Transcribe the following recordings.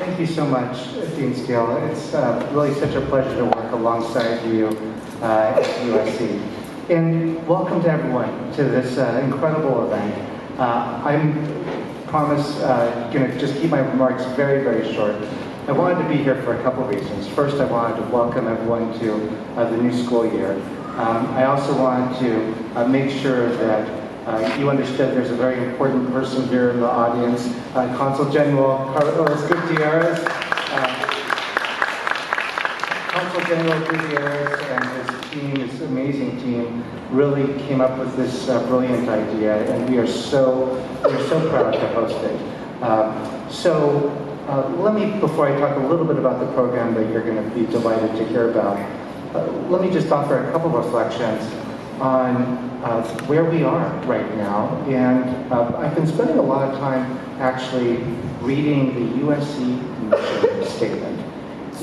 Thank you so much, Dean Steele. It's really such a pleasure to work alongside you at USC. And welcome to everyone to this incredible event. I'm promise going to just keep my remarks very, very short. I wanted to be here for a couple of reasons. First, I wanted to welcome everyone to the new school year. I also wanted to make sure that you understood there's a very important person here in the audience, Consul General Carlos Gutierrez. Consul General Gutierrez and his team, his amazing team, really came up with this brilliant idea, and we're so proud to host it. Let me, before I talk a little bit about the program that you're going to be delighted to hear about, let me just offer a couple of reflections on where we are right now. And I've been spending a lot of time actually reading the USC mission statement.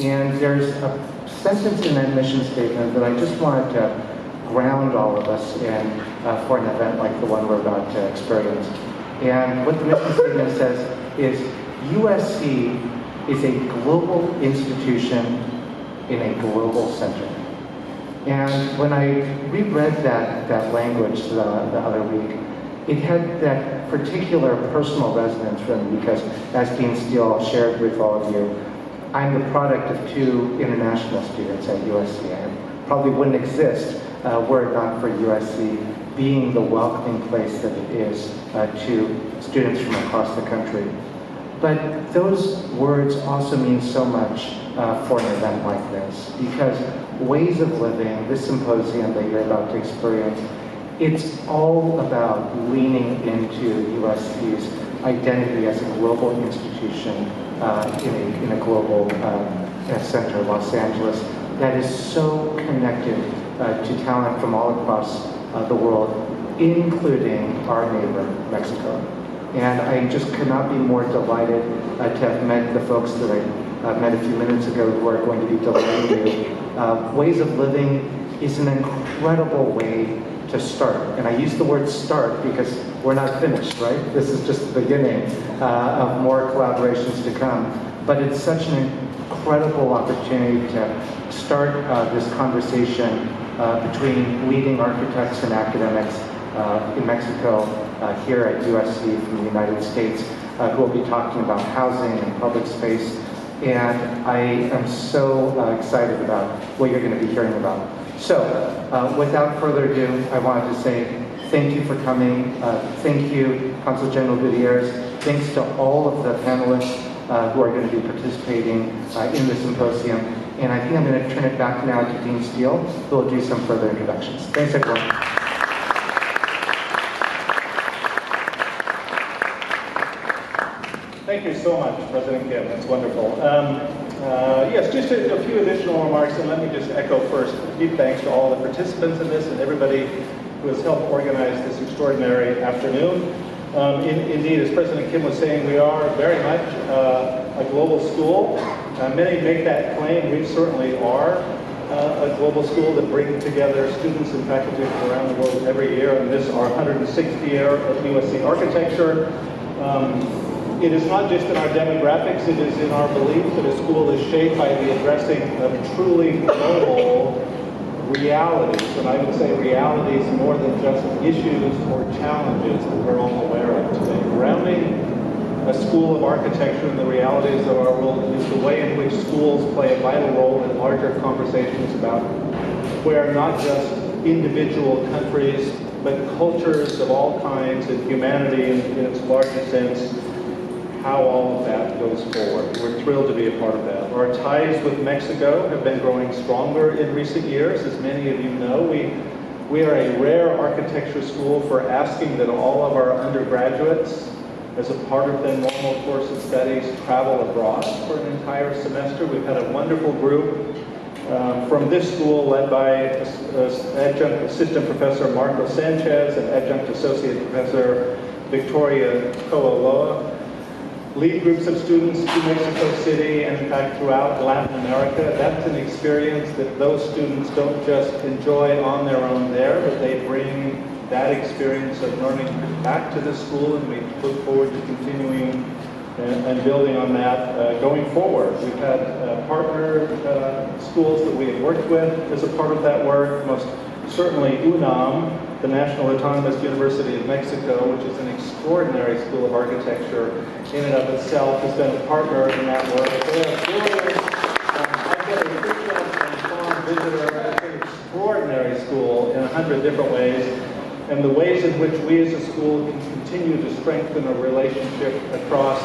And there's a sentence in that mission statement that I just wanted to ground all of us in for an event like the one we're about to experience. And what the mission statement says is, USC is a global institution in a global center. And when I reread that language the other week, it had that particular personal resonance for me because, as Dean Steele shared with all of you, I'm the product of two international students at USC. I probably wouldn't exist were it not for USC being the welcoming place that it is to students from across the country. But those words also mean so much for an event like this, because Ways of Living, this symposium that you're about to experience, it's all about leaning into USC's identity as a global institution in a global center, Los Angeles, that is so connected to talent from all across the world, including our neighbor, Mexico. And I just could not be more delighted to have met the folks that I met a few minutes ago who are going to be delighting you. Ways of Living is an incredible way to start. And I use the word start because we're not finished, right? This is just the beginning of more collaborations to come. But it's such an incredible opportunity to start this conversation between leading architects and academics in Mexico, here at USC from the United States, who will be talking about housing and public space. And I am so excited about what you're going to be hearing about. So, without further ado, I wanted to say thank you for coming. Thank you, Consul General Gutierrez. Thanks to all of the panelists who are going to be participating in the symposium. And I think I'm going to turn it back now to Dean Steele, who will do some further introductions. Thanks, everyone. Thank you so much, President Kim. That's wonderful. Yes, just a few additional remarks, and let me just echo first deep thanks to all the participants in this and everybody who has helped organize this extraordinary afternoon. Indeed, as President Kim was saying, we are very much a global school. Many make that claim. We certainly are a global school that brings together students and faculty from around the world every year, and this is our 160th year of USC Architecture. It is not just in our demographics, it is in our belief that a school is shaped by the addressing of truly global realities, and I would say realities more than just issues or challenges that we're all aware of today. Grounding a school of architecture in the realities of our world is the way in which schools play a vital role in larger conversations about where not just individual countries, but cultures of all kinds and humanity in its larger sense, how all of that goes forward. We're thrilled to be a part of that. Our ties with Mexico have been growing stronger in recent years. As many of you know, we are a rare architecture school for asking that all of our undergraduates, as a part of their normal course of studies, travel abroad for an entire semester. We've had a wonderful group from this school led by Adjunct Assistant Professor Marco Sanchez and Adjunct Associate Professor Victoria Coaloa. Lead groups of students to Mexico City and in fact throughout Latin America. That's an experience that those students don't just enjoy on their own there, but they bring that experience of learning back to the school, and we look forward to continuing and building on that going forward. We've had partner schools that we have worked with as a part of that work, most certainly UNAM, the National Autonomous University of Mexico, which is an extraordinary school of architecture in and of itself, has been a partner in that work. They are brilliant. I've been a frequent and fond visitor. It's an extraordinary school in 100 different ways, and the ways in which we as a school can continue to strengthen a relationship across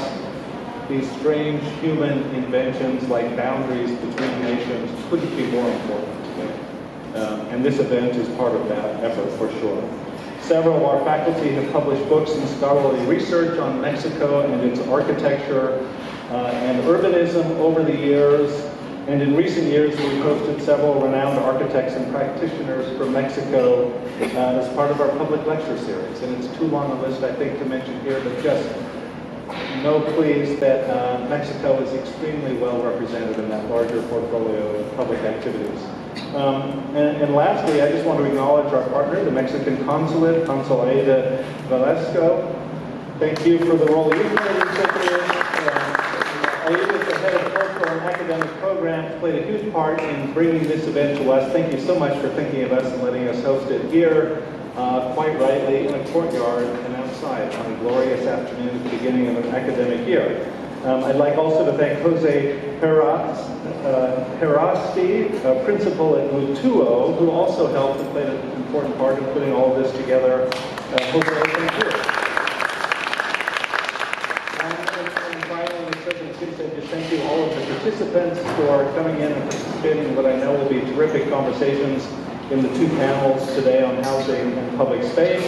these strange human inventions like boundaries between nations couldn't be more important. And this event is part of that effort for sure. Several of our faculty have published books and scholarly research on Mexico and its architecture and urbanism over the years. And in recent years, we've hosted several renowned architects and practitioners from Mexico as part of our public lecture series. And it's too long a list, I think, to mention here, but just know, please, that Mexico is extremely well represented in that larger portfolio of public activities. And lastly, I just want to acknowledge our partner, the Mexican Consulate, Consulate de Velasco. Thank you for the role you played in shaping it. Aida, the head of cultural and academic programs, played a huge part in bringing this event to us. Thank you so much for thinking of us and letting us host it here, quite rightly, in a courtyard and outside on a glorious afternoon at the beginning of an academic year. I'd like also to thank Jose Herasti, principal at Mutuo, who also helped and played an important part in putting all of this together. Jose, thank you. And finally, Ms. President, I just thank you all of the participants for coming in and participating in what I know will be terrific conversations in the two panels today on housing and public space.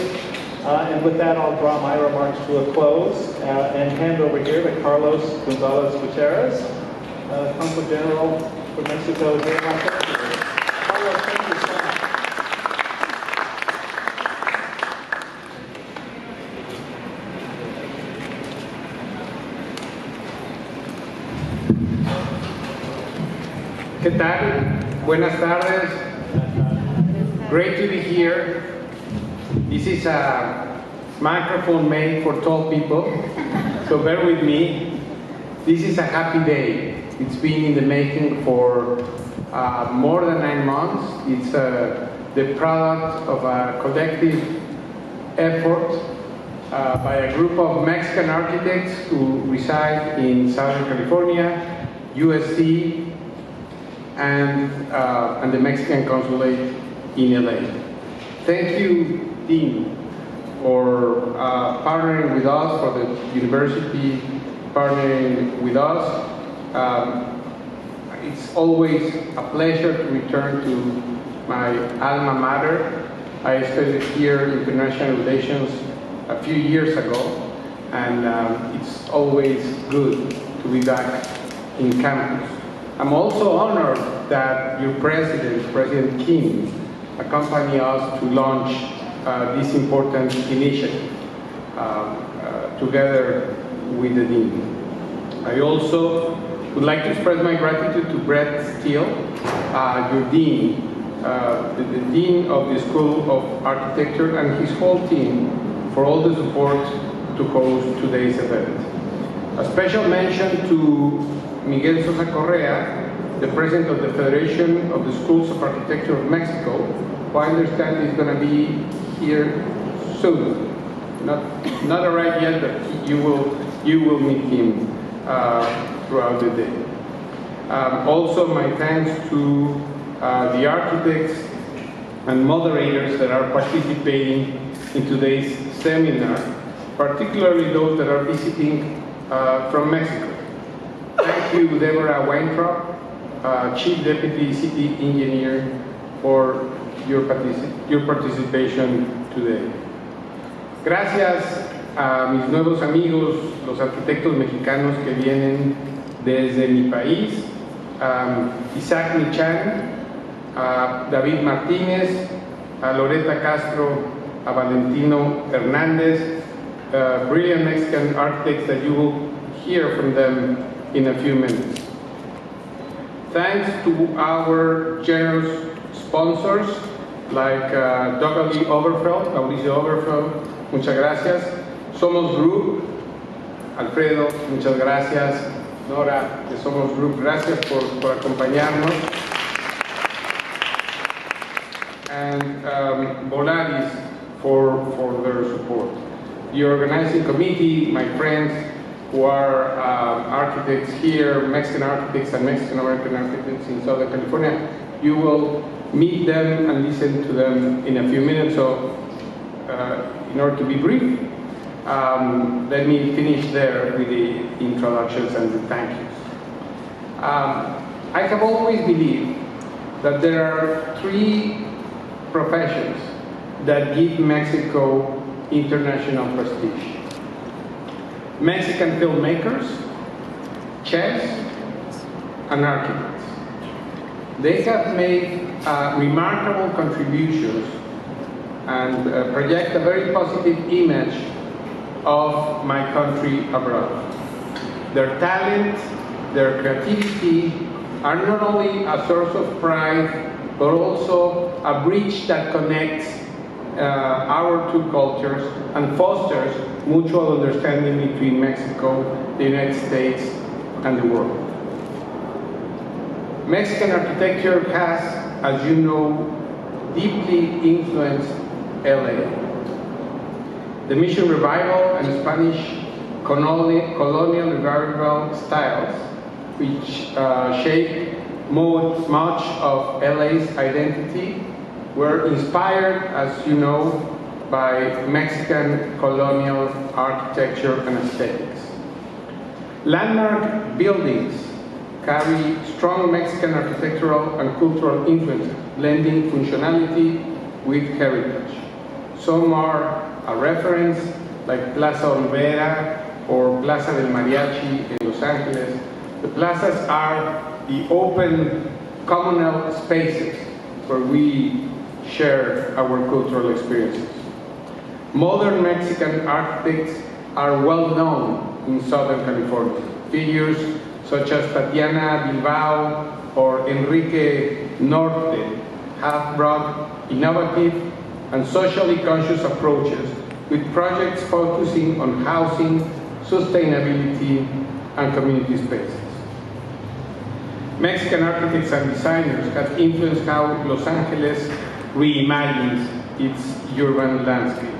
And with that, I'll draw my remarks to a close and hand over here to Carlos Gonzalez Gutierrez, Consul General for Mexico here in Monterrey. Carlos, thank you so much. ¿Qué tal? Buenas tardes. Great to be here. This is a microphone made for tall people, so bear with me. This is a happy day. It's been in the making for more than 9 months. It's the product of a collective effort by a group of Mexican architects who reside in Southern California, USC, and the Mexican Consulate in LA. Thank you, Dean, for partnering with us, for the university partnering with us. It's always a pleasure to return to my alma mater. I studied here international relations a few years ago, and it's always good to be back in campus. I'm also honored that your president, President Kim, accompanied us to launch this important initiative together with the Dean. I also would like to express my gratitude to Brett Steele, your Dean, the Dean of the School of Architecture, and his whole team for all the support to host today's event. A special mention to Miguel Sosa Correa, the president of the Federation of the Schools of Architecture of Mexico, who I understand is going to be here soon. Not arrived yet, but you will meet him throughout the day. Also, my thanks to the architects and moderators that are participating in today's seminar, particularly those that are visiting from Mexico. Thank you, Deborah Weintraub, Chief Deputy City Engineer, for your participation today. Gracias a mis nuevos amigos, los arquitectos mexicanos que vienen desde mi país, Isaac Michan, a David Martinez, a Loreta Castro, a Valentino Hernández, brilliant Mexican architects that you will hear from them in a few minutes. Thanks to our generous sponsors like Mauricio Oberfeld, muchas gracias, Somos Group, Alfredo, muchas gracias. Nora, de Somos Group, gracias por acompañarnos. And Volaris for their support. The organizing committee, my friends who are architects here, Mexican architects and Mexican-American architects in Southern California, you will meet them and listen to them in a few minutes. So in order to be brief, let me finish there with the introductions and the thank yous. I have always believed that there are three professions that give Mexico international prestige. Mexican filmmakers, chefs, and architects. They have made remarkable contributions and project a very positive image of my country abroad. Their talent, their creativity are not only a source of pride, but also a bridge that connects our two cultures and fosters mutual understanding between Mexico, the United States, and the world. Mexican architecture has, as you know, deeply influenced LA. The Mission Revival and Spanish colonial revival styles, which shaped much of LA's identity, were inspired, as you know, by Mexican colonial architecture and aesthetics. Landmark buildings carry strong Mexican architectural and cultural influences, blending functionality with heritage. Some are a reference, like Plaza Olvera or Plaza del Mariachi in Los Angeles. The plazas are the open communal spaces where we share our cultural experiences. Modern Mexican architects are well known in Southern California. Figures such as Tatiana Bilbao or Enrique Norte have brought innovative and socially conscious approaches with projects focusing on housing, sustainability, and community spaces. Mexican architects and designers have influenced how Los Angeles reimagines its urban landscape.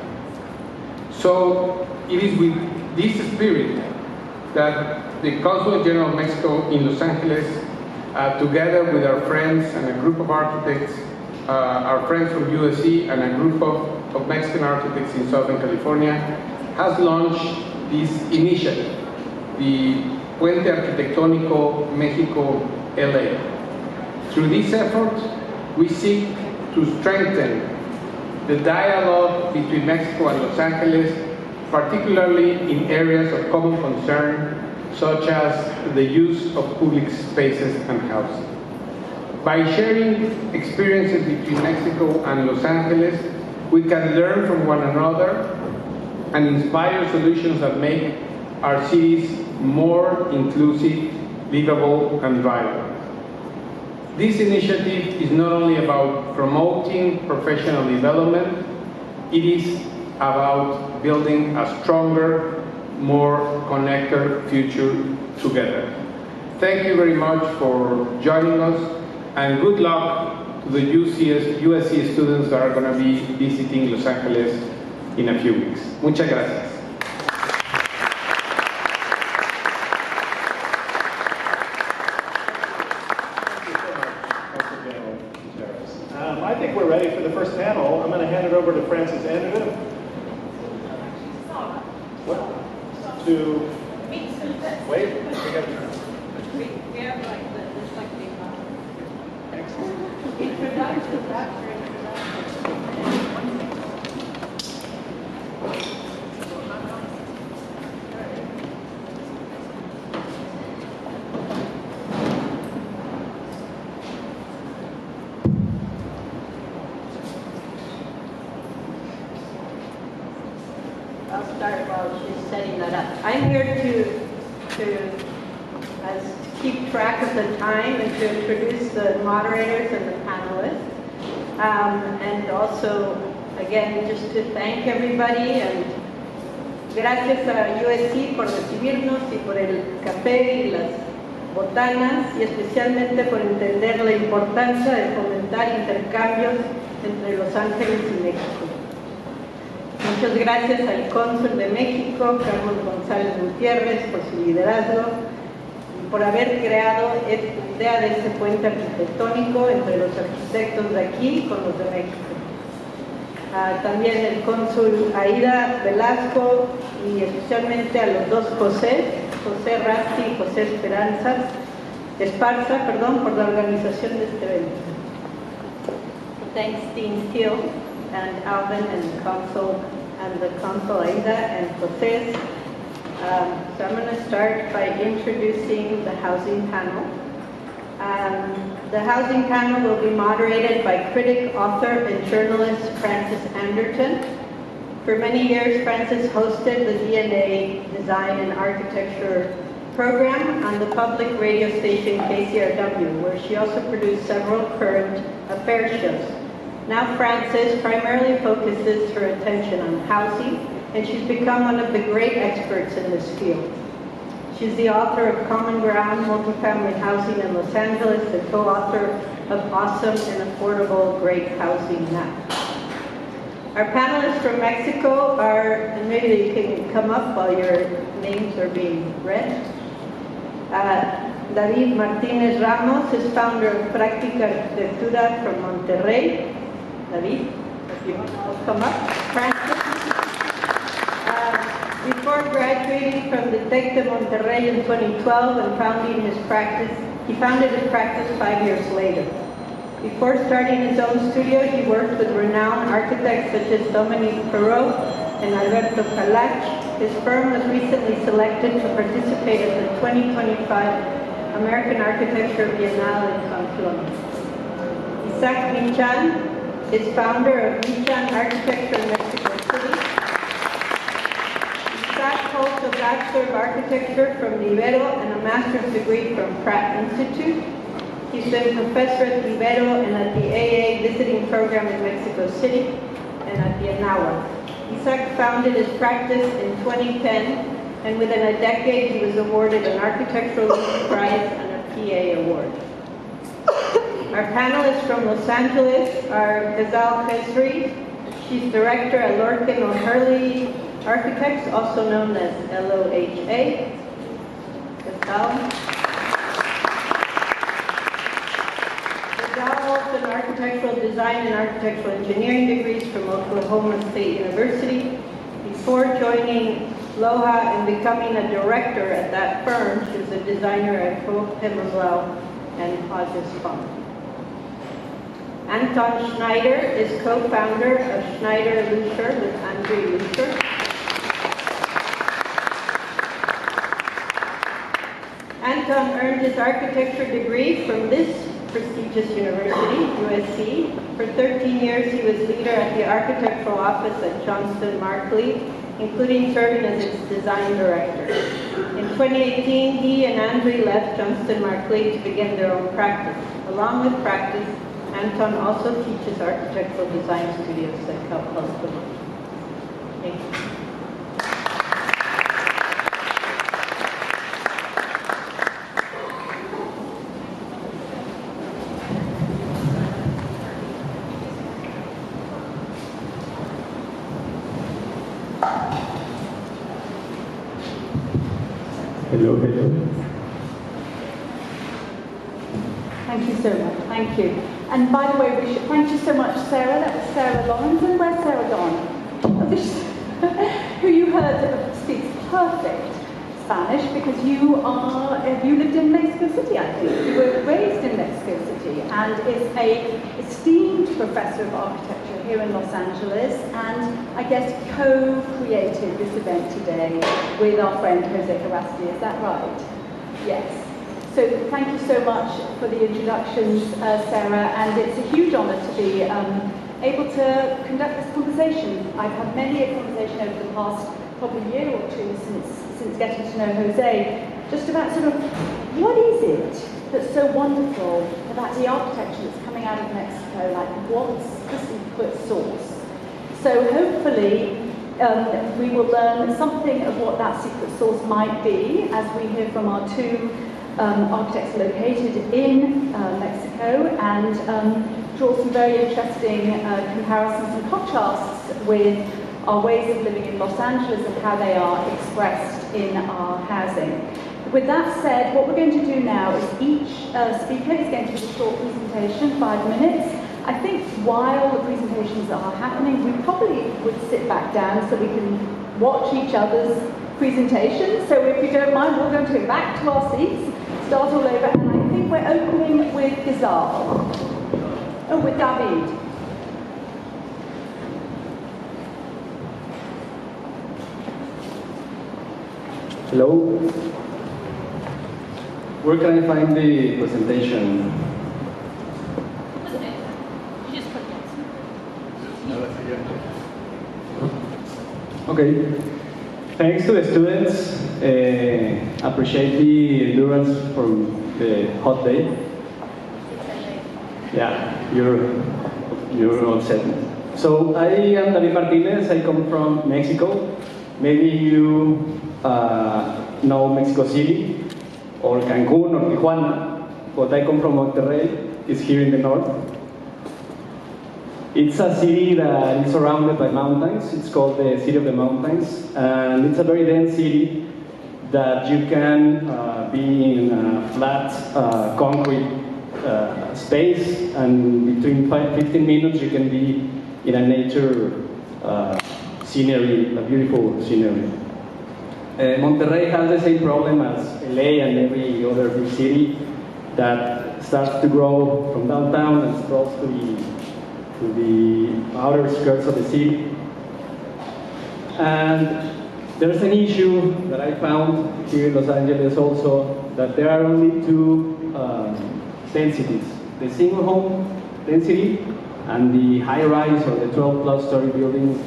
So it is with this spirit that the Consulate General of Mexico in Los Angeles, together with our friends and a group of architects, our friends from USC and a group of Mexican architects in Southern California, has launched this initiative, the Puente Arquitectónico México LA. Through this effort, we seek to strengthen the dialogue between Mexico and Los Angeles, particularly in areas of common concern, such as the use of public spaces and housing. By sharing experiences between Mexico and Los Angeles, we can learn from one another and inspire solutions that make our cities more inclusive, livable, and vibrant. This initiative is not only about promoting professional development, it is about building a stronger, more connected future together. Thank you very much for joining us, and good luck to the USC students that are going to be visiting Los Angeles in a few weeks. Muchas gracias. I think we're ready for the first panel. I'm going to hand it over to Francis Anderton. What? To wait. We have like the Excellent. introduction after introduction. I'll start while she's setting that up. I'm here to keep track of the time and to introduce the moderators and the panelists. And also, again, just to thank everybody and Gracias a USC por recibirnos y por el café y las botanas, y especialmente por entender la importancia de fomentar intercambios entre Los Ángeles y México. Muchas gracias al cónsul de México, Carlos González Gutiérrez, por su liderazgo y por haber creado esta idea de este puente arquitectónico entre los arquitectos de aquí con los de México. También el cónsul Aida Velasco y especialmente a los dos José Rasti y José Esparza, por la organización de este evento. Thanks Dean Steele and Alvin and the consul Aida and José. So I'm going to start by introducing the housing panel. The housing panel will be moderated by critic, author, and journalist Francis Anderton. For many years, Francis hosted the DNA Design and Architecture program on the public radio station KCRW, where she also produced several current affairs shows. Now Francis primarily focuses her attention on housing, and she's become one of the great experts in this field. She's the author of Common Ground, Multifamily Housing in Los Angeles, the co-author of Awesome and Affordable Great Housing Map. Our panelists from Mexico are, and maybe they can come up while your names are being read. David Martinez Ramos is founder of Práctica Arquitetura from Monterrey. David, if you will come up. Francis. Before graduating from the Tec de Monterrey in 2012 and founded his practice 5 years later. Before starting his own studio, he worked with renowned architects such as Dominique Perrault and Alberto Calach. His firm was recently selected to participate in the 2025 American Architecture Biennale in Cancun. Isaac Michan is founder of Michan Architecture in Mexico City. Isaac holds a Bachelor of Architecture from the Ibero and a master's degree from Pratt Institute. He's been professor at the Ibero and at the AA visiting program in Mexico City and at the Anáhuac. Isaac founded his practice in 2010, and within a decade he was awarded an Architectural Prize and a PA award. Our panelists from Los Angeles are Ghazal Khezri. She's director at Lorcan O'Herlihy Architects, also known as LOHA. Ghazal holds an architectural design and architectural engineering degrees from Oklahoma State University. Before joining LOHA and becoming a director at that firm, she was a designer at Koch Himmelblau and Hodges Funk. Anton Schneider is co-founder of Schneider Luescher with André Luescher. Anton earned his architecture degree from this prestigious university, USC. For 13 years, he was leader at the architectural office at Johnston Markley, including serving as its design director. In 2018, he and Andre left Johnston Markley to begin their own practice. Along with practice, Anton also teaches architectural design studios at Cal Poly. Thank you. Hello, hello. Thank you so much. Thank you. And by the way, thank you so much, Sarah. That was Sarah Lawrence. And where's Sarah gone? Who you heard speaks perfect Spanish because you lived in Mexico City, I think. You were raised in Mexico City and is an esteemed professor of architecture here in Los Angeles, and I guess co-created this event today with our friend Jose Carrasco. Is that right? Yes. So thank you so much for the introductions, Sarah, and it's a huge honour to be able to conduct this conversation. I've had many a conversation over the past probably year or two since getting to know Jose, just about sort of what is it that's so wonderful about the architecture that's coming out of Mexico, like what's the secret sauce? So hopefully We will learn something of what that secret sauce might be as we hear from our two architects located in Mexico, and draw some very interesting comparisons and contrasts with our ways of living in Los Angeles and how they are expressed in our housing. With that said, what we're going to do now is each speaker is going to give a short presentation, 5 minutes. I think while the presentations are happening, we probably would sit back down so we can watch each other's presentations. So if you don't mind, we're going to go back to our seats, start all over, and I think we're opening with Ghazal. Oh, with David. Hello. Where can I find the presentation? Okay. Thanks to the students. Appreciate the endurance from the hot day. Yeah, you're all set. So I am David Martinez. I come from Mexico. Maybe you know Mexico City, or Cancun, or Tijuana, but I come from Monterrey. It's here in the north. It's a city that is surrounded by mountains. It's called the City of the Mountains, and it's a very dense city that you can be in a flat concrete space, and between 15 minutes you can be in a nature scenery, a beautiful scenery. Monterrey has the same problem as LA and every other big city that starts to grow from downtown and sprawls to the outer skirts of the city. And there's an issue that I found here in Los Angeles also, that there are only two densities: the single home density and the high-rise or the 12-plus story building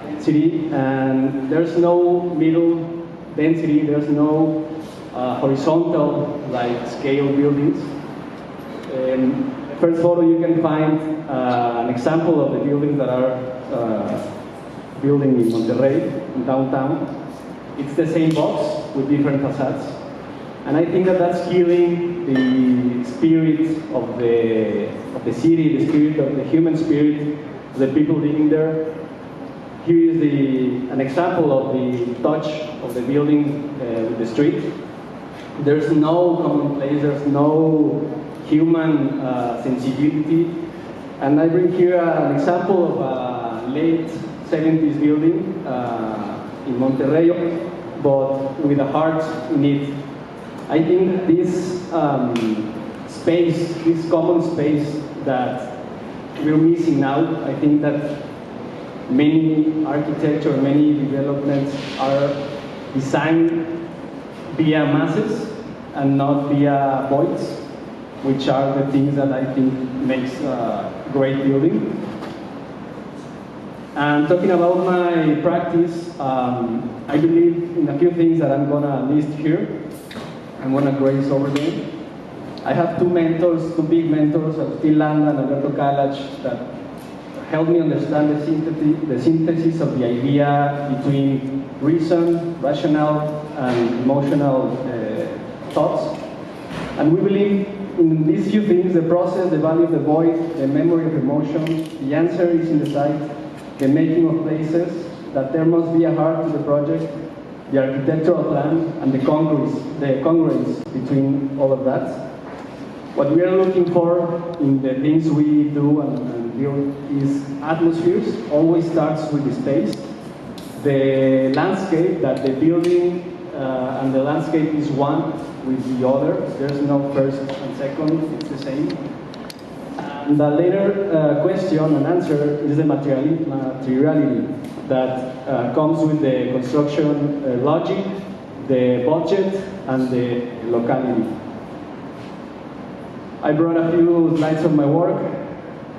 density. And there's no middle density, there's no horizontal like scale buildings. First photo you can find an example of the buildings that are building in Monterrey, in downtown. It's the same box with different facades. And I think that that's killing the spirit of the city, the spirit of the human spirit, the people living there. Here is an example of the touch of the building with the street. There's no common place, there's no human sensibility. And I bring here an example of a late 70s building in Monterrey, but with a heart in it. I think this space, this common space that we're missing now, I think that many architecture, many developments are designed via masses and not via voids, which are the things that I think makes great building. And talking about my practice, I believe in a few things that I'm gonna list here. I'm gonna graze over them. I have two mentors, two big mentors, Agustin Landa and Alberto Kalach, that help me understand the synthesis of the idea between reason, rational, and emotional thoughts. And we believe in these few things: the process, the value of the void, the memory of emotion. The answer is in the site, the making of places, that there must be a heart to the project, the architectural plan, and the congruence between all of that. What we are looking for in the things we do and build is atmospheres. Always starts with the space. The landscape, that the building and the landscape is one with the other. There's no first and second, it's the same. And the later question and answer is the materiality that comes with the construction logic, the budget, and the locality. I brought a few slides of my work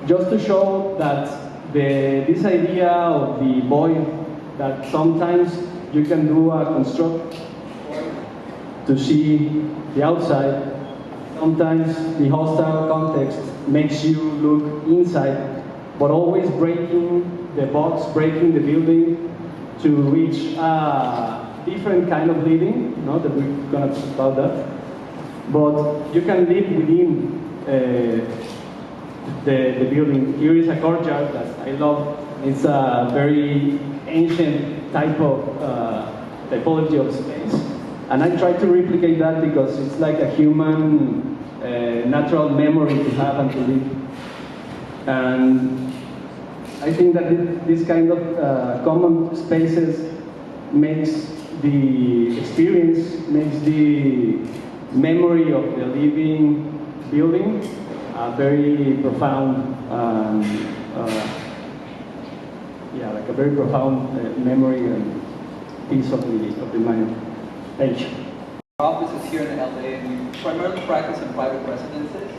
just to show that this idea of the void, that sometimes you can do a construct to see the outside. Sometimes the hostile context makes you look inside, but always breaking the box, breaking the building, to reach different kind of living, no? That we're gonna talk about that. But you can live within the building. Here is a courtyard that I love. It's a very ancient type of typology of space. And I try to replicate that because it's like a human natural memory to have and to live. And I think that this kind of common spaces makes the experience, makes the memory of the living building very profound, yeah, like a very profound memory and piece of the mind. Thank you. Our office is here in LA, and we primarily practice in private residences.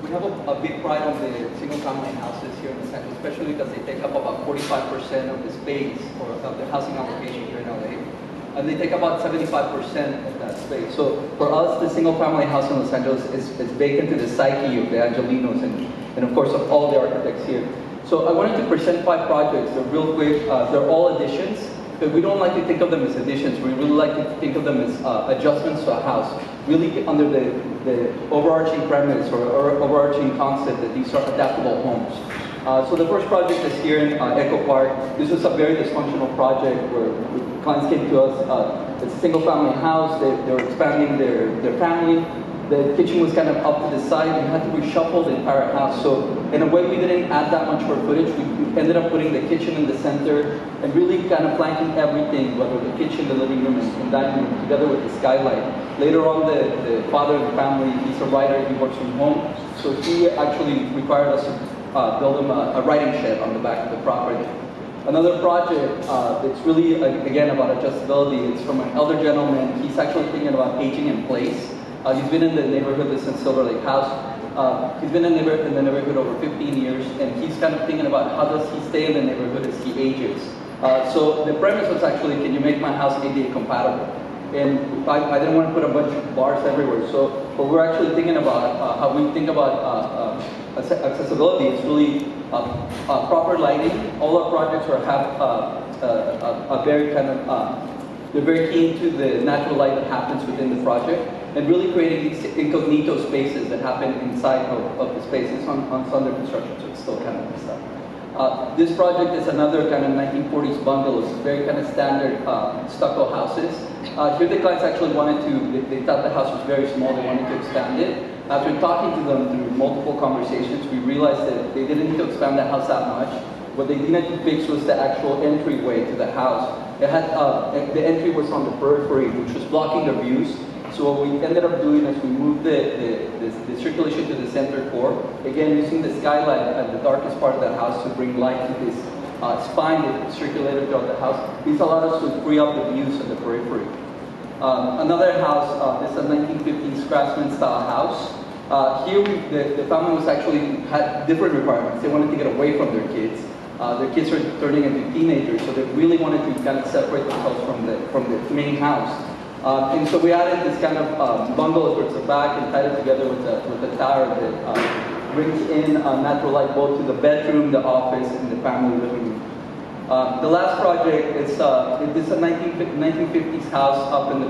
We have a big pride on the single-family houses here in the center, especially because they take up about 45% of the space or of the housing allocation here in LA. And they take about 75% of that space. So for us, the single-family house in Los Angeles is baked into the psyche of the Angelinos and of course of all the architects here. So I wanted to present 5 projects. They're real quick. They're all additions, but we don't like to think of them as additions. We really like to think of them as adjustments to a house, really under the overarching premise or overarching concept that these are adaptable homes. So the first project is here in Echo Park. This is a very dysfunctional project where clients came to us. It's a single-family house. They were expanding their family. The kitchen was kind of up to the side. We had to reshuffle the entire house. So in a way, we didn't add that much square footage. We ended up putting the kitchen in the center and really kind of flanking everything, whether the kitchen, the living room, and dining room, together with the skylight. Later on, the father of the family, he's a writer. He works from home. So he actually required us to build him a writing shed on the back of the property. Another project that's really, again, about adjustability. It's from an elder gentleman. He's actually thinking about aging in place. He's been in the neighborhood since Silver Lake House. He's been in the neighborhood over 15 years, and he's kind of thinking about how does he stay in the neighborhood as he ages. So the premise was actually, can you make my house ADA compatible? And I didn't want to put a bunch of bars everywhere. So what we're actually thinking about, how we think about accessibility, is really proper lighting. All our projects have a very kind of, they're very keen to the natural light that happens within the project, and really creating these incognito spaces that happen inside of the spaces on under construction, so it's still kind of messed up. This project is another kind of 1940s bungalows, very kind of standard stucco houses. Here the clients actually wanted to, they thought the house was very small, they wanted to expand it. After talking to them through multiple conversations, we realized that they didn't need to expand the house that much. What they needed to fix was the actual entryway to the house. It had, the entry was on the periphery, which was blocking the views. So what we ended up doing is we moved the circulation to the center core, again using the skylight at the darkest part of the house to bring light to this spine that circulated throughout the house. This allowed us to free up the views of the periphery. Another house, this is a 1950s craftsman style house. Here the family was actually had different requirements. They wanted to get away from their kids. Their kids were turning into teenagers, so they really wanted to kind of separate themselves from the main house. And so we added this kind of bungalow towards the back and tied it together with a tower that brings in natural light both to the bedroom, the office, and the family living room. The last project is this is a 1950s house up in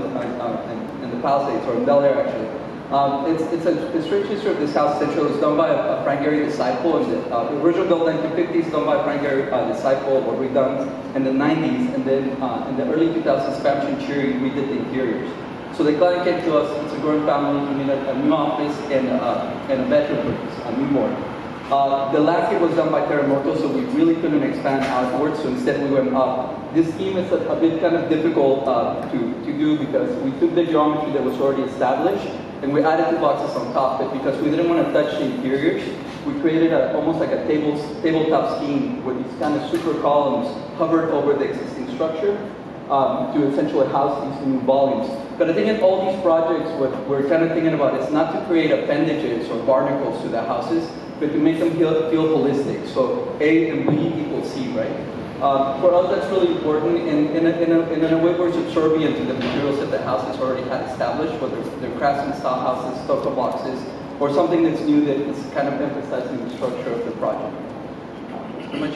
the Palisades, or in Bel Air actually. The straight history of this house essentially was done by a Frank Gehry disciple, and the original built in the 1950s done by Frank Gehry disciple, were redone in the 90s, and then in the early 2000s, Spanish and Cherry redid the interiors. So the client came to us, it's a growing family, we needed a new office and a bedroom, a newborn. The landscape was done by Terremoto, so we really couldn't expand outwards, so instead we went up. This scheme is a bit kind of difficult to do because we took the geometry that was already established and we added 2 boxes on top, but because we didn't want to touch the interiors, we created almost like a tabletop scheme where these kind of super columns hovered over the existing structure to essentially house these new volumes. But I think in all these projects, what we're kind of thinking about is not to create appendages or barnacles to the houses, but to make them feel holistic. So A and B equals C, right? For us, that's really important, and in a way we're subservient to the materials that the houses already had established, whether they're craftsman style houses, stucco boxes, or something that's new that is kind of emphasizing the structure of the project. very much.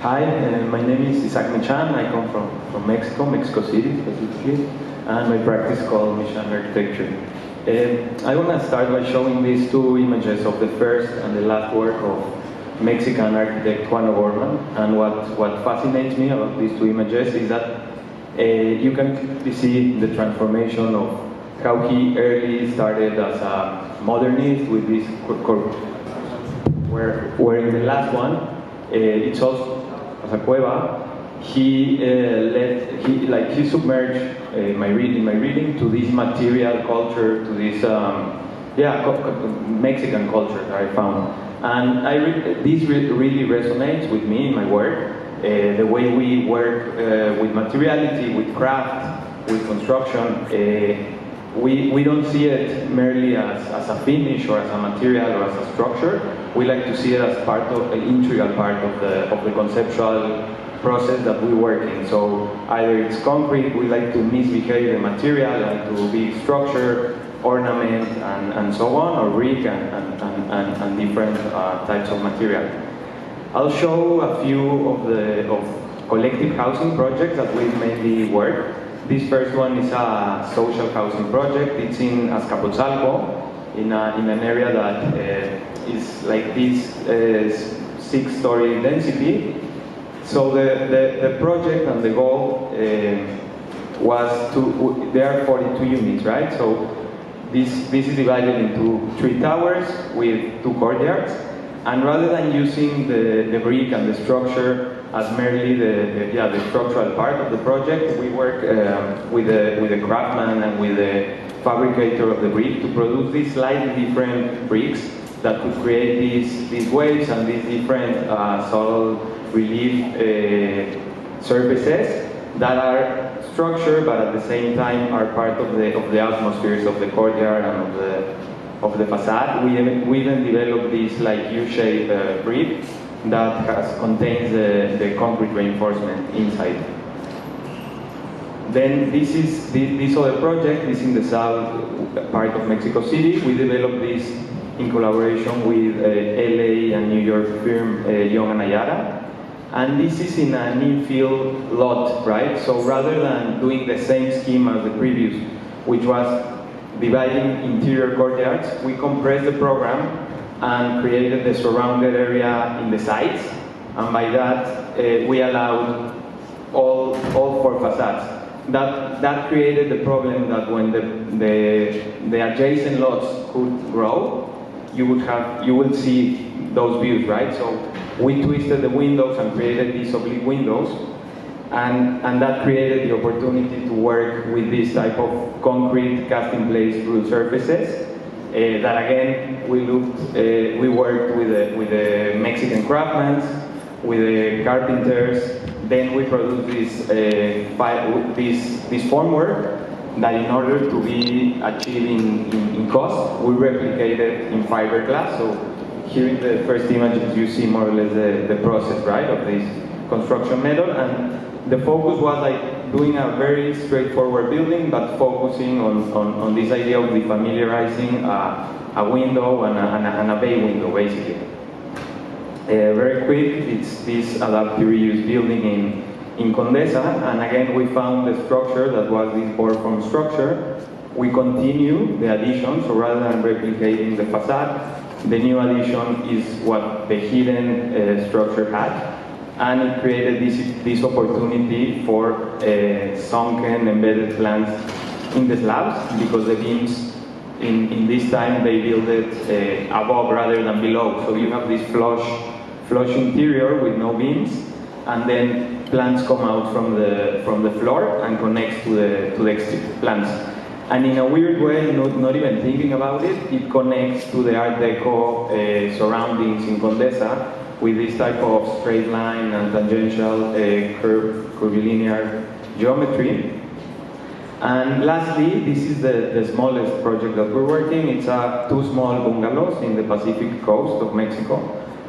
Hi, my name is Michan. I come from Mexico City specifically, and my practice is called Michan Architecture. I want to start by showing these two images of the first and the last work of Mexican architect Juan O'Gorman. And what fascinates me about these two images is that you can clearly see the transformation of how he early started as a modernist with this where in the last one, it's also as a cueva, he submerged my reading to this material culture, to this Mexican culture that I found, and this really resonates with me in my work. The way we work with materiality, with craft, with construction. We don't see it merely as a finish or as a material or as a structure. We like to see it as part of an integral part of the conceptual process that we work in. So either it's concrete, we like to misbehave the material and to be structure, ornament, and so on, or brick and different types of material. I'll show a few of collective housing projects that we've mainly worked. This first one is a social housing project. It's in Azcapotzalco, in an area that is like this 6-story density. So the project and the goal was there are 42 units, right? So this is divided into 3 towers with 2 courtyards. And rather than using the brick and the structure as merely the structural part of the project, we work with the craftsman and with the fabricator of the brick to produce these slightly different bricks that could create these waves and these different subtle relief surfaces that are structured but at the same time are part of the atmospheres of the courtyard and of the facade. We even developed this like U-shaped brick that contains the concrete reinforcement inside. Then this other project is in the south part of Mexico City. We developed this in collaboration with LA and New York firm Young and Ayala. And this is in an infill lot, right? So rather than doing the same scheme as the previous, which was dividing interior courtyards, we compressed the program and created the surrounded area in the sides, and by that we allowed all 4 facades. That created the problem that when the adjacent lots could grow, you will see those views, right? So we twisted the windows and created these oblique windows, and that created the opportunity to work with this type of concrete cast-in-place roof surfaces. That again, we worked with the Mexican craftsmen, with the carpenters. Then we produced this formwork that, in order to be achieved in cost, we replicated in fiberglass. So here in the first images, you see more or less the process, right, of this construction method. And the focus was like doing a very straightforward building, but focusing on this idea of defamiliarizing a window and a bay window, basically. Very quick, it's this adaptive reuse building in Condesa, and again we found the structure that was this board form structure. We continue the addition, so rather than replicating the facade, the new addition is what the hidden structure had. And it created this opportunity for sunken embedded plants in the slabs, because the beams in this time they build it above rather than below. So you have this flush interior with no beams, and then plants come out from the floor and connects to the exterior plants. And in a weird way, not even thinking about it, it connects to the Art Deco surroundings in Condesa, with this type of straight line and tangential curvilinear geometry. And lastly, this is the smallest project that we're working. It's 2 small bungalows in the Pacific coast of Mexico,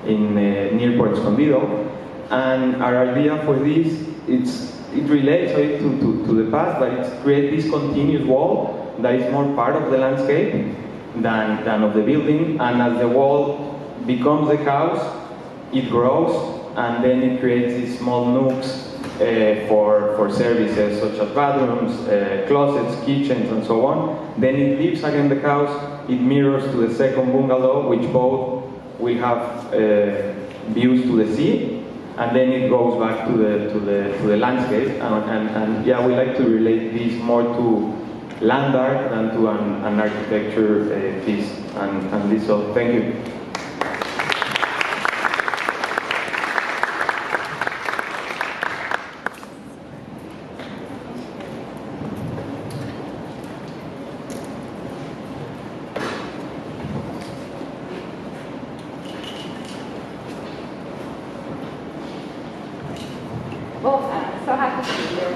near Puerto Escondido. And our idea for this, it's it relates to the past, but it creates this continuous wall that is more part of the landscape than of the building. And as the wall becomes the house, it grows, and then it creates these small nooks for services such as bathrooms, closets, kitchens, and so on. Then it leaves again the house. It mirrors to the second bungalow, which both will have views to the sea, and then it goes back to the landscape. And yeah, we like to relate this more to land art than to an architecture piece. And this all. Thank you. So happy to be here.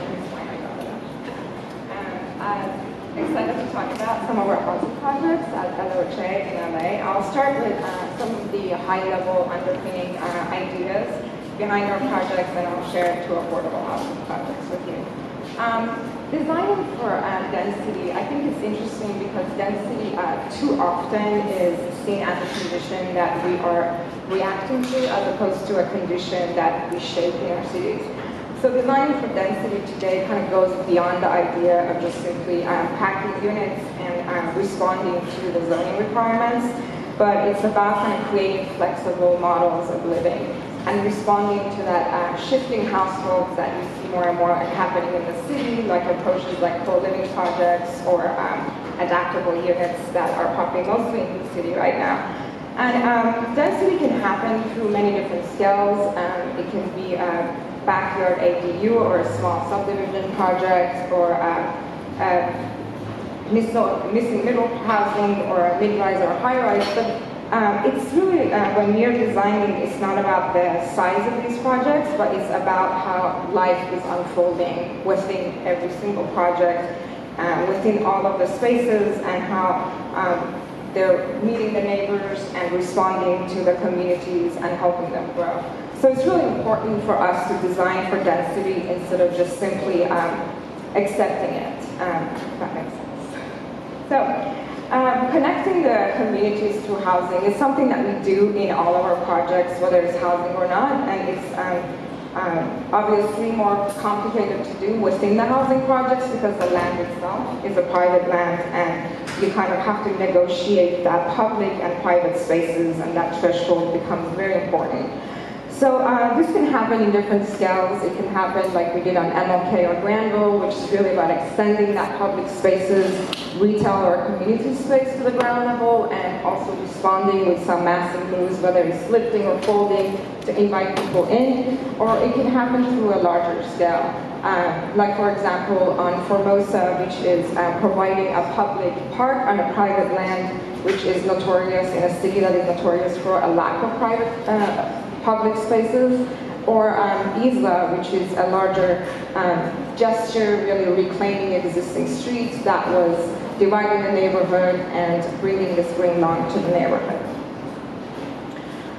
I'm excited to talk about some of our housing projects at Loreta in LA. I'll start with some of the high-level underpinning ideas behind our projects, and I'll share two affordable housing projects with you. Designing for density, I think it's interesting because density too often is seen as a condition that we are reacting to as opposed to a condition that we shape in our cities. So designing for density today kind of goes beyond the idea of just simply packing units and responding to the zoning requirements, but it's about kind of creating flexible models of living and responding to that shifting households that you see more and more happening in the city, like approaches like co-living projects or adaptable units that are popping mostly in the city right now. And density can happen through many different scales. It can be backyard ADU or a small subdivision project or missing middle housing or a mid-rise or a high-rise. But it's really, when you're designing, it's not about the size of these projects, but it's about how life is unfolding within every single project, within all of the spaces, and how they're meeting the neighbors and responding to the communities and helping them grow. So it's really important for us to design for density instead of just simply accepting it, if that makes sense. So, connecting the communities through housing is something that we do in all of our projects, whether it's housing or not, and it's obviously more complicated to do within the housing projects because the land itself is a private land, and you kind of have to negotiate that public and private spaces, and that threshold becomes very important. So this can happen in different scales. It can happen like we did on MLK or Granville, which is really about extending that public spaces, retail or community space to the ground level, and also responding with some massive moves, whether it's lifting or folding, to invite people in. Or it can happen through a larger scale. Like for example, on Formosa, which is providing a public park on a private land, which is notorious in a city that is notorious for a lack of private public spaces, or Isla, which is a larger gesture, really reclaiming existing streets that was dividing the neighborhood and bringing this green lawn to the neighborhood.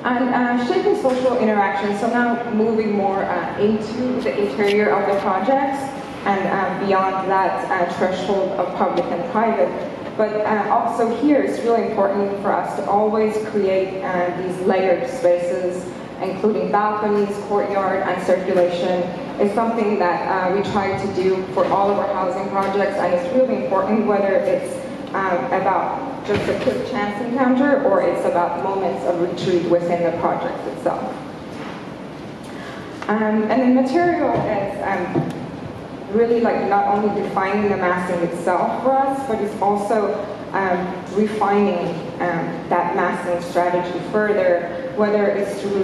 And shaping social interaction, so now moving more into the interior of the projects and beyond that threshold of public and private. But also here, it's really important for us to always create these layered spaces, including balconies, courtyard, and circulation, is something that we try to do for all of our housing projects, and it's really important whether it's about just a quick chance encounter or it's about moments of retreat within the project itself. And the material is really like not only defining the massing itself for us, but it's also refining that massing strategy further, whether it's through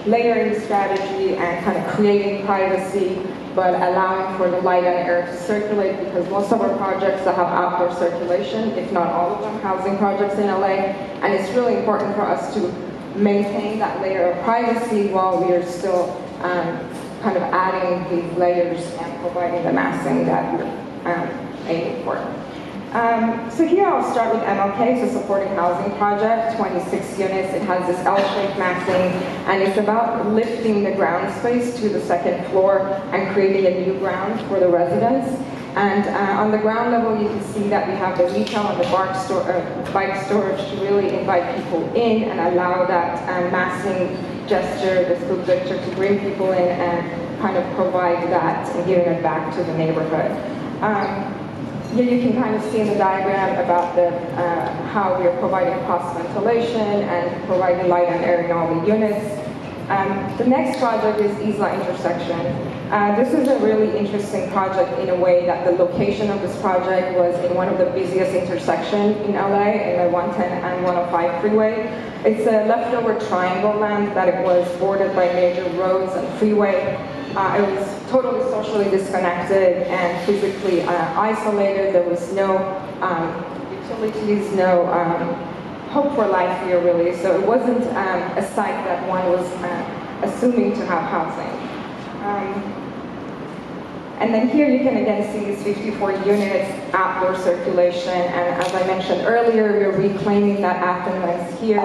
layering strategy and kind of creating privacy, but allowing for the light and air to circulate, because most of our projects that have outdoor circulation, if not all of them, housing projects in LA, and it's really important for us to maintain that layer of privacy while we are still kind of adding these layers and providing the massing that we're aiming for. So here I'll start with MLK, so supporting housing project, 26 units. It has this L-shaped massing, and it's about lifting the ground space to the second floor and creating a new ground for the residents. And on the ground level, you can see that we have the retail and the bike storage to really invite people in and allow that massing gesture, the sculpture, to bring people in and kind of provide that and giving it back to the neighborhood. Here you can kind of see in the diagram about how we are providing cross ventilation and providing light and air in all the units. The next project is Isla Intersection. This is a really interesting project in a way that the location of this project was in one of the busiest intersections in LA, in the 110 and 105 freeway. It's a leftover triangle land that it was bordered by major roads and freeway. It was totally socially disconnected and physically isolated. There was no utilities, no hope for life here, really. So it wasn't a site that one was assuming to have housing. And then here you can again see these 54 units, outdoor circulation, and as I mentioned earlier, we're reclaiming that affluence here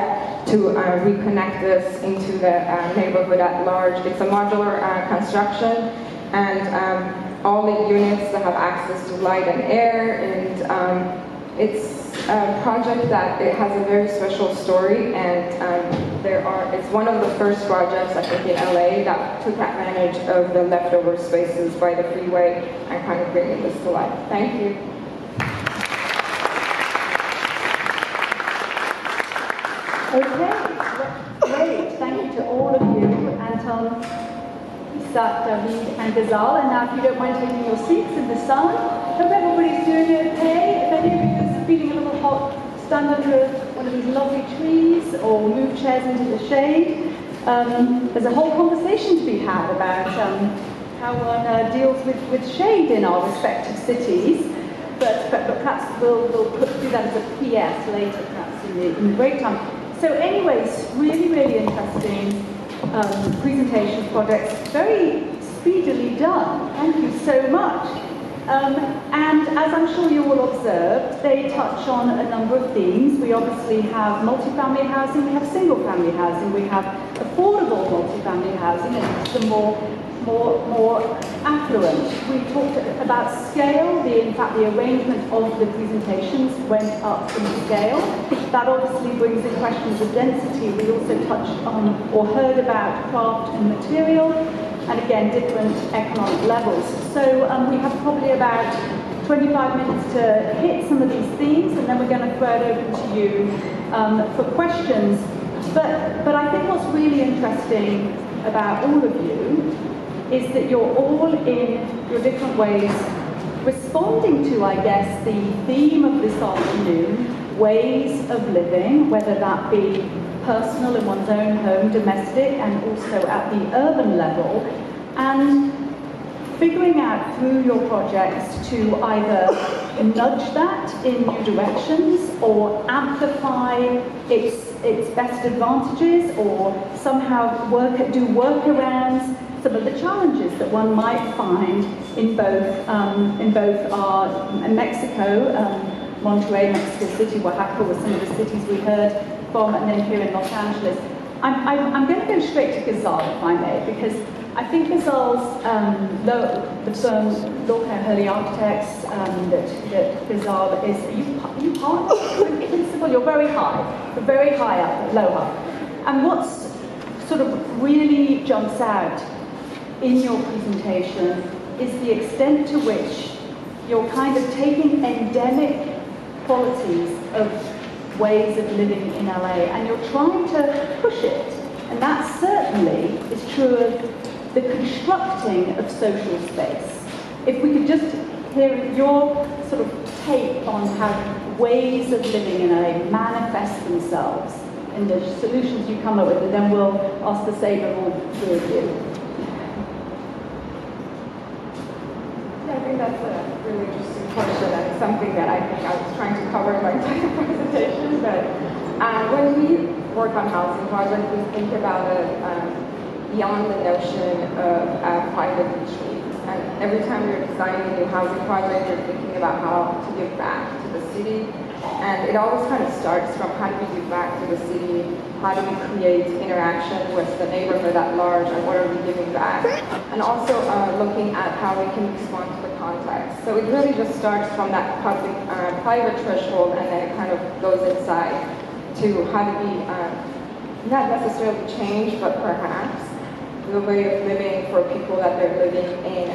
to reconnect this into the neighborhood at large. It's a modular construction, and all the units that have access to light and air, and it's a project that it has a very special story, and it's one of the first projects, I think, in LA that took advantage of the leftover spaces by the freeway and kind of bringing this to life. Thank you. Okay, great. Thank you to all of you, Anton, Isaac, David, and Ghazal. And now, if you don't mind taking your seats in the sun, hope everybody's doing okay. If any of you is feeling a little hot, stand under one of these lovely trees or move chairs into the shade. There's a whole conversation to be had about how one deals with shade in our respective cities. But perhaps we'll do that as a PS later, perhaps in the break time. So anyways, really, really interesting presentations, projects, very speedily done. Thank you so much. And as I'm sure you will observe, they touch on a number of themes. We obviously have multifamily housing, we have single-family housing, we have affordable multifamily housing, and some more affluent. We talked about scale. In fact, the arrangement of the presentations went up in scale. That obviously brings in questions of density. We also touched on or heard about craft and material, and again, different economic levels. So we have probably about 25 minutes to hit some of these themes, and then we're going to throw it over to you for questions. But I think what's really interesting about all of you is that you're all in your different ways responding to, I guess, the theme of this afternoon, ways of living, whether that be personal in one's own home, domestic, and also at the urban level, and figuring out through your projects to either nudge that in new directions or amplify its best advantages, or somehow do workarounds some of the challenges that one might find in both in Mexico, Monterrey, Mexico City, Oaxaca were some of the cities we heard from, and then here in Los Angeles. I'm going to go straight to Ghazal, if I may, because I think Ghazal's, the firm Lorcan O'Herlihy Architects, that Ghazal is, are you part principal? You're very high up at LOHA. And what's sort of really jumps out in your presentation is the extent to which you're kind of taking endemic qualities of ways of living in LA, and you're trying to push it. And that certainly is true of the constructing of social space. If we could just hear your sort of take on how ways of living in LA manifest themselves and the solutions you come up with, and then we'll ask the same of all three of you. I think that's a really interesting question, and something that I think I was trying to cover in my entire presentation. But when we work on housing projects, we think about it beyond the notion of private retreats. and every time you're designing a new housing project, you're thinking about how to give back to the city. And it always kind of starts from how do we give back to the city, how do we create interaction with the neighborhood at large, and what are we giving back? And also looking at how we can respond to the context. So it really just starts from that public, private threshold, and then it kind of goes inside to how do we not necessarily change, but perhaps the way of living for people that they're living in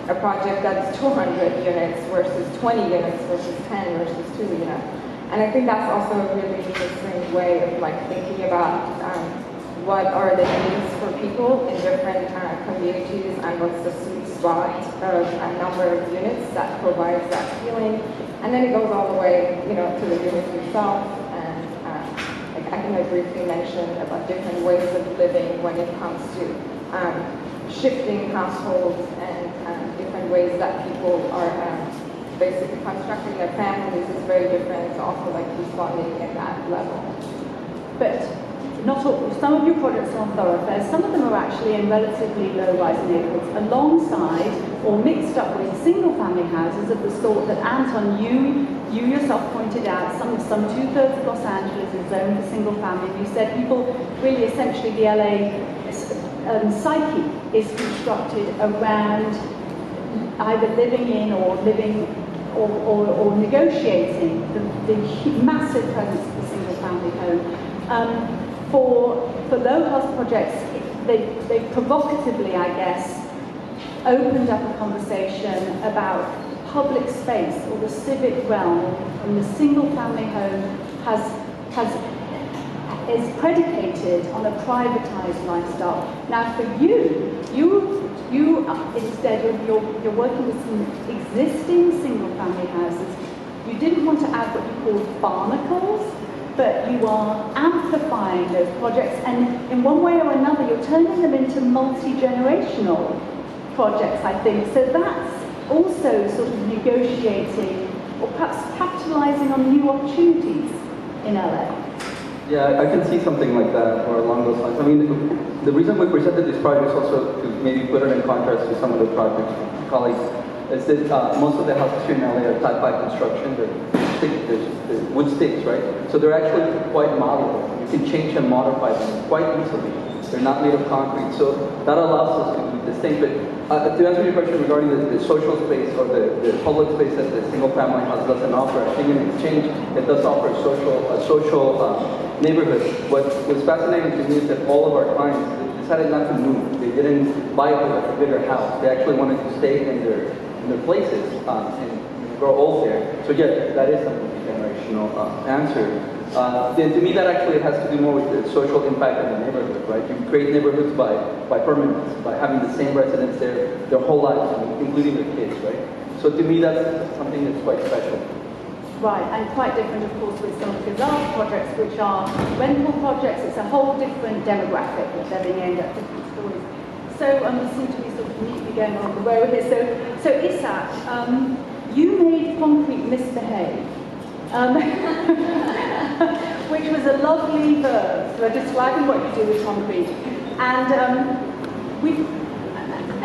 a project that is 200 units versus 20 units versus 10 versus 2, you know. And I think that's also a really interesting way of like thinking about what are the needs for people in different communities and what's the sweet spot of a number of units that provides that feeling. And then it goes all the way, you know, to the units themselves. I think I briefly mentioned about different ways of living when it comes to shifting households and different ways that people are basically constructing their families is very different. It's also like responding at that level. But not all, some of your projects are on thoroughfares, some of them are actually in relatively low-rise neighborhoods, alongside or mixed up with single-family houses of the sort that Anton, you yourself pointed out, some 2/3 of Los Angeles is zoned for single-family. You said people really essentially the LA psyche is constructed around either living in or living or negotiating the massive presence of the single-family home. For low-cost projects, they provocatively, I guess, opened up a conversation about public space or the civic realm, and the single-family home is predicated on a privatized lifestyle. Now, for you instead you're working with some existing single-family houses. You didn't want to add what you called barnacles, but you are amplifying those projects, and in one way or another, you're turning them into multi-generational projects, I think. So that's also sort of negotiating, or perhaps capitalizing on new opportunities in LA. Yeah, I can see something like that, or along those lines. I mean, the reason we presented this project is also to maybe put it in contrast to some of the projects from colleagues, is that most of the houses here in LA are type 5 construction. The wood sticks, right? So they're actually quite malleable. You can change and modify them quite easily. They're not made of concrete, so that allows us to do this thing. But to answer your question regarding the social space or the public space that the single-family house doesn't offer, I think in exchange it does offer a social neighborhood. What was fascinating to me is that all of our clients decided not to move. They didn't buy a bigger house. They actually wanted to stay in their places and grow old there. So yeah, that is a multi-generational answer. To me, that actually has to do more with the social impact of the neighborhood, right? You create neighborhoods by permanence, by having the same residents there their whole lives, including their kids, right? So to me, that's something that's quite special. Right, and quite different, of course, with some of Ghazal projects, which are rental projects. It's a whole different demographic that they're being aimed at, different stories. So we seem to be sort of neatly going along the way with this. So Isaac, you made concrete misbehave, which was a lovely verb for describing what you do with concrete. And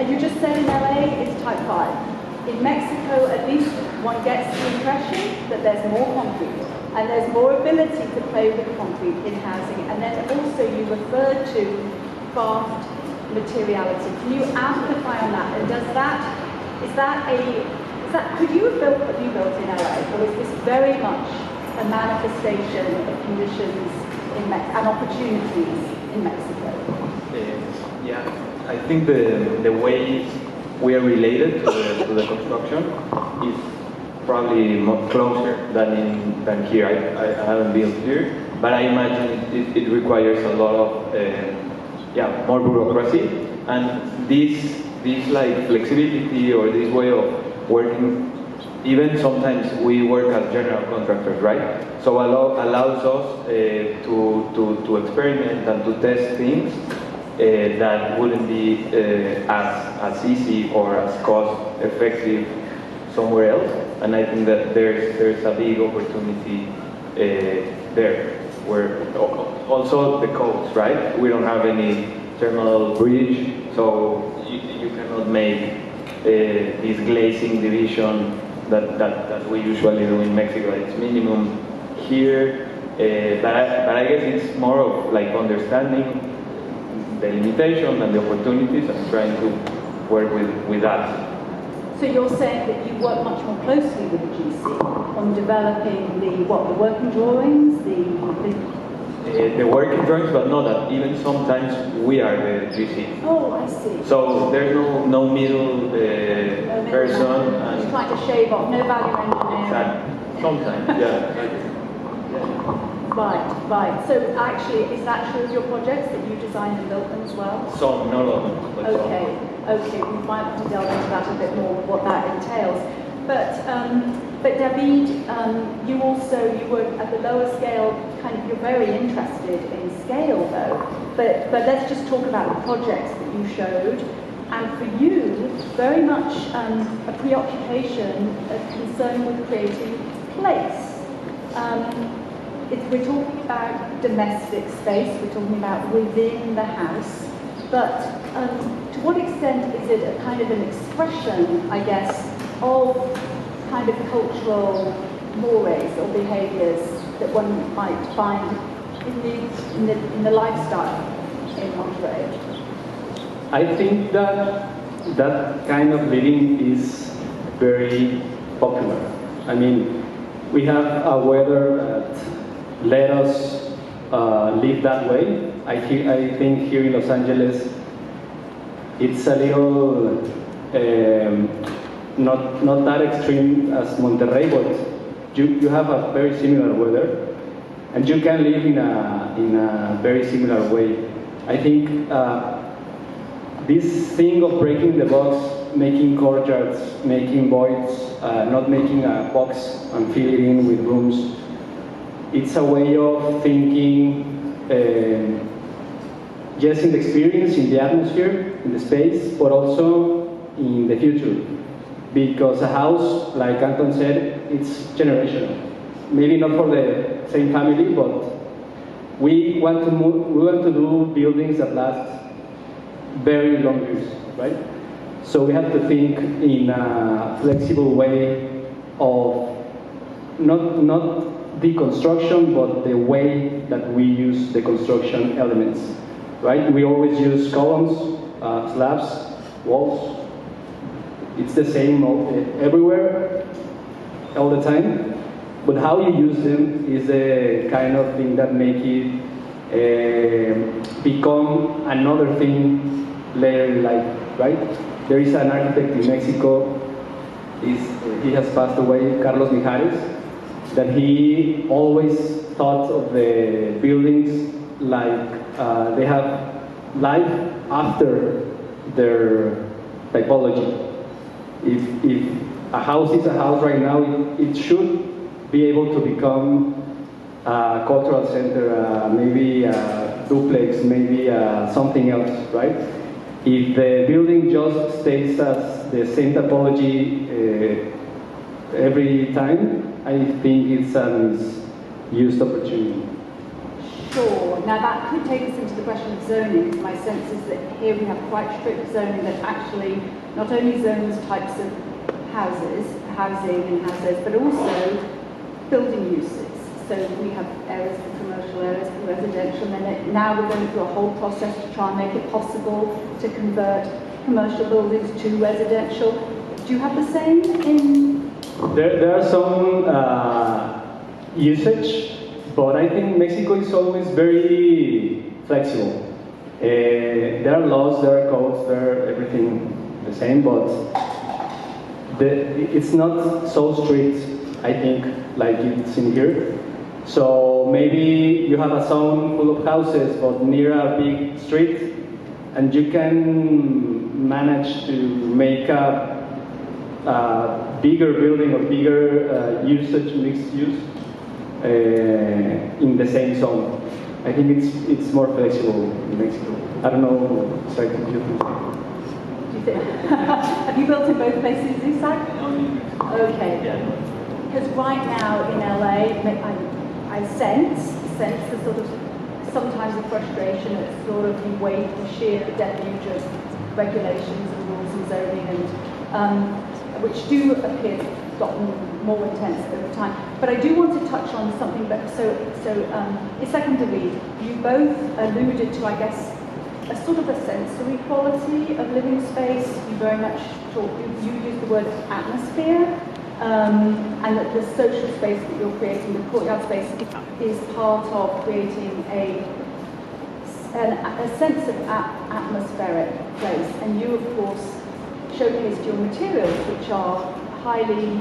you just said in LA it's type 5. In Mexico, at least one gets the impression that there's more concrete and there's more ability to play with concrete in housing. And then also you referred to craft materiality. Can you amplify on that? And could you have built what you built in LA, or is this very much a manifestation of conditions in and opportunities in Mexico? Yeah, I think the way we are related to the construction is probably more closer than here. I haven't built here, but I imagine it requires a lot of more bureaucracy, and this like flexibility or this way of working. Even sometimes we work as general contractors, right? So allows us to experiment and to test things that wouldn't be as easy or as cost effective somewhere else. And I think that there's a big opportunity there, where also the coast, right? We don't have any terminal bridge, so you cannot make this glazing division that we usually do in Mexico. It's minimum here, but I guess it's more of like understanding the limitations and the opportunities and trying to work with that. So you're saying that you work much more closely with the GC on developing the working drawings, the working drawings, but not that. Even sometimes we are the GC. Oh, I see. So there's no middle person. And just trying to shave off, no value engineering. Exactly. Sometimes, yeah. Right. So actually, is that true of your projects that you design and build them as well? Some, not all of them. But Okay. We might want to delve into that a bit more, what that entails. But David, you were at the lower scale, you're very interested in scale though. But let's just talk about the projects that you showed. And for you, very much a preoccupation, a concern with creating place. We're talking about domestic space, we're talking about within the house, but to what extent is it a kind of an expression, I guess, of kind of cultural mores or behaviors that one might find in the lifestyle in Monterrey? I think that kind of living is very popular. I mean, we have a weather that let us live that way. I think here in Los Angeles, it's a little not that extreme as Monterrey, but you have a very similar weather, and you can live in a very similar way. I think this thing of breaking the box, making courtyards, making voids, not making a box and fill it in with rooms, it's a way of thinking, just in the experience, in the atmosphere, in the space, but also in the future. Because a house, like Anton said, it's generational. Maybe not for the same family, but we want to do buildings that last very long years, right? So we have to think in a flexible way of not the construction, but the way that we use the construction elements, right? We always use columns, slabs, walls. It's the same everywhere, all the time. But how you use them is the kind of thing that make it become another thing later in life, right? There is an architect in Mexico, he has passed away, Carlos Mijares, that he always thought of the buildings like they have life after their typology. If a house is a house right now, it should be able to become a cultural center, maybe a duplex, maybe something else, right? If the building just stays as the same typology every time, I think it's a used opportunity. Sure. Now that could take us into the question of zoning. My sense is that here we have quite strict zoning that actually not only zones types of housing and houses, but also building uses. So we have areas for commercial, areas for residential, and now we're going through a whole process to try and make it possible to convert commercial buildings to residential. Do you have the same in? There are some usage, but I think Mexico is always very flexible. There are laws, there are codes, there are everything the same, but it's not so strict, I think, like it's in here. So maybe you have a zone full of houses, but near a big street, and you can manage to make a bigger building or bigger usage, mixed use, in the same zone. I think it's more flexible in Mexico. I don't know, sorry, do you think? Have you built in both places, Isaac? Okay. Because right now in LA, I sense the sort of sometimes a frustration at sort of the weight and sheer deluge of regulations and rules and zoning and which do appear to have gotten more intense over time. But I do want to touch on something that, a second to read, you both alluded to, I guess, a sort of a sensory quality of living space. You very much you use the word atmosphere, and that the social space that you're creating, the courtyard space, is part of creating a sense of atmospheric place. And you, of course, showcased your materials, which are highly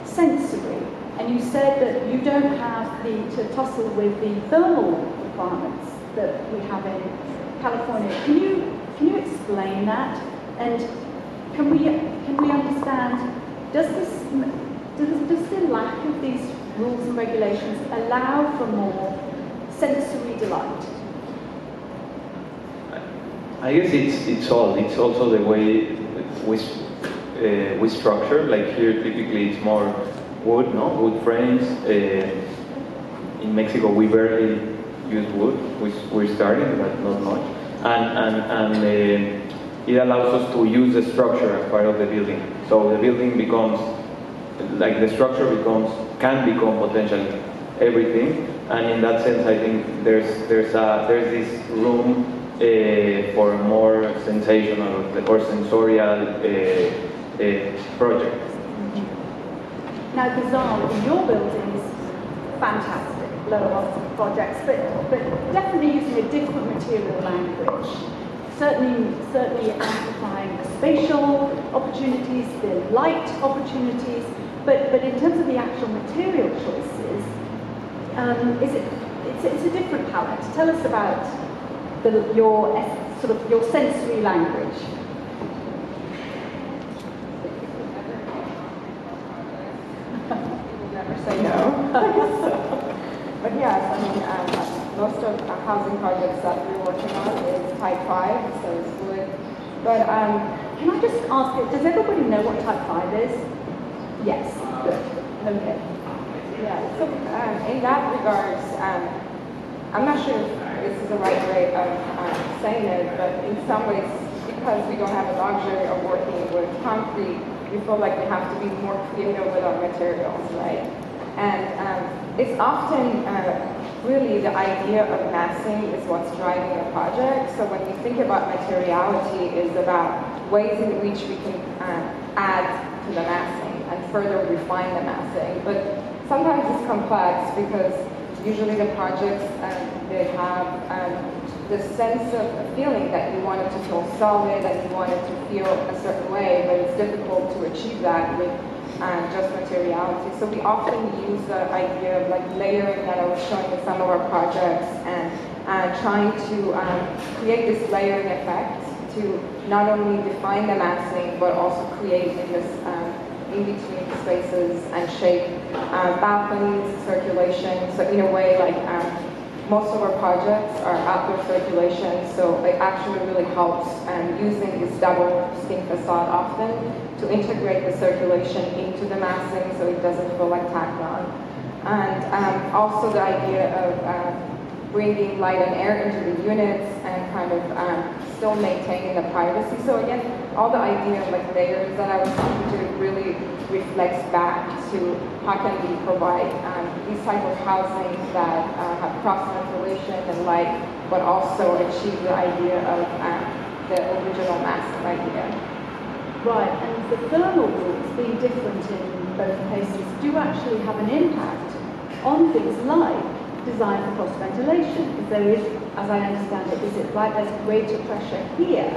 sensory. And you said that you don't have to tussle with the thermal requirements that we have in California. Can you explain that? And can we understand, does the lack of these rules and regulations allow for more sensory delight? I guess it's also the way we structure. Like here, typically it's more wood, wood frames. In Mexico, we barely use wood. We're starting, but not much. And it allows us to use the structure as part of the building. So the building becomes, like the structure can become potentially everything. And in that sense, I think there's this room for a more sensational or sensorial project. Now, Ghazal, in your buildings, fantastic, lower hospital projects, but definitely using a different material language. Certainly amplifying the spatial opportunities, the light opportunities, but in terms of the actual material choices, it's a different palette. Tell us about your sensory language. People never say no. But yes, I mean, most of the housing projects that we're working on is type 5, so it's wood. But can I just ask you, does everybody know what type 5 is? Yes, good. Okay. Yeah, so in that regards, I'm not sure if this is the right way of saying it, but in some ways, because we don't have the luxury of working with concrete, we feel like we have to be more creative with our materials, right? And it's often really the idea of massing is what's driving a project. So when we think about materiality, is about ways in which we can add to the massing and further refine the massing. But sometimes it's complex because usually the projects, they have the sense of feeling that you want it to feel solid and you want it to feel a certain way, but it's difficult to achieve that with just materiality. So we often use the idea of like layering that I was showing in some of our projects and trying to create this layering effect to not only define the massing, but also create in this in-between spaces and shape balconies, circulation. So in a way, like most of our projects are outdoor circulation, so it actually really helps using this double skin facade often to integrate the circulation into the massing so it doesn't feel like tacked on. And also the idea of bringing light and air into the units and kind of still maintaining the privacy. So again, all the idea of like layers that I was talking to really reflects back to how can we provide these type of housing that have cross ventilation and light, but also achieve the idea of the original massive idea. Right, and the thermal rules being different in both cases do actually have an impact on things like design for cross ventilation. Because there is, as I understand it, is it right, there's greater pressure here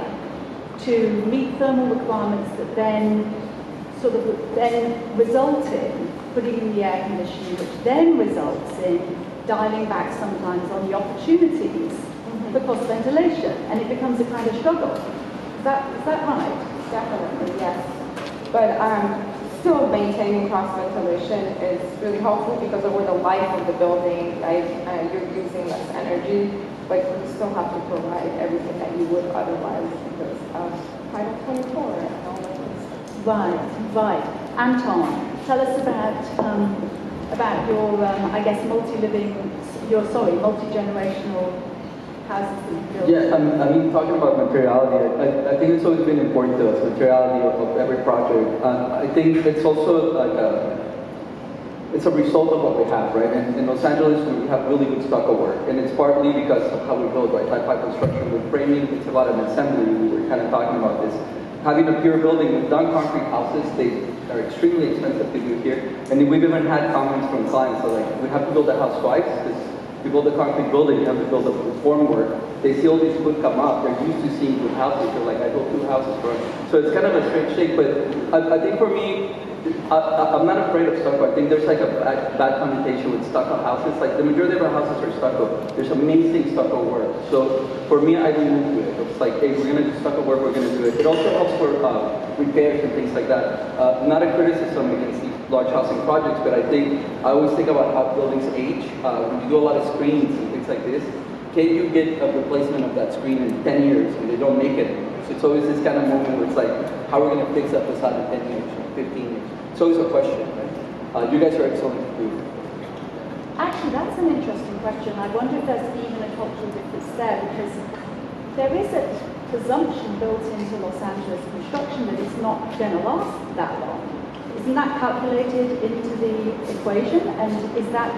to meet thermal requirements that then sort of result in putting in the air conditioning, which then results in dialing back sometimes on the opportunities for cross ventilation, and it becomes a kind of struggle. Is that right? Definitely, yes. But still maintaining cross ventilation is really helpful because over the life of the building, right, you're using less energy, but you still have to provide everything that you would otherwise because of Title 24 and all of this. Right. Anton, tell us about your, I guess, multi-generational houses that you built? Yeah, I mean, talking about materiality, I think it's always been important to us, materiality of every project. I think it's also like it's a result of what we have, right? In Los Angeles, we have really good stucco work, and it's partly because of how we build, right? Type 5 construction with framing, it's a lot of assembly. We were kind of talking about this. Having a pure building with done concrete houses, they are extremely expensive to do here. And we've even had comments from clients, so like, we have to build a house twice, because you build a concrete building, you have to build a form work. They see all these wood come up, they're used to seeing good houses. They're like, I built 2 houses for it. So it's kind of a strange shape, but I think for me, I'm not afraid of stucco. I think there's like a bad connotation with stucco houses. Like the majority of our houses are stucco. There's amazing stucco work. So for me, I don't move to it. It's like, hey, we're gonna do stucco work, we're gonna do it. It also helps for repairs and things like that. Not a criticism against these large housing projects, but I always think about how buildings age. When you do a lot of screens and things like this, can you get a replacement of that screen in 10 years and they don't make it? So it's always this kind of moment where it's like, how are we gonna fix that facade in 10 years, 15 years? It's always a question, right? You guys are excellent to do. Actually, that's an interesting question. I wonder if there's even a cultural difference there, because there is a presumption built into Los Angeles construction that it's not going to last that long. Isn't that calculated into the equation? And is that,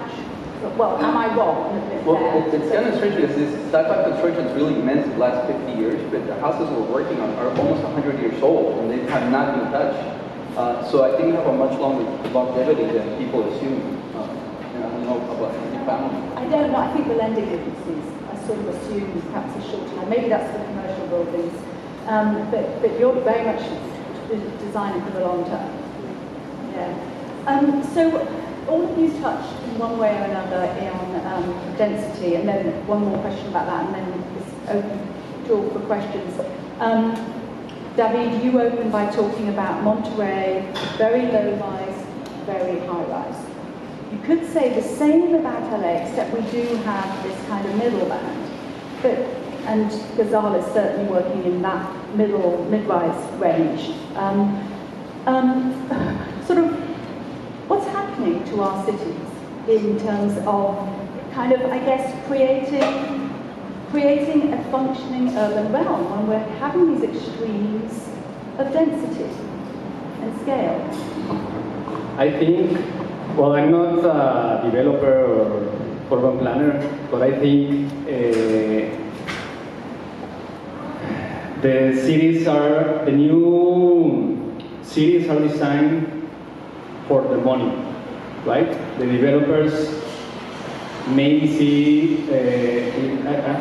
well, am I wrong? Well, it's kind of strange because this type of construction is really meant to last 50 years, but the houses we're working on are almost 100 years old and they have not been touched. So I think we have a much longer longevity than people assume. And I don't know about the family. I don't know. I think the lending agencies, I sort of assume perhaps a short time. Maybe that's the commercial buildings. But you're very much designing for the long term. Yeah. So all of you touched in one way or another on density, and then one more question about that, and then this open door for questions. David, you opened by talking about Monterrey, very low-rise, very high-rise. You could say the same about LA, except we do have this kind of middle band. And Ghazal is certainly working in that mid-rise range. Sort of, what's happening to our cities in terms of kind of, I guess, creating a functioning urban realm when we're having these extremes of density and scale? I think, well, I'm not a developer or urban planner, but I think the new cities are designed for the money, right? The developers may see,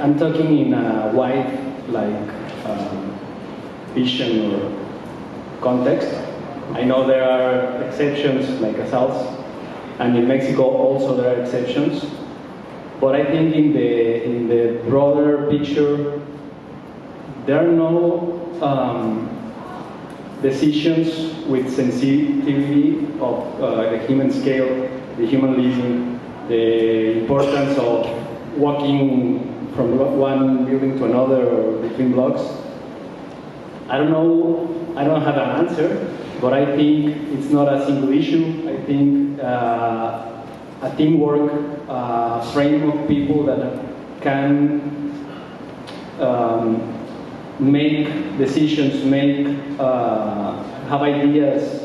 I'm talking in a wide vision or context. I know there are exceptions like Ghazal's, and in Mexico also there are exceptions. But I think in the broader picture, there are no decisions with sensitivity of the human scale, the human living, the importance of walking from one building to another or between blocks. I don't know, I don't have an answer, but I think it's not a single issue. I think a teamwork, frame of people that can make decisions, have ideas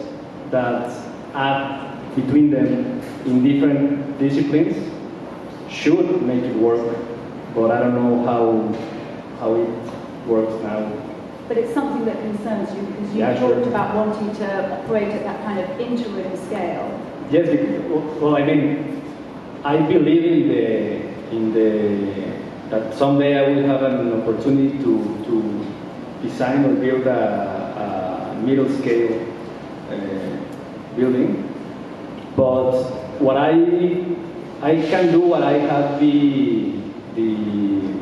that add between them in different disciplines should make it work, but I don't know how it works now. But it's something that concerns you, because you talked about wanting to operate at that kind of interim scale. Yes, well, I mean, I believe in that someday I will have an opportunity to design or build a middle scale building. But what I can do what I have the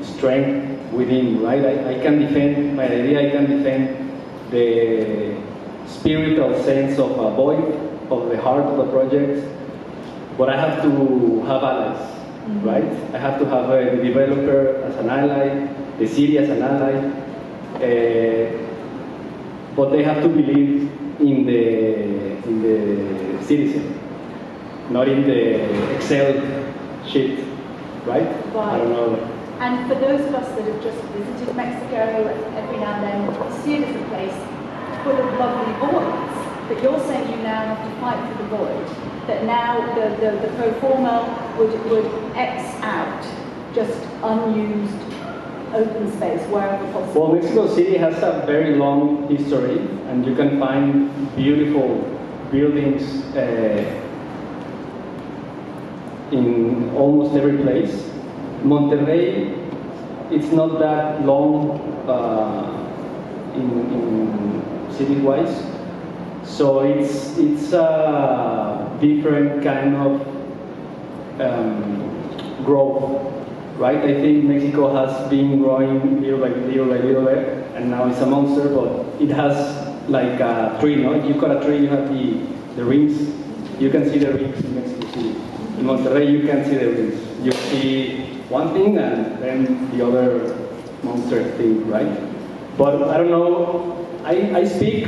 strength within, right? I can defend my idea, I can defend the spiritual sense of a void, of the heart of the project, but I have to have allies, right? I have to have the developer as an ally, the city as an ally, but they have to believe in the citizen, not in the Excel sheet, right? I don't know. And for those of us that have just visited Mexico, every now and then we see it as a place full of lovely voids. But you're saying you now have to fight for the void. That now the pro forma would X out just unused open space wherever possible. Well, Mexico City has a very long history, and you can find beautiful buildings in almost every place. Monterrey, it's not that long in city-wise, so it's a different kind of growth, right? I think Mexico has been growing little by little by little bit, and now it's a monster, but it has like a tree, no? If you cut a tree, you have the rings. You can see the rings in Mexico City. In Monterrey, you can see the rings. You see one thing and then the other monster thing, right? But I don't know, I speak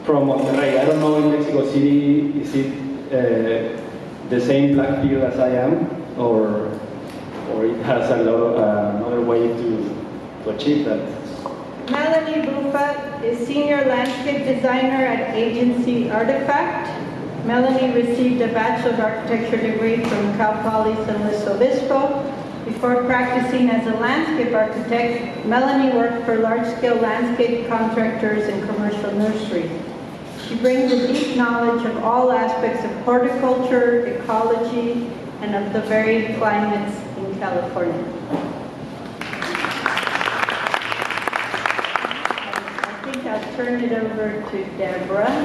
from Monterrey. I don't know in Mexico City, is it the same black field as I am, or it has a lot of, another way to achieve that? Melanie Buffa is Senior Landscape Designer at Agency Artifact. Melanie received a Bachelor of Architecture degree from Cal Poly San Luis Obispo. Before practicing as a landscape architect, Melanie worked for large-scale landscape contractors and commercial nurseries. She brings a deep knowledge of all aspects of horticulture, ecology, and of the varied climates in California. I think I'll turn it over to Deborah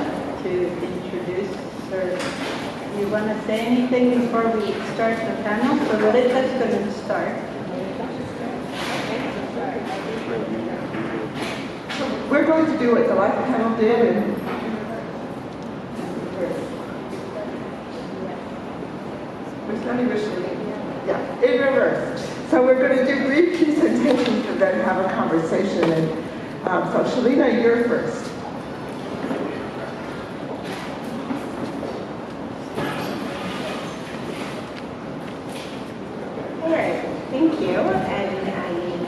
to introduce her. You want to say anything before we start the panel? So Loreta's going to start. We're going to do what the last panel did, and in reverse. So we're going to do brief presentations and then have a conversation. And so Chelina, you're first. All right, thank you. And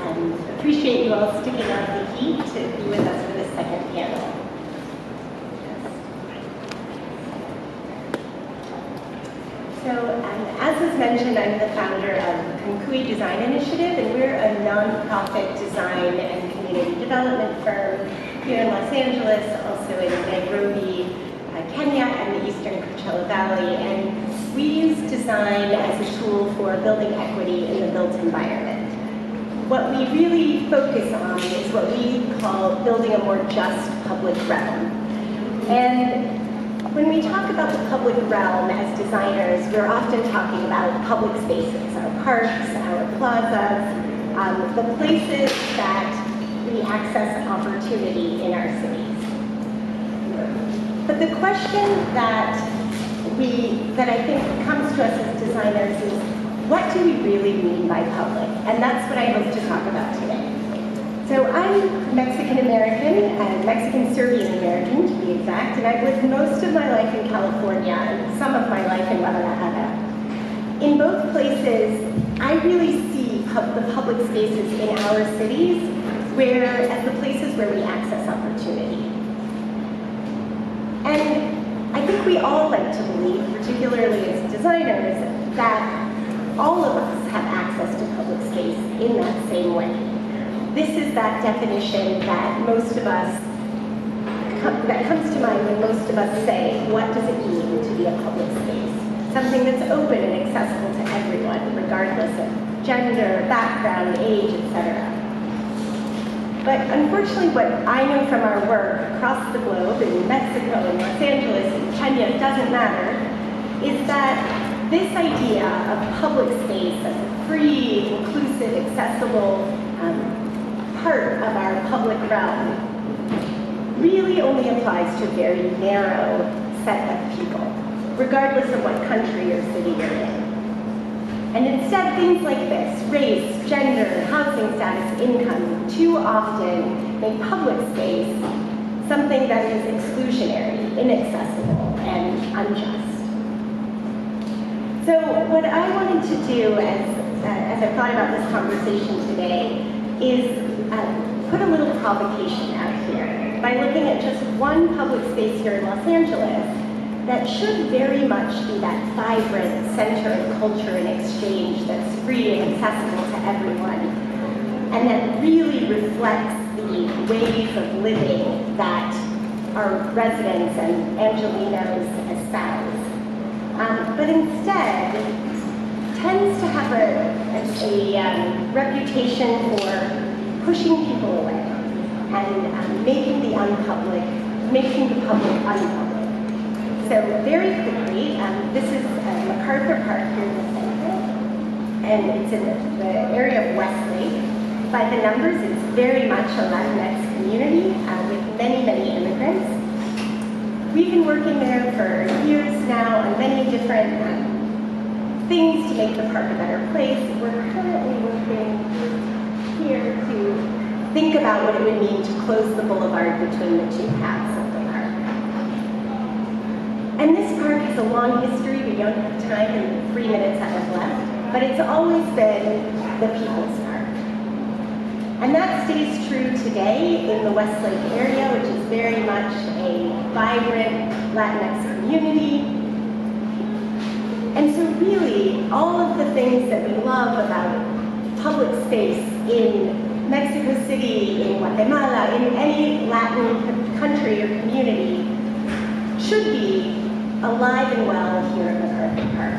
I appreciate you all sticking out the heat to be with us for this second panel. So, as was mentioned, I'm the founder of Kounkuey Design Initiative, and we're a nonprofit design and community development firm here in Los Angeles, also in Nairobi, Kenya, and the Eastern Coachella Valley. And we use design as a tool for building equity in the built environment. What we really focus on is what we call building a more just public realm. And when we talk about the public realm as designers, we're often talking about public spaces, our parks, our plazas, the places that we access opportunity in our cities. But the question that I think comes to us as designers is, what do we really mean by public? And that's what I hope to talk about today. So I'm Mexican-American, and Mexican-Serbian-American to be exact, and I've lived most of my life in California and some of my life in Guanajuato. In both places, I really see the public spaces in our cities as the places where we access opportunity. And I think we all like to believe, particularly as designers, that all of us have access to public space in that same way. This is that definition that most of us, that comes to mind when most of us say, what does it mean to be a public space? Something that's open and accessible to everyone, regardless of gender, background, age, etc. But unfortunately, what I know from our work across the globe, in Mexico, in Los Angeles, in Kenya, it doesn't matter, is that this idea of public space as a free, inclusive, accessible part of our public realm really only applies to a very narrow set of people, regardless of what country or city you're in. And instead, things like this, race, gender, housing status, income, too often make public space something that is exclusionary, inaccessible, and unjust. So what I wanted to do as as I thought about this conversation today, is put a little provocation out here by looking at just one public space here in Los Angeles that should very much be that vibrant center of culture and exchange that's free and accessible to everyone, and that really reflects the ways of living that our residents and Angelenos espouse. But instead, tends to have a reputation for pushing people away and making the public unpublic. So very quickly, this is MacArthur Park here in the center, and it's in the area of Westlake. By the numbers, it's very much a Latinx community with many, many immigrants. We've been working there for years now on many different things to make the park a better place. We're currently working here to think about what it would mean to close the boulevard between the two paths of the park. And this park has a long history. We don't have time in the 3 minutes that was left, but it's always been the people's park. And that stays true today in the Westlake area, which is very much a vibrant Latinx community. And so really, all of the things that we love about public space in Mexico City, in Guatemala, in any Latin country or community, should be alive and well here at MacArthur Park.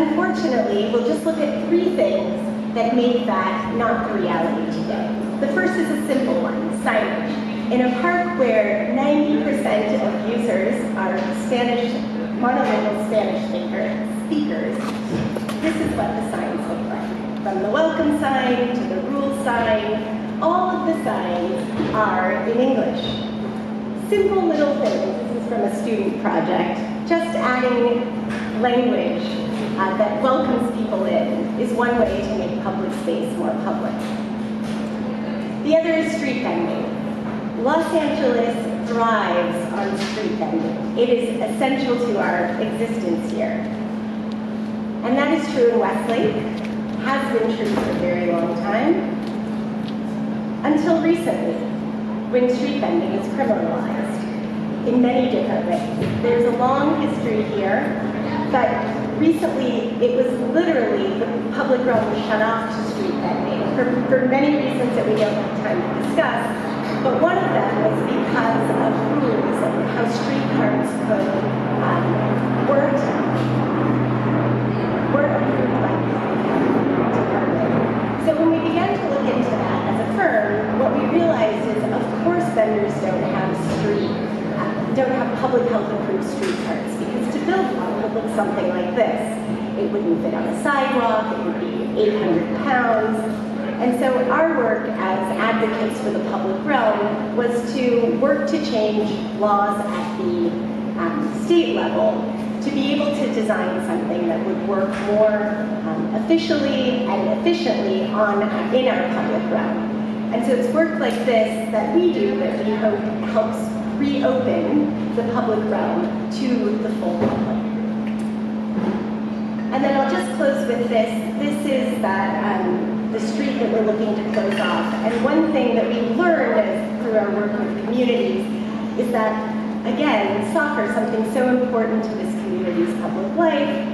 Unfortunately, we'll just look at 3 things that make that not the reality today. The first is a simple one, signage. In a park where 90% of users are Spanish, monolingual Spanish speakers, this is what the signs look like. From the welcome sign to the rules sign, all of the signs are in English. Simple little things. This is from a student project. Just adding language that welcomes people in is one way to make public space more public. The other is street vending. Los Angeles thrives on street vending. It is essential to our existence here. And that is true in Westlake, has been true for a very long time, until recently, when street vending is criminalized in many different ways. There's a long history here, but recently, it was literally the public realm was shut off to street vending for many reasons that we don't have time to discuss. But one of them was because of rules and how street carts could weren't approved by the department. So when we began to look into that as a firm, what we realized is, of course, vendors don't have public health approved street carts, because to build one would look something like this. It wouldn't fit on a sidewalk, it would be 800 pounds. And so our work as advocates for the public realm was to work to change laws at the state level to be able to design something that would work more officially and efficiently in our public realm. And so it's work like this that we do that we hope helps reopen the public realm to the full public. And then I'll just close with this. This is the street that we're looking to close off. And one thing that we learned through our work with communities is that, again, soccer, something so important to this community's public life,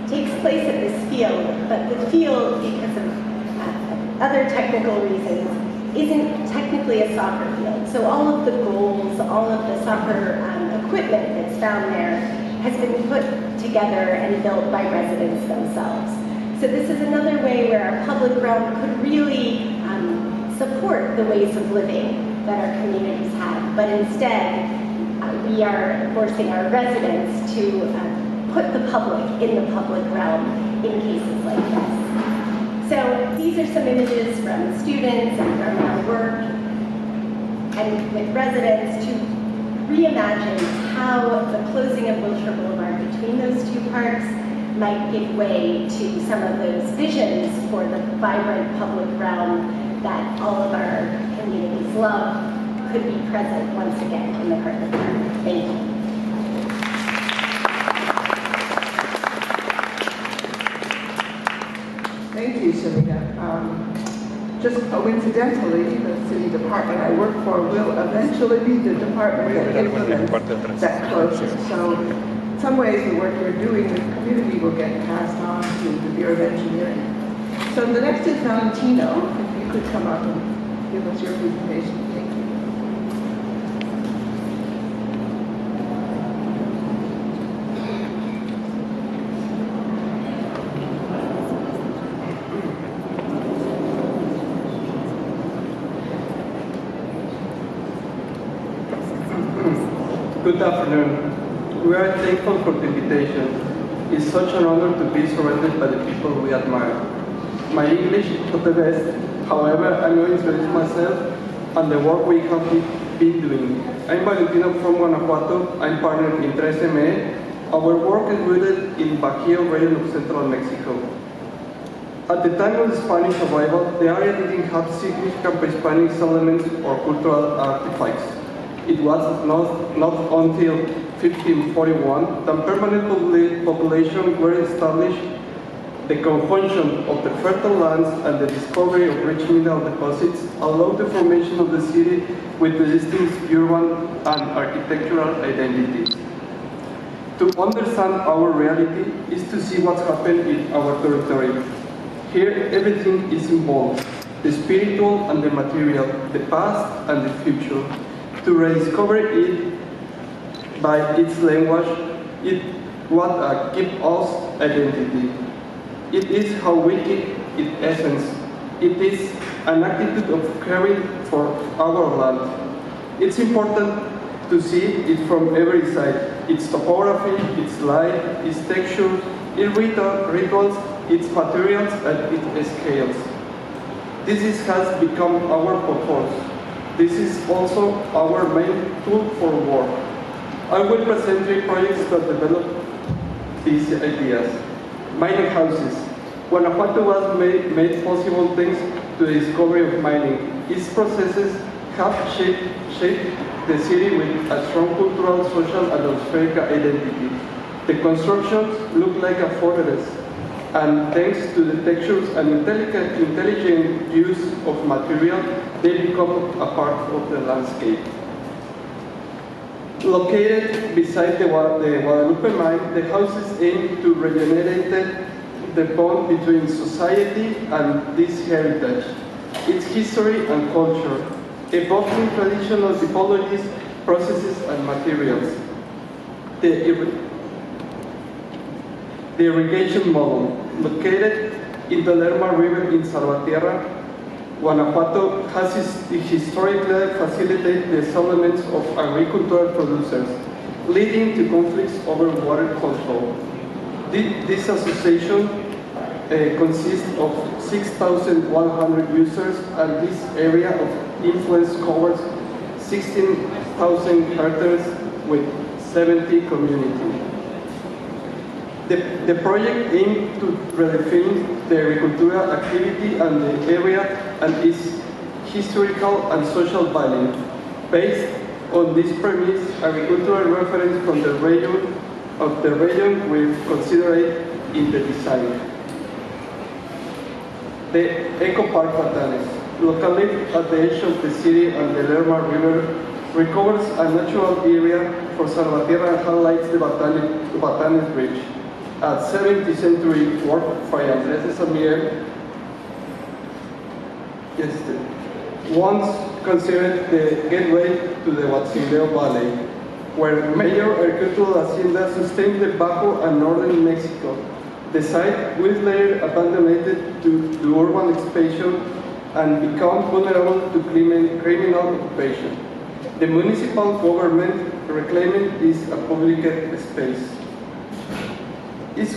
takes place at this field, but the field, because of other technical reasons, isn't technically a soccer field. So all of the goals, all of the soccer equipment that's found there has been put together and built by residents themselves. So this is another way where our public realm could really support the ways of living that our communities have, but instead we are forcing our residents to put the public in the public realm in cases like this. So these are some images from students and from our work and with residents to reimagine how the closing of Wilshire Boulevard between those two parks might give way to some of those visions for the vibrant public realm that all of our communities love could be present once again in MacArthur Park. Thank you. Thank you, Chelina. Just coincidentally, the city department I work for will eventually be the department that implements that closure. So in some ways, the work we're doing with the community will get passed on to the Bureau of Engineering. So the next is Valentino. If you could come up and give us your presentation. Thank you. Good afternoon. We are thankful for the invitation. It's such an honor to be surrounded by the people we admire. My English is not the best, however, I'm going to introduce myself and the work we have been doing. I'm Valentino from Guanajuato. I'm partner in 3ME. Our work is rooted in Bajío region of central Mexico. At the time of the Spanish arrival, the area didn't have significant Hispanic elements or cultural artifacts. It was not until 1541 that permanent population were established. The conjunction of the fertile lands and the discovery of rich mineral deposits allowed the formation of the city with the distinct urban and architectural identity. To understand our reality is to see what's happened in our territory. Here, everything is involved, the spiritual and the material, the past and the future. To rediscover it by its language, it what gives us identity. It is how we keep its essence. It is an attitude of caring for our land. It's important to see it from every side. Its topography, its light, its texture, its rituals, its materials, and its scales. This has become our purpose. This is also our main tool for work. I will present 3 projects that develop these ideas. Mining houses. Guanajuato was made possible thanks to the discovery of mining. Its processes have shaped the city with a strong cultural, social, and atmospheric identity. The constructions look like a fortress, and thanks to the textures and intelligent use of material, they become a part of the landscape. Located beside the Guadalupe mine, the houses aim to regenerate the bond between society and this heritage, its history and culture, evoking traditional typologies, processes, and materials. The irrigation model, located in the Lerma River in Salvatierra, Guanajuato has historically facilitated the settlements of agricultural producers, leading to conflicts over water control. This association consists of 6,100 users, and this area of influence covers 16,000 hectares with 70 communities. The project aims to redefine the agricultural activity and the area and its historical and social value. Based on this premise, agricultural reference from the region we consider in the design. The Eco Park Panelists, located at the edge of the city and the Lerma River, recovers a natural area for Salvatierra and highlights the Batanes Bridge. At 17th century work by Andrés de San Miguel, once considered the gateway to the Huatzindeo Valley, where major agricultural haciendas sustained the Bajo and northern Mexico. The site was later abandoned to urban expansion and became vulnerable to criminal occupation. The municipal government reclaimed this a public space. Its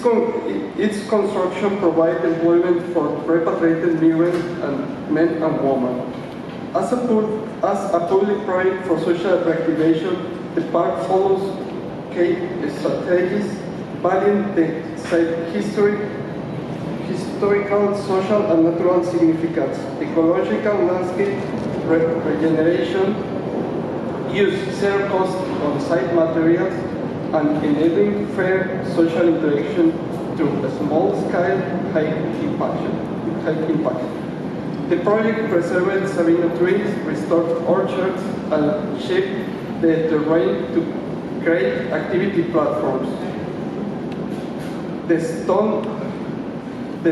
construction provides employment for repatriated migrants and men and women. As a public project for social reactivation, the park follows key strategies, valuing the site historical, social, and natural significance, ecological landscape regeneration, use zero cost on site materials, and enabling fair social interaction through a small-scale high impact. The project preserved Sabino trees, restored orchards, and shaped the terrain to create activity platforms. The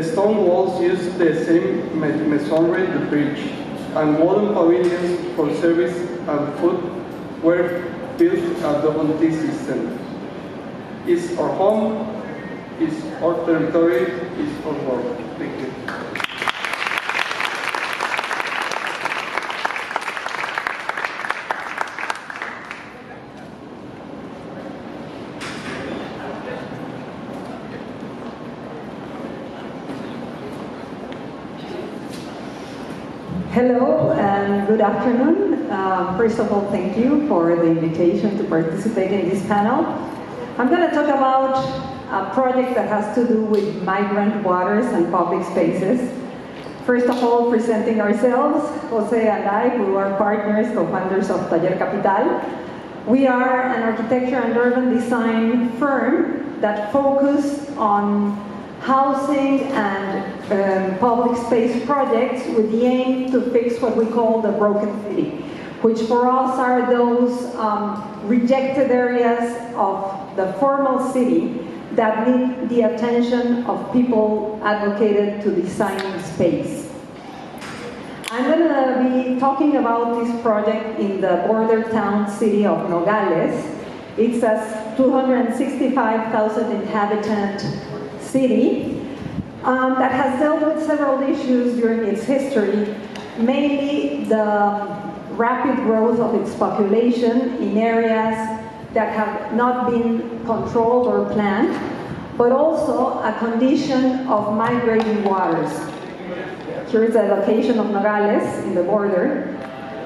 stone walls used the same masonry to bridge, and wooden pavilions for service and food were built a double T system. It's our home, it's our territory, it's our work. Thank you. Hello and good afternoon. First of all, thank you for the invitation to participate in this panel. I'm going to talk about a project that has to do with migrant waters and public spaces. First of all, presenting ourselves, Jose and I, who are partners, co-founders of Taller Capital. We are an architecture and urban design firm that focus on housing and public space projects with the aim to fix what we call the broken city, which for us are those rejected areas of the formal city that need the attention of people advocated to designing space. I'm going to be talking about this project in the border town city of Nogales. It's a 265,000 inhabitant city that has dealt with several issues during its history, mainly the rapid growth of its population in areas that have not been controlled or planned, but also a condition of migrating waters. Here is the location of Nogales in the border,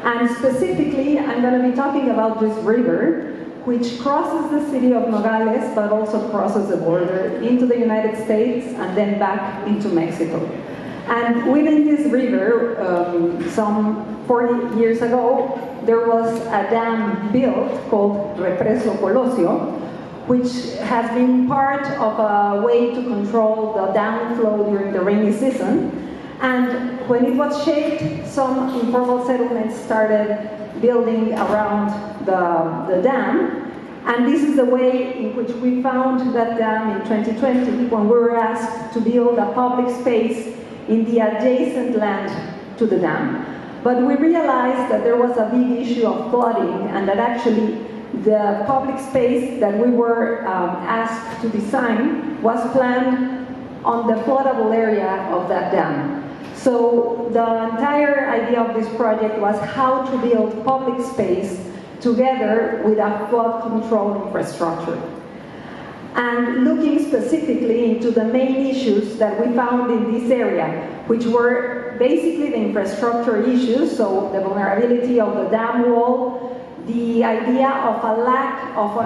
and specifically I'm going to be talking about this river, which crosses the city of Nogales, but also crosses the border into the United States and then back into Mexico. And within this river, some 40 years ago, there was a dam built called Represo Colosio, which has been part of a way to control the downflow during the rainy season. And when it was shaped, some informal settlements started building around the dam. And this is the way in which we found that dam in 2020 when we were asked to build a public space in the adjacent land to the dam. But we realized that there was a big issue of flooding and that actually the public space that we were asked to design was planned on the floodable area of that dam. So the entire idea of this project was how to build public space together with a flood control infrastructure. And looking specifically into the main issues that we found in this area, which were basically the infrastructure issues, so the vulnerability of the dam wall, the idea of a lack of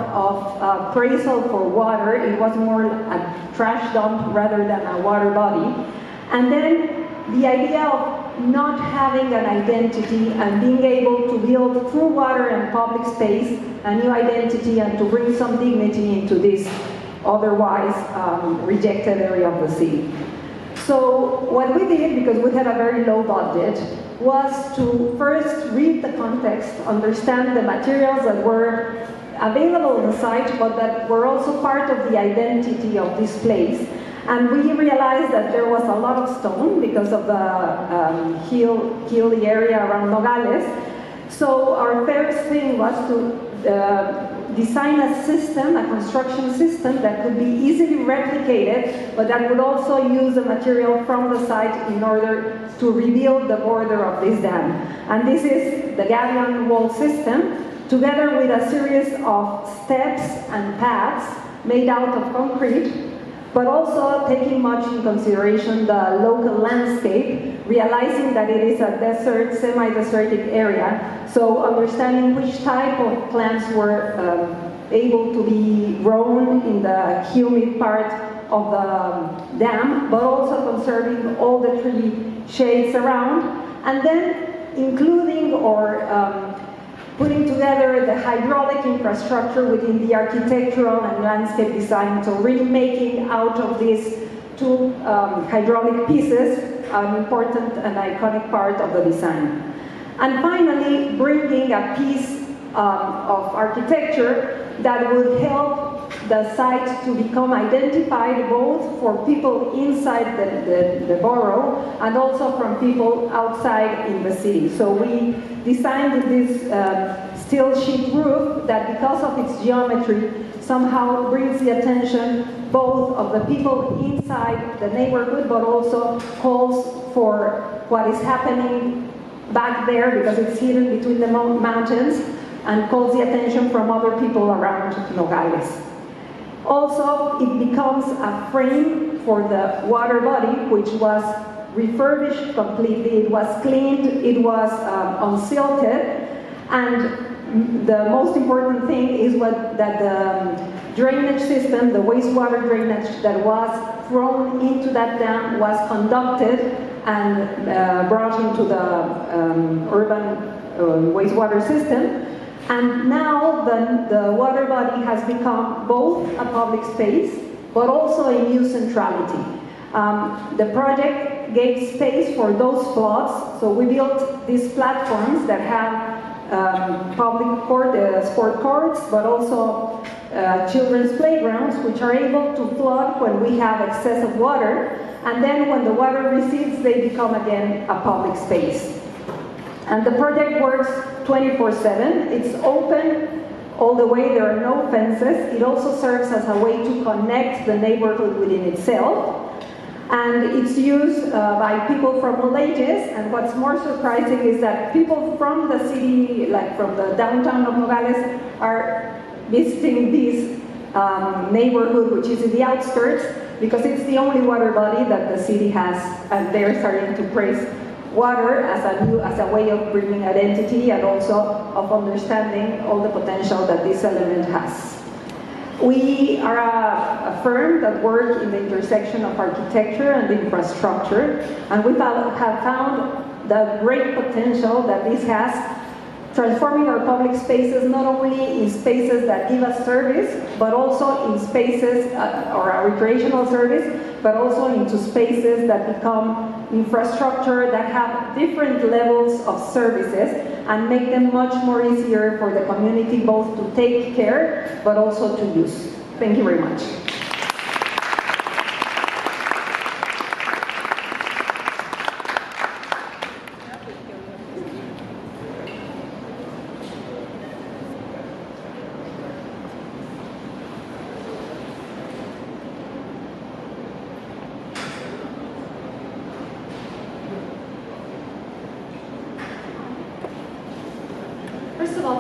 appraisal for water. It was more a trash dump rather than a water body. And then the idea of not having an identity and being able to build through water and public space a new identity and to bring some dignity into this otherwise rejected area of the city. So what we did, because we had a very low budget, was to first read the context, understand the materials that were available on the site, but that were also part of the identity of this place. And we realized that there was a lot of stone because of the hilly area around Nogales. So our first thing was to design a system, a construction system that could be easily replicated, but that would also use the material from the site in order to rebuild the border of this dam. And this is the gabion wall system, together with a series of steps and paths made out of concrete, but also taking much in consideration the local landscape, realizing that it is a desert, semi-desertic area, so understanding which type of plants were able to be grown in the humid part of the dam, but also conserving all the tree shades around, and then including or putting together the hydraulic infrastructure within the architectural and landscape design, so really making out of these two hydraulic pieces an important and iconic part of the design. And finally, bringing a piece of architecture that would help the site to become identified both for people inside the borough and also from people outside in the city. So we designed this steel sheet roof that, because of its geometry, somehow brings the attention both of the people inside the neighborhood, but also calls for what is happening back there because it's hidden between the mountains, and calls the attention from other people around Nogales. Also, it becomes a frame for the water body, which was refurbished completely. It was cleaned, it was unsilted, and the most important thing is that the drainage system, the wastewater drainage that was thrown into that dam, was conducted and brought into the urban wastewater system. And now the water body has become both a public space, but also a new centrality. The project gave space for those plots, so we built these platforms that have public sport courts, but also children's playgrounds, which are able to flood when we have excessive water, and then when the water recedes, they become again a public space. And the project works 24/7. It's open all the way, there are no fences. It also serves as a way to connect the neighborhood within itself. And it's used by people from all ages, and what's more surprising is that people from the city, like from the downtown of Nogales, are visiting this neighborhood, which is in the outskirts, because it's the only water body that the city has, and they're starting to praise water as a way of bringing identity and also of understanding all the potential that this element has. We are a firm that works in the intersection of architecture and infrastructure, and we have found the great potential that this has, transforming our public spaces not only in spaces that give us service, but also in spaces or a recreational service, but also into spaces that become infrastructure that have different levels of services and make them much more easier for the community both to take care, but also to use. Thank you very much.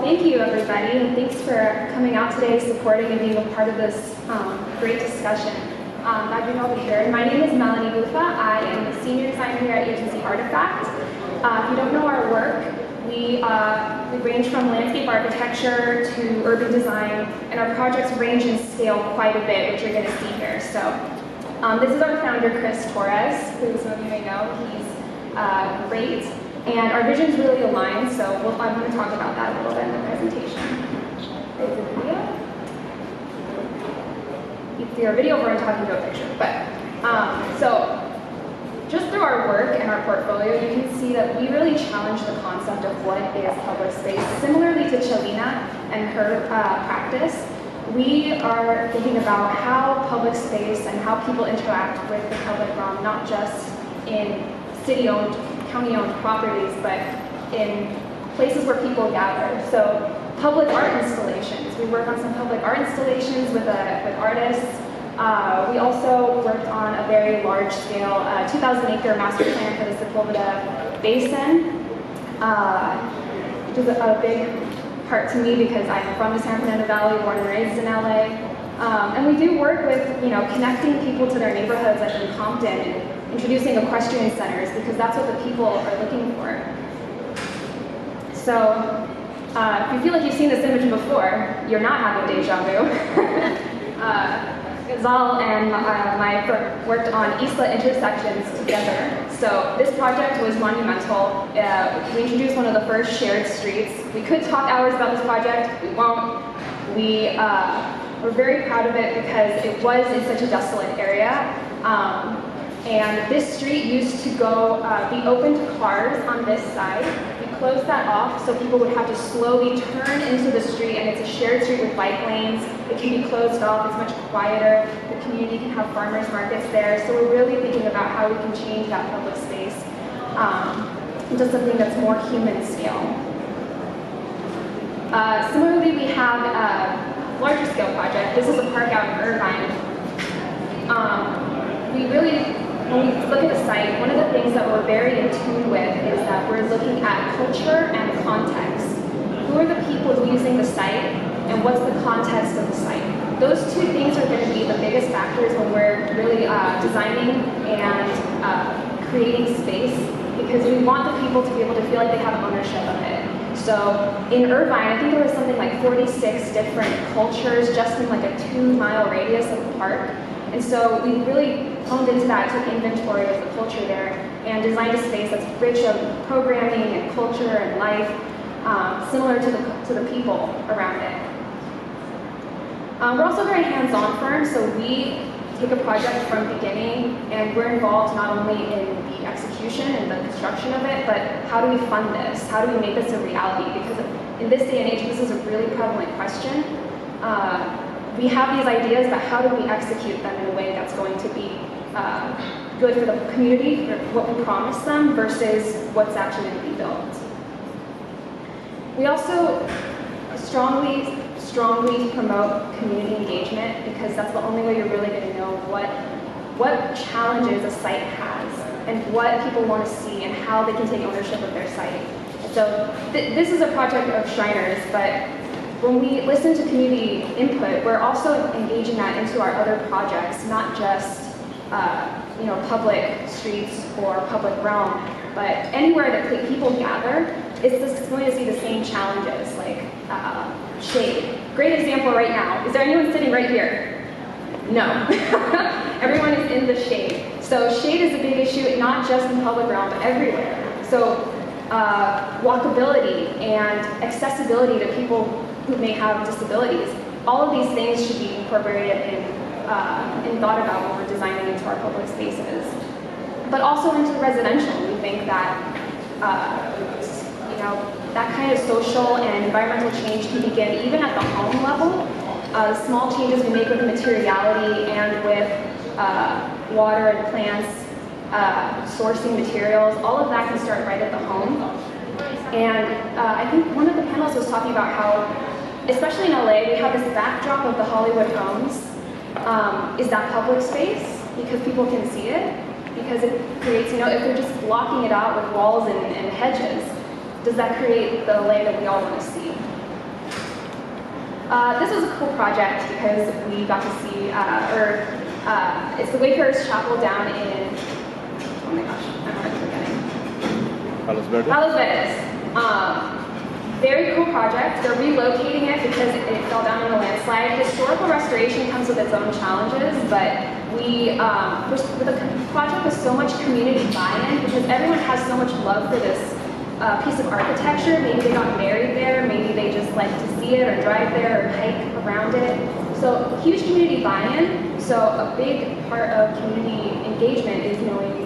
Thank you, everybody, and thanks for coming out today, supporting and being a part of this great discussion. Glad you're all here. My name is Melanie Buffa. I am the senior designer here at Agency Artifact. If you don't know our work, we range from landscape architecture to urban design, and our projects range in scale quite a bit, which you're going to see here. So this is our founder, Chris Torres, who some of you may know. He's great. And our visions really align, so I'm going to talk about that a little bit in the presentation. There's a video. You can see our video where I'm talking to a picture. But so just through our work and our portfolio, you can see that we really challenge the concept of what is public space. Similarly to Chelina and her practice, we are thinking about how public space and how people interact with the public realm, not just in city-owned, county-owned properties, but in places where people gather. So public art installations. We work on some public art installations with artists. We also worked on a very large-scale 2,000-acre master plan for the Sepulveda Basin, which is a big part to me because I'm from the San Fernando Valley, born and raised in LA. And we do work with, connecting people to their neighborhoods, like in Compton, and introducing equestrian centers, because that's what the people are looking for. So, if you feel like you've seen this image before, you're not having deja vu. Ghazal and I worked on Isla intersections together. So this project was monumental. We introduced one of the first shared streets. We could talk hours about this project, we won't. We're very proud of it because it was in such a desolate area. And this street used to be open to cars on this side. We closed that off so people would have to slowly turn into the street, and it's a shared street with bike lanes. It can be closed off, it's much quieter. The community can have farmers markets there. So we're really thinking about how we can change that public space into something that's more human scale. Similarly, we have a larger scale project. This is a park out in Irvine. When we look at the site, one of the things that we're very in tune with is that we're looking at culture and context. Who are the people using the site, and what's the context of the site? Those two things are going to be the biggest factors when we're really designing and creating space, because we want the people to be able to feel like they have ownership of it. So in Irvine, I think there was something like 46 different cultures just in like a 2-mile radius of the park. And so we really honed into that, took inventory of the culture there, and designed a space that's rich of programming and culture and life, similar to the people around it. We're also a very hands-on firm, so we take a project from beginning, and we're involved not only in the execution and the construction of it, but how do we fund this? How do we make this a reality? Because in this day and age, this is a really prevalent question. We have these ideas, but how do we execute them in a way that's going to be good for the community, for what we promise them, versus what's actually going to be built. We also strongly promote community engagement, because that's the only way you're really going to know what challenges a site has and what people want to see and how they can take ownership of their site. So this is a project of Shriners, but when we listen to community input, we're also engaging that into our other projects, not just public streets or public realm, but anywhere that people gather, it's going to see the same challenges, like shade. Great example right now. Is there anyone sitting right here? No. Everyone is in the shade. So shade is a big issue, not just in public realm, but everywhere. So walkability and accessibility to people who may have disabilities, all of these things should be incorporated and thought about when we're designing into our public spaces. But also into residential, we think that that kind of social and environmental change can begin even at the home level. Small changes we make with materiality and with water and plants, sourcing materials, all of that can start right at the home. And I think one of the panelists was talking about how, especially in LA, we have this backdrop of the Hollywood homes. Is that public space? Because people can see it? Because it creates, if they're just blocking it out with walls and hedges, does that create the LA that we all want to see? This was a cool project because we got to see, it's the Wayfarers Chapel down in, oh my gosh, I'm already forgetting. Palos Verdes? Palos Verdes. Very cool project. They're relocating it because it fell down in a landslide. Historical restoration comes with its own challenges, but the project was so much community buy-in because everyone has so much love for this piece of architecture. Maybe they got married there, maybe they just like to see it or drive there or hike around it. So huge community buy-in. So a big part of community engagement is knowing,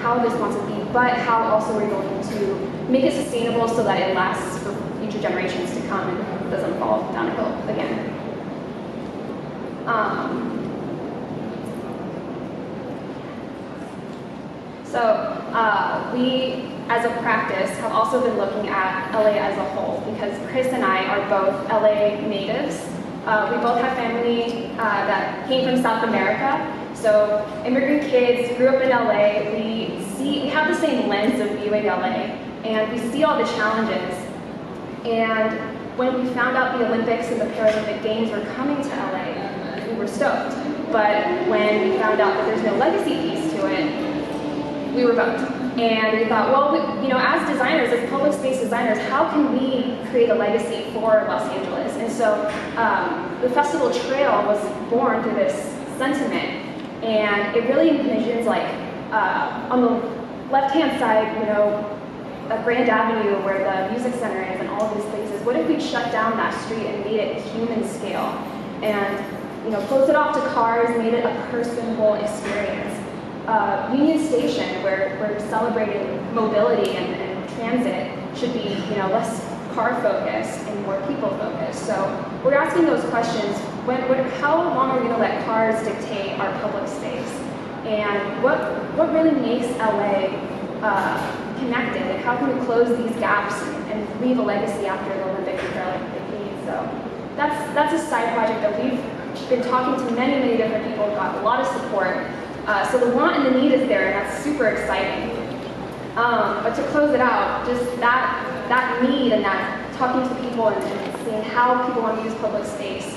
how this wants to be, but how also we're going to make it sustainable so that it lasts for future generations to come and doesn't fall down a hill again. We, as a practice, have also been looking at LA as a whole because Chris and I are both LA natives. We both have family that came from South America. So immigrant kids, grew up in LA, we have the same lens of viewing LA, and we see all the challenges. And when we found out the Olympics and the Paralympic Games were coming to LA, we were stoked. But when we found out that there's no legacy piece to it, we were bummed. And we thought, well, as designers, as public space designers, how can we create a legacy for Los Angeles? And so the festival trail was born through this sentiment. And it really envisions like, on the left-hand side, you know, Grand Avenue where the music center is and all of these places. What if we shut down that street and made it human scale? And, you know, closed it off to cars, made it a personable experience. Union Station, where we're celebrating mobility and transit, should be, you know, less car-focused and more people-focused. So we're asking those questions. How long are we going to let cars dictate our public space? And what really makes LA connected? And how can we close these gaps and leave a legacy after the Olympic and Paralympic Games? So that's a side project that we've been talking to many different people, got a lot of support. So the want and the need is there, and that's super exciting. But to close it out, just that need and that talking to people and seeing how people want to use public space,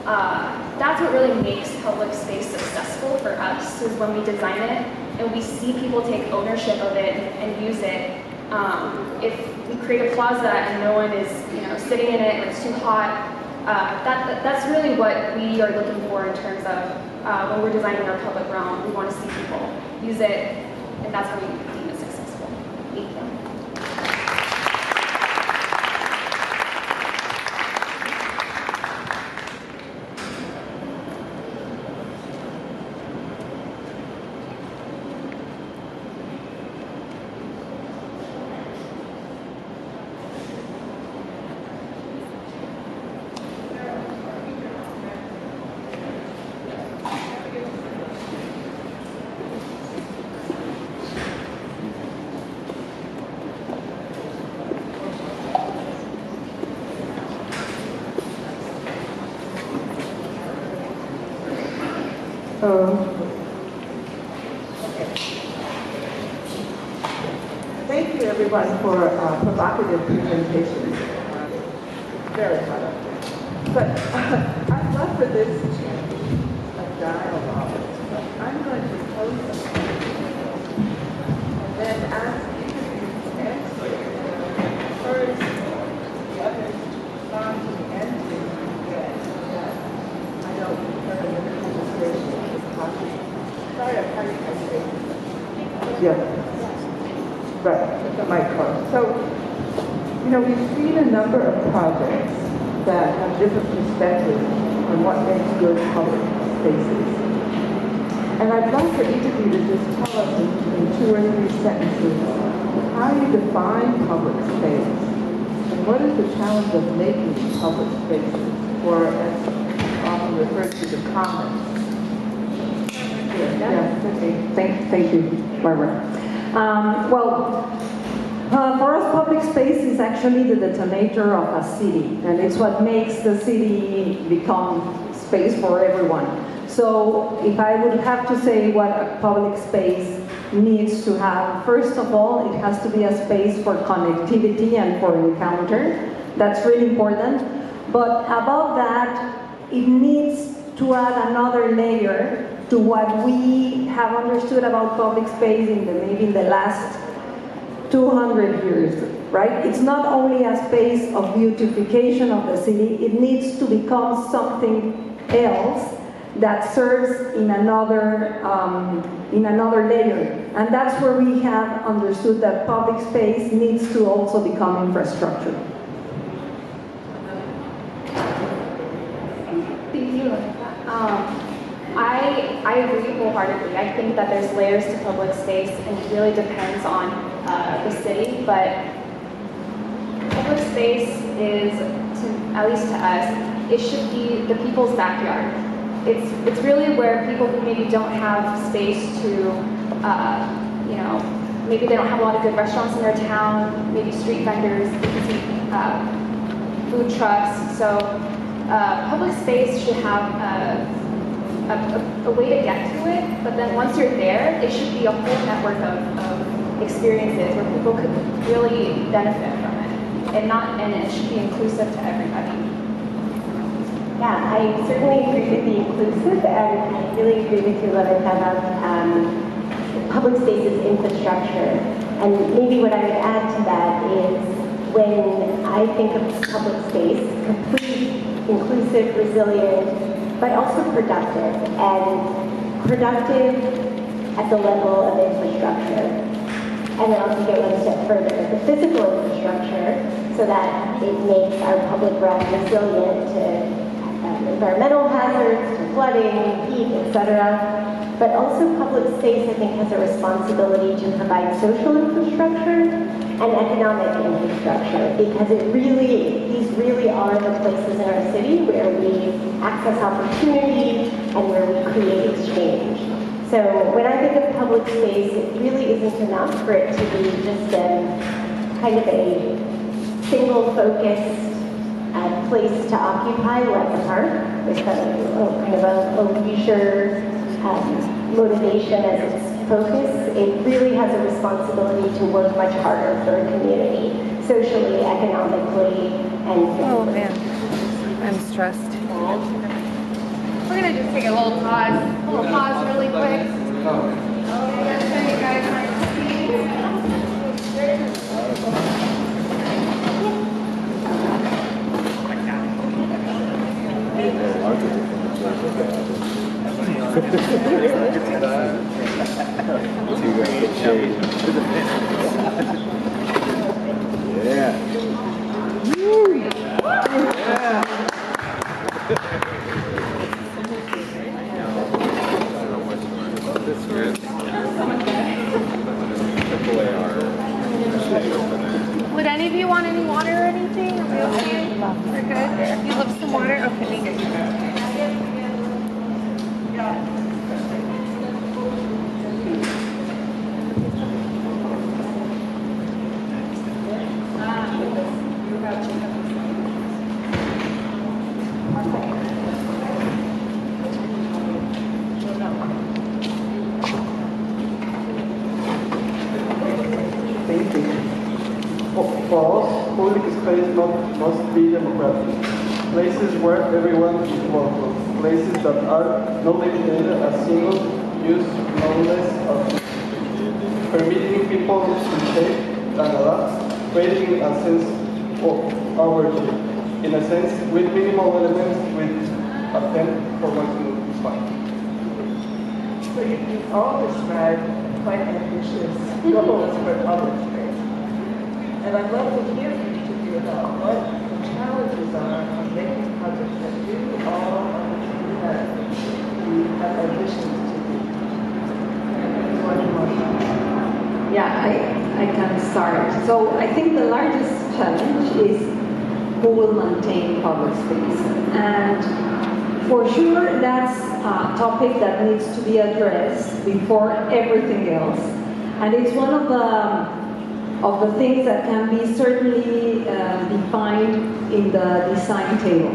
that's what really makes public space successful for us, is when we design it and we see people take ownership of it and use it. If we create a plaza and no one is, you know, sitting in it or it's too hot, that's really what we are looking for in terms of when we're designing our public realm. We want to see people use it, and that's how we deem it successful. Thank you. Thank you, everyone, for provocative presentations. Very productive. But I'd love for this to be a dialogue. I'm going to pose them and then ask each of you to answer. First, the others to respond to the answers you get. I know you've heard of the conversation is possible. Sorry, I'm trying to say. Yeah. Right, with the microphone. So, you know, we've seen a number of projects that have different perspectives on what makes good public spaces. And I'd love for each of you to just tell us in 2 or 3 sentences how you define public space and what is the challenge of making public spaces, or as often referred to, the commons. Thank you, Barbara. For us, public space is actually the detonator of a city, and it's what makes the city become space for everyone. So if I would have to say what a public space needs to have, first of all, it has to be a space for connectivity and for encounter. That's really important. But above that, it needs to add another layer to what we have understood about public space maybe in the last 200 years, right? It's not only a space of beautification of the city, it needs to become something else that serves in another layer. And that's where we have understood that public space needs to also become infrastructure. Thank you. I agree wholeheartedly. I think that there's layers to public space, and it really depends on the city, but public space is, at least to us, it should be the people's backyard. It's really where people who maybe don't have space to, you know, maybe they don't have a lot of good restaurants in their town, maybe street vendors, food trucks. So public space should have a way to get to it, but then once you're there, it should be a whole network of experiences where people could really benefit from it, and it should be inclusive to everybody. Yeah, I certainly agree with the inclusive, and I really agree with you, Loreta, about public spaces infrastructure. And maybe what I would add to that is, when I think of public space, complete, inclusive, resilient, but also productive, and productive at the level of infrastructure. And then I'll take it one step further, the physical infrastructure, so that it makes our public realm resilient to environmental hazards, to flooding, heat, etc. But also public space, I think, has a responsibility to provide social infrastructure and economic infrastructure, because these really are the places in our city where we access opportunity and where we create exchange. So when I think of public space, it really isn't enough for it to be just kind of a single-focused place to occupy, like a park, with kind of a leisure motivation as its focus. It really has a responsibility to work much harder for a community, socially, economically, and physically. Oh man, I'm stressed. We're gonna just take a little pause really quick. I'm gonna show you guys my Would any of you want any water or anything? Are we okay? We're good? You love some water? Okay. For us, public space must be democratic. Places where everyone is welcome. Places that are not limited as single-use knowledge of permitting people to shape and adapt, creating a sense of ownership. In a sense, with minimal elements, with a 10 for maximum is fine. So you've all described quite ambitious goals for public space. And I'd love to hear from each of you about what the challenges are of making projects that do all of the things that we have ambitions to do. Yeah, I can start. So I think the largest challenge is who will maintain public space. And for sure, that's a topic that needs to be addressed before everything else. And it's one of the things that can be certainly defined in the design table.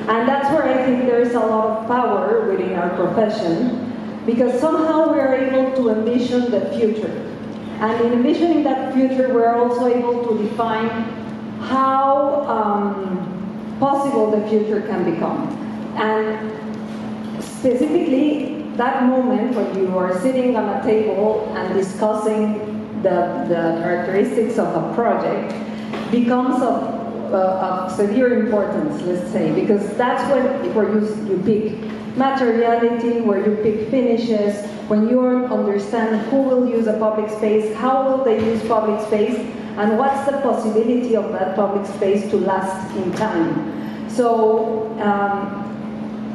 And that's where I think there's a lot of power within our profession, because somehow we're able to envision the future. And in envisioning that future, we're also able to define how possible the future can become. And specifically, that moment when you are sitting on a table and discussing the characteristics of a project becomes of severe importance, let's say, because that's where you pick materiality, where you pick finishes, when you understand who will use a public space, how will they use public space, and what's the possibility of that public space to last in time. So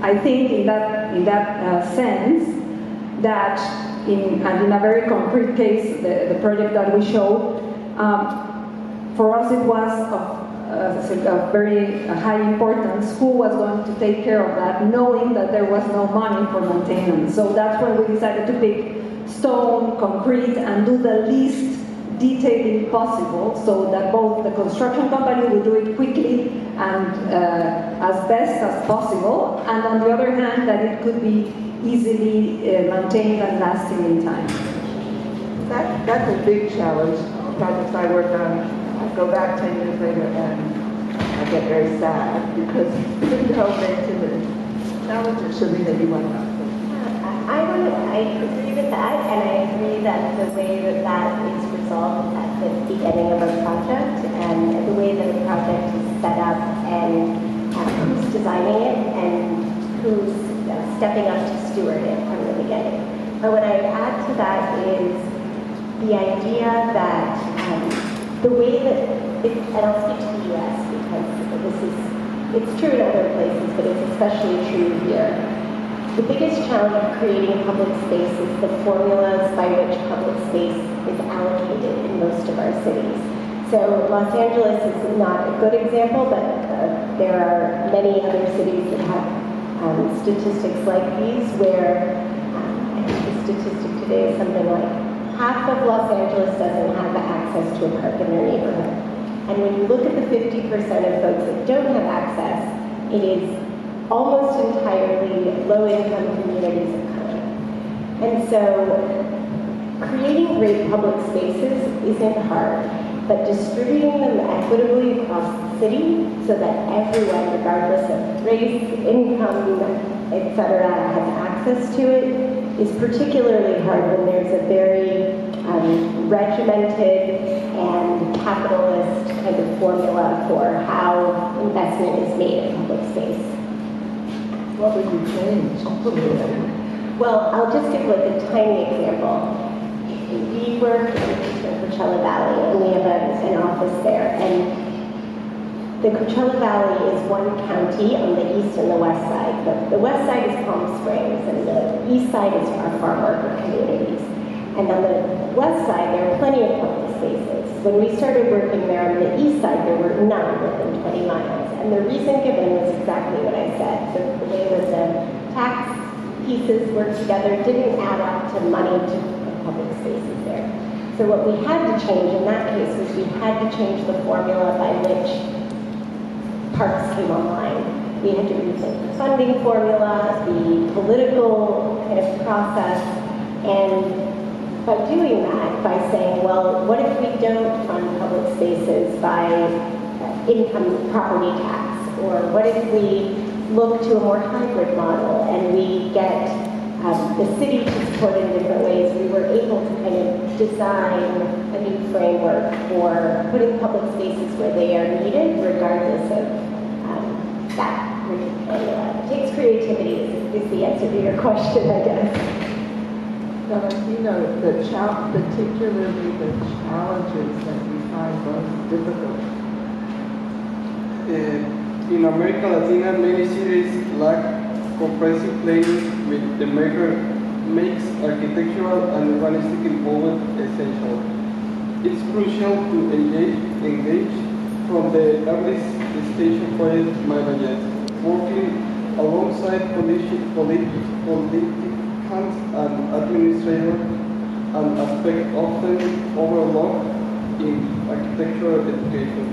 I think in that sense that in a very concrete case, the project that we showed, for us it was of very high importance who was going to take care of that, knowing that there was no money for maintenance. So that's when we decided to pick stone, concrete, and do the least detailing possible, so that both the construction company would do it quickly and as best as possible, and on the other hand, that it could be easily maintained and lasting in time. That's a big challenge. Projects I work on, I go back 10 years later and I get very sad because we don't mention the challenges. Chelina, you want to? I agree with that, and I agree that the way that is resolved is at the beginning of a project, and the way that a project is set up, and who's designing it, and who's stepping up to steward it from the beginning. But what I add to that is the idea that the way that, and I'll speak to the US because it's true in other places, but it's especially true here. The biggest challenge of creating a public space is the formulas by which public space is allocated in most of our cities. So Los Angeles is not a good example, but there are many other cities that have statistics like these where the statistic today is something like half of Los Angeles doesn't have access to a park in their neighborhood. And when you look at the 50% of folks that don't have access, it is almost entirely low-income communities of color. And so creating great public spaces isn't hard, but distributing them equitably across the city so that everyone, regardless of race, income, etc., has access to it is particularly hard when there's a very regimented and capitalist kind of formula for how investment is made in public space. What would you change? Well, I'll just give like a tiny example. We work in Coachella Valley, and we have an office there. And the Coachella Valley is one county on the east and the west side. The west side is Palm Springs, and the east side is our farm worker communities. And on the west side, there are plenty of public spaces. When we started working there on the east side, there were none within 20 miles. And the reason given was exactly what I said. The way that the tax pieces worked together didn't add up to money to public spaces there. So what we had to change in that case was we had to change the formula by which parks came online. We had to rethink the funding formula, the political kind of process, and by doing that, by saying, well, what if we don't fund public spaces by income property tax? Or what if we look to a more hybrid model and we get the city to support in different ways? We were able to kind of design a new framework for putting public spaces where they are needed, regardless of that formula. It takes creativity is the answer to your question, I guess. Valentino, particularly the challenges that you find most difficult. In America Latina, many cities lack comprehensive planning, with the maker makes architectural and urbanistic involvement essential. It's crucial to engage from the early stage of project management, working alongside politicians and administrators, an aspect often overlooked in architectural education.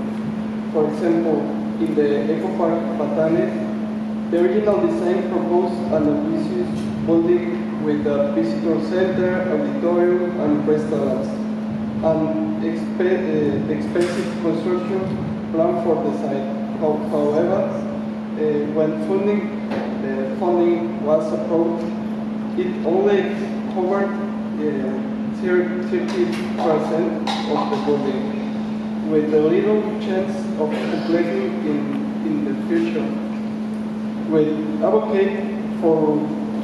For example, in the Eco Park Panelists, the original design proposed an ambitious building with a visitor center, auditorium, and restaurants, and expensive construction plan for the site. However, when funding was approved, it only covered 30% of the building, with a little chance of completing in the future. We advocate for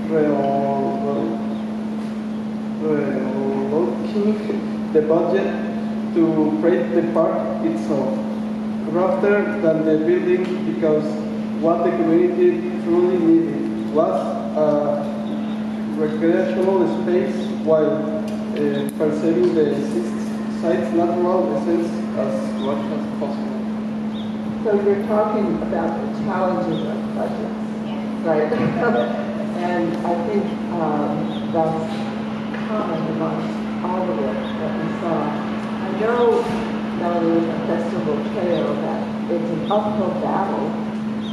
reallocating the budget to create the park itself, rather than the building, because what the community truly needed was a recreational space while preserving the site's natural essence as much as possible. So you're talking about the challenges of budgets, right? And I think that's common amongst all the work that we saw. I know, Melanie, with the Festival Trail, that it's an uphill battle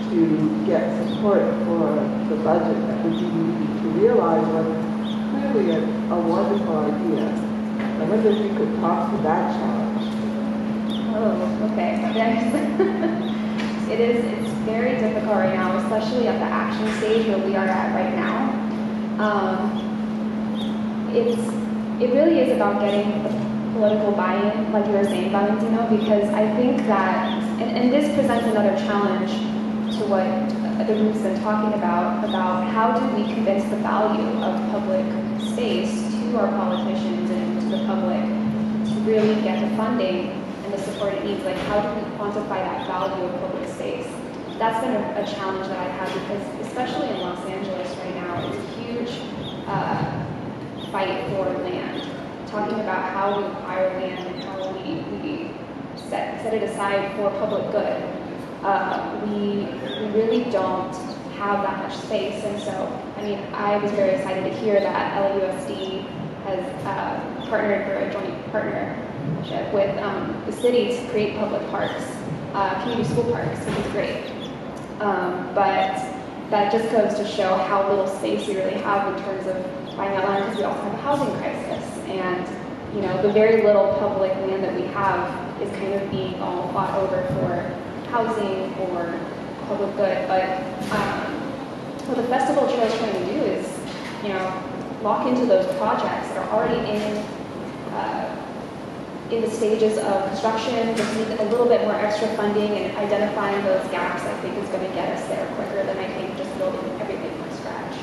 to get support for the budget that would be needed to realize what's clearly a wonderful idea. I wonder if you could talk to that challenge. Oh, okay. It's very difficult right now, especially at the action stage where we are at right now. It really is about getting the political buy-in, like you were saying, Valentino, because I think that, and this presents another challenge to what the group's been talking about how do we convince the value of public space to our politicians and to the public to really get the funding and the support it needs. Like, how do we quantify that value of public space? That's been a challenge that I've had, because especially in Los Angeles right now, it's a huge fight for land. Talking about how we acquire land and how we set it aside for public good. We really don't have that much space, and so, I mean, I was very excited to hear that LUSD has partnered for a joint partnership with the city to create public parks, community school parks, which is great. But that just goes to show how little space we really have in terms of buying out land, because we also have a housing crisis, and you know, the very little public land that we have is kind of being all fought over for housing or public good. But what the festival trail is trying to do is, you know, lock into those projects that are already in the stages of construction, just need a little bit more extra funding, and identifying those gaps, I think, is going to get us there quicker than, I think, just building everything from scratch.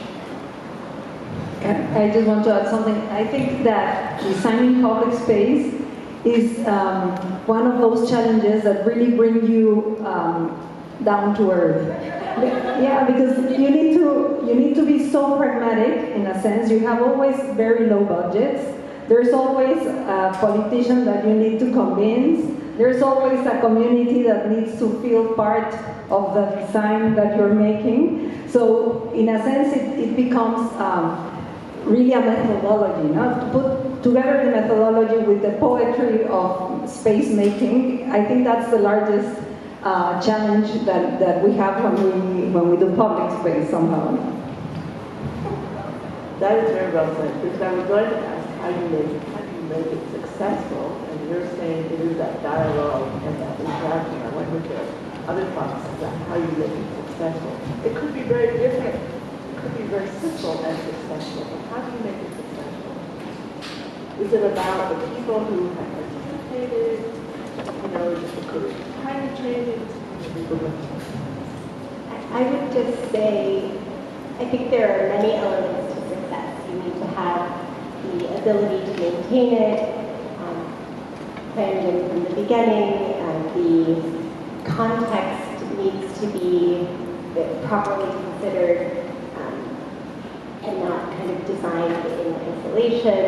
I just want to add something. I think that designing public space is one of those challenges that really bring you down to earth. Yeah, because you need to be so pragmatic in a sense. You have always very low budgets. There's always a politician that you need to convince. There's always a community that needs to feel part of the design that you're making. So in a sense, it becomes really a methodology, to put together the methodology with the poetry of space making. I think that's the largest challenge that we have when we do public space somehow. That is very well said, because I was going to ask how do you make it successful, and you're saying it is that dialogue and that interaction. I wonder if there are other thoughts about how you make it successful. It could be very different. It could be very simple and successful, but how do you make it successful? Is it about the people who have participated? You know, is it the climate change? I would just say, I think there are many elements to success. You need to have the ability to maintain it, planned in from the beginning, the context needs to be properly considered and not kind of designed in isolation.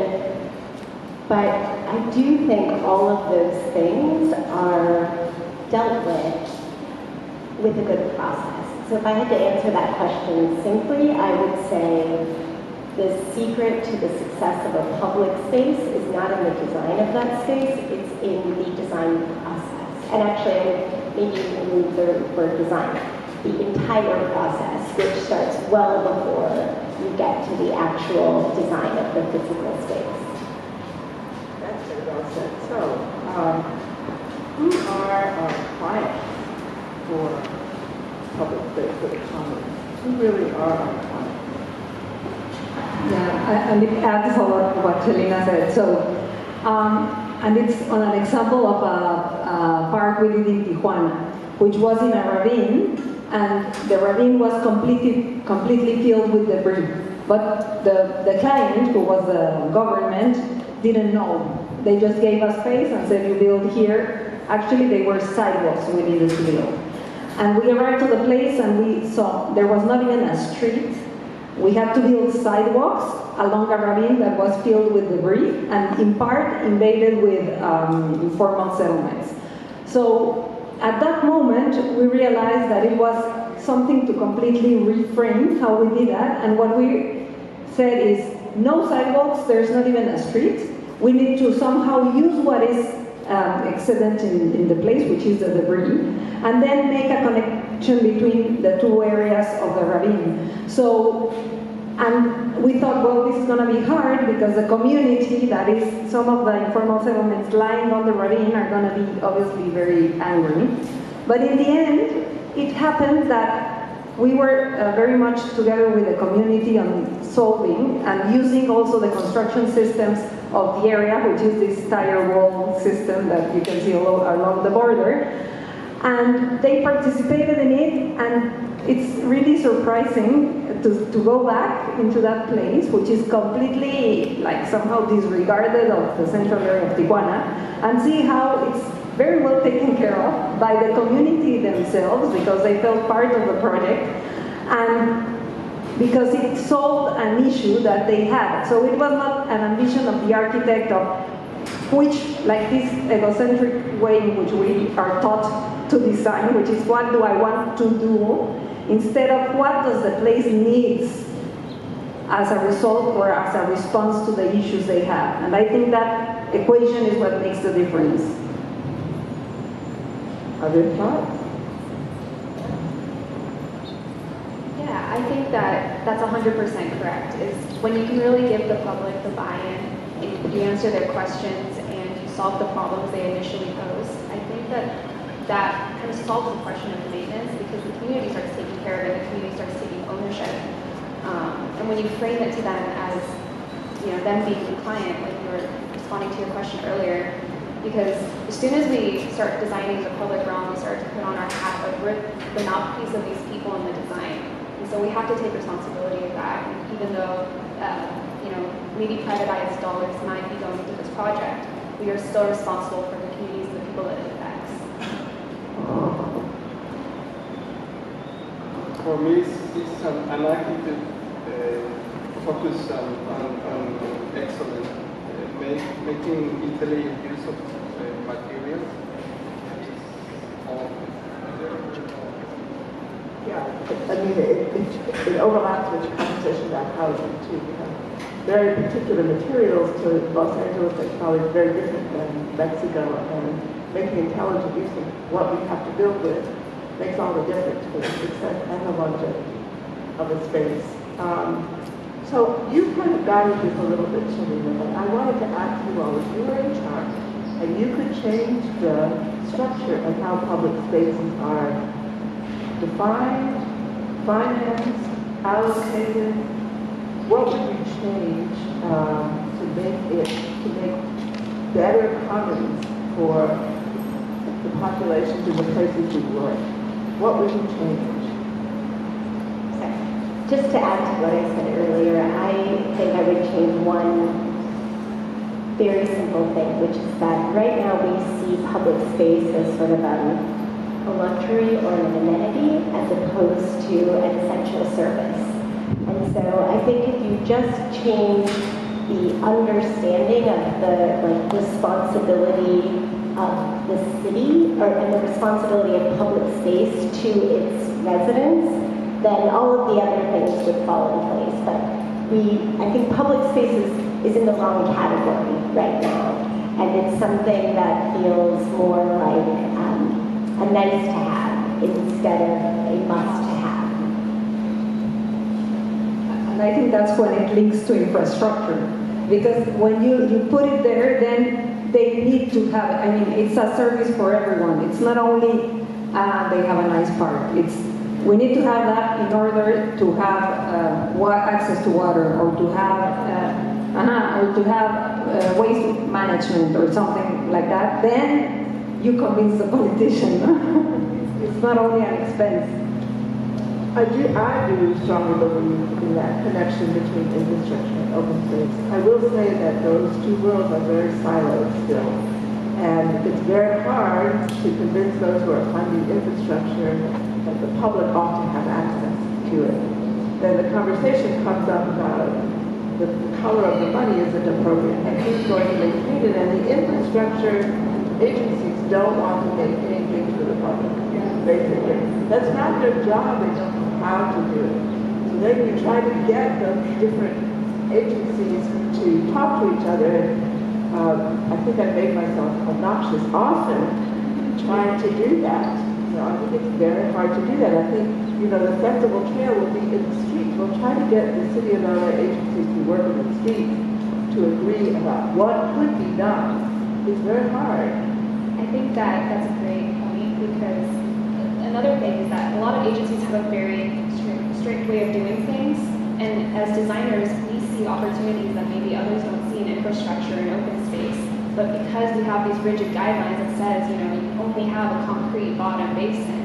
But I do think all of those things are dealt with a good process. So if I had to answer that question simply, I would say the secret to the success of a public space is not in the design of that space, it's in the design process. And actually, I would maybe remove the word design. The entire process, which starts well before you get to the actual design of the physical space. That's very well said. So, who are our clients for public space, for the commons? Who really are our clients? Yeah, and it adds a lot to what Chelina said. So, and it's on an example of a park we did in Tijuana, which was in a ravine, and the ravine was completely filled with debris. But the client, who was the government, didn't know. They just gave us space and said, you build here. Actually, they were sidewalks we needed to build. And we arrived to the place and we saw there was not even a street. We had to build sidewalks along a ravine that was filled with debris and in part invaded with informal settlements. So at that moment, we realized that it was something to completely reframe how we did that. And what we said is, no sidewalks, there's not even a street. We need to somehow use what is excellent in the place, which is the debris, and then make a connection between the two areas of the ravine. So, and we thought, well, this is going to be hard because the community, that is some of the informal settlements lying on the ravine, are going to be obviously very angry. But in the end, it happened that we were very much together with the community on solving and using also the construction systems of the area, which is this tire wall system that you can see along the border. And they participated in it, and it's really surprising to go back into that place, which is completely like somehow disregarded of the central area of Tijuana, and see how it's very well taken care of by the community themselves, because they felt part of the project, and because it solved an issue that they had. So it was not an ambition of the architect of which, like this egocentric way in which we are taught to design, which is what do I want to do, instead of what does the place needs as a result or as a response to the issues they have. And I think that equation is what makes the difference. Other thoughts? Yeah, I think that's 100% correct, is when you can really give the public the buy-in, and you answer their questions, and you solve the problems they initially pose. I think that kind of solves the question of maintenance, because the community starts taking care of it, the community starts taking ownership. And when you frame it to them as, them being the client, like you were responding to your question earlier, because as soon as we start designing the public realm, we start to put on our hat of we're the mouthpiece of these people in the design. And so we have to take responsibility of that, and even though maybe privatized dollars might be going into this project, we are still responsible for the communities and the people that it affects. For me, it's an architect focus on excellence, making intelligent use of materials. Yeah, I mean, it overlaps with the conversation about housing too. Very particular materials to Los Angeles that's probably very different than Mexico, and making intelligent use of what we have to build with makes all the difference for the success and the longevity of a space. So you kind of guided this a little bit, Chelina, but I wanted to ask you all, if you were in charge and you could change the structure of how public spaces are defined, financed, allocated, what would you change to make better commons for the populations in the places we work? What would you change? Just to add to what I said earlier, I think I would change one very simple thing, which is that right now we see public space as sort of a luxury or an amenity as opposed to an essential service. And so I think if you just change the understanding of the responsibility of the city and the responsibility of public space to its residents, then all of the other things would fall in place. But I think public space is in the wrong category right now, and it's something that feels more like a nice to have instead of a must to have. And I think that's when it links to infrastructure, because when you put it there, then they need to have it. I mean, it's a service for everyone. It's not only they have a nice park. We need to have that in order to have access to water, or to have waste management or something like that. Then you convince the politician. It's not only an expense. I do strongly believe in that connection between infrastructure and open space. I will say that those two worlds are very siloed still. And it's very hard to convince those who are funding infrastructure that the public ought to have access to it. Then the conversation comes up about the color of the money isn't appropriate, and who's going to maintain it, and the infrastructure agencies don't want to maintain things for the public, basically. That's not their job, they don't know how to do it. So then you try to get those different agencies to talk to each other. I think I made myself obnoxious often trying to do that. I think it's very hard to do that. I think, the festival trail will be in the streets. We'll try to get the City of LA agencies who work in the streets to agree about what could be done. It's very hard. I think that's a great point, because another thing is that a lot of agencies have a very strict way of doing things, and as designers, we see opportunities that maybe others don't see in infrastructure and open space. But because we have these rigid guidelines that says, you only have a concrete bottom basin,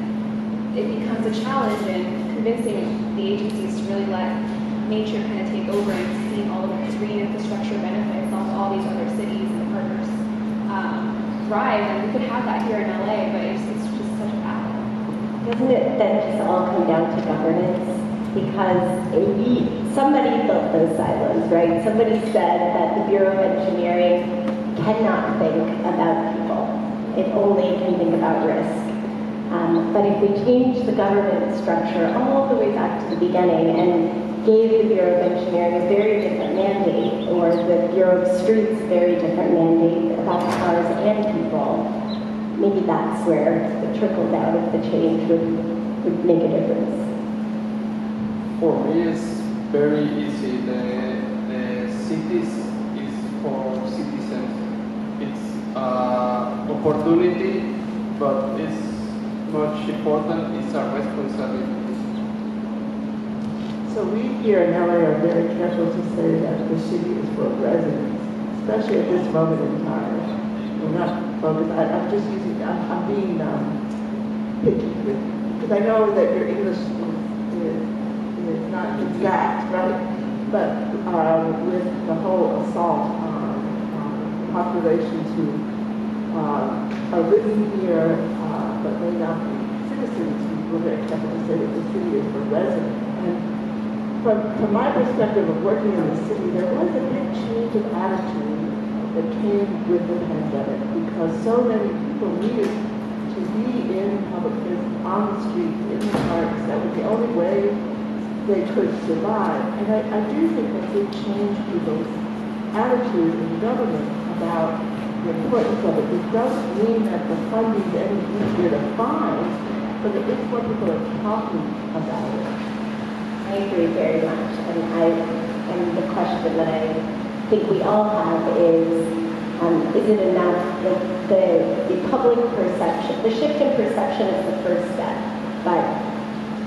it becomes a challenge in convincing the agencies to really let nature kind of take over and see all of the green infrastructure benefits of all these other cities and partners thrive. And we could have that here in LA, but it's just such a battle. Doesn't it then just all come down to governance? Because somebody built those silos, right? Somebody said that the Bureau of Engineering cannot think about people. It only can think about risk. But if we change the government structure all the way back to the beginning and gave the Bureau of Engineering a very different mandate, or the Bureau of Streets a very different mandate about cars and people, maybe that's where the trickle down of the change would make a difference. For me, it's very easy. The cities is for citizens. It's opportunity, but it's much important. It's a responsibility. So we here in LA are very careful to say that the city is for residents, especially at this moment in time. We're not focused. I'm just using. I'm being picky because I know that your English is not exact, right? But with the whole assault on populations who are living here but may not be citizens, we're very careful to say that the city is for residents. And from my perspective of working in the city, there was a big change of attitude that came with the pandemic because so many people needed to be in public places, on the streets, in the parks. That was the only way they could survive. And I do think that did change people's attitude in government about the importance of it. It doesn't mean that the funding is any easier to find, but at least more people are talking about it. I agree very much. And the question that I think we all have is it enough? The public perception, the shift in perception is the first step, but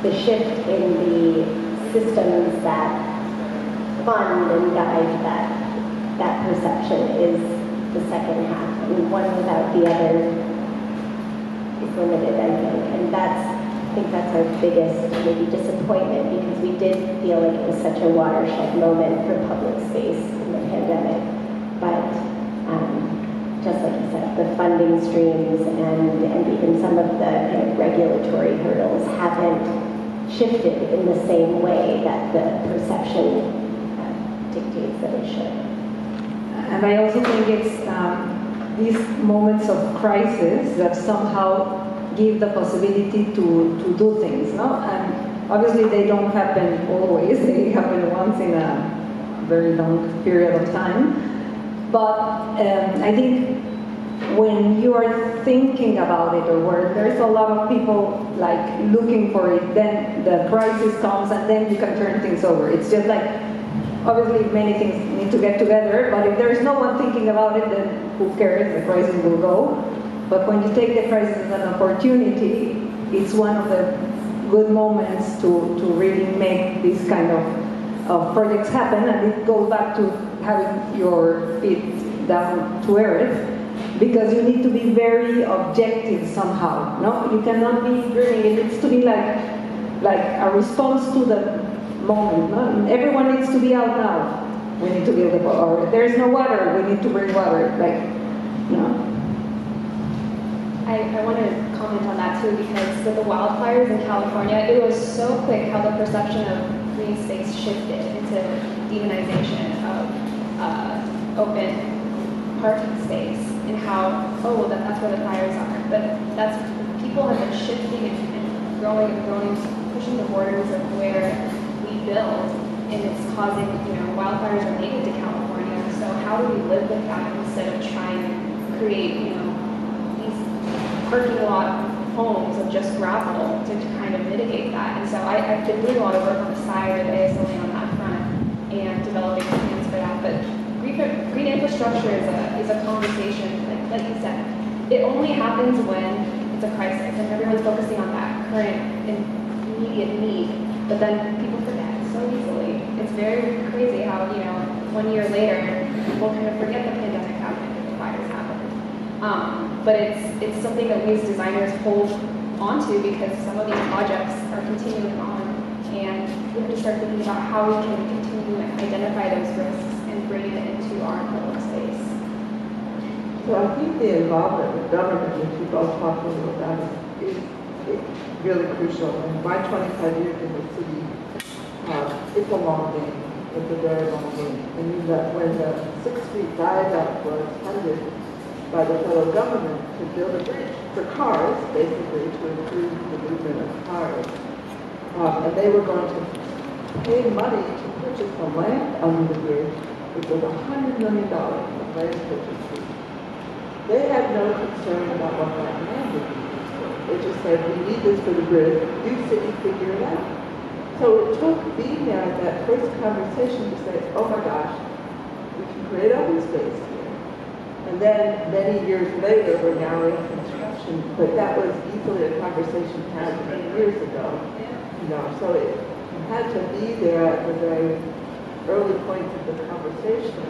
the shift in the systems that fund and guide that perception is the second half. I mean, one without the other is limited, I think. And I think that's our biggest maybe disappointment because we did feel like it was such a watershed moment for public space in the pandemic. But just like you said, the funding streams and even some of the kind of regulatory hurdles haven't shifted in the same way that the perception dictates that it should. And I also think it's these moments of crisis that somehow give the possibility to do things, no? And obviously they don't happen always, they happen once in a very long period of time. But I think when you are thinking about it, or where there's a lot of people like looking for it, then the crisis comes and then you can turn things over. It's just like, obviously many things need to get together, but if there's no one thinking about it, then who cares, the crisis will go. But when you take the crisis as an opportunity, it's one of the good moments to really make these kind of projects happen, and it goes back to having your feet down to earth, because you need to be very objective somehow. No, you cannot be dreaming. It needs to be like a response to the moment. No? Everyone needs to be out now. We need to build a boat. Or there's no water. We need to bring water. I want to comment on that too, because with the wildfires in California, it was so quick how the perception of green space shifted into demonization of open parking space, and how, that's where the fires are. But people have been shifting and growing and growing, pushing the borders of where we build, and it's causing, wildfires are native to California. So how do we live with that instead of trying to create, these parking lot homes of just gravel to kind of mitigate that? And so I've been doing a lot of work on the side with ASLA on that front and developing plans for that. But green infrastructure is a conversation, like you said. It only happens when it's a crisis and everyone's focusing on that current immediate need, but then people forget so easily. It's very crazy how, 1 year later, people kind of forget the pandemic happened, the fires happened. But it's something that we as designers hold onto because some of these projects are continuing on, and we have to start thinking about how we can continue and identify those risks and bring it into our public space. So I think the involvement with government, which you both talked a little about, is really crucial. And my 25 years in the city, it's a long game. It's a very long game. And when the 6th Street Viaduct was funded by the federal government to build a bridge for cars, basically to improve the movement of cars, and they were going to pay money to purchase the land under the bridge, which was $100 million of land purchase. They had no concern about what that land would be used for. They just said, we need this for the bridge, you city figure it out. So it took being there at that first conversation to say, oh my gosh, we can create open space here. And then many years later, we're now in construction, but that was easily a conversation had 10 years ago. So it had to be there at the very early points of the conversation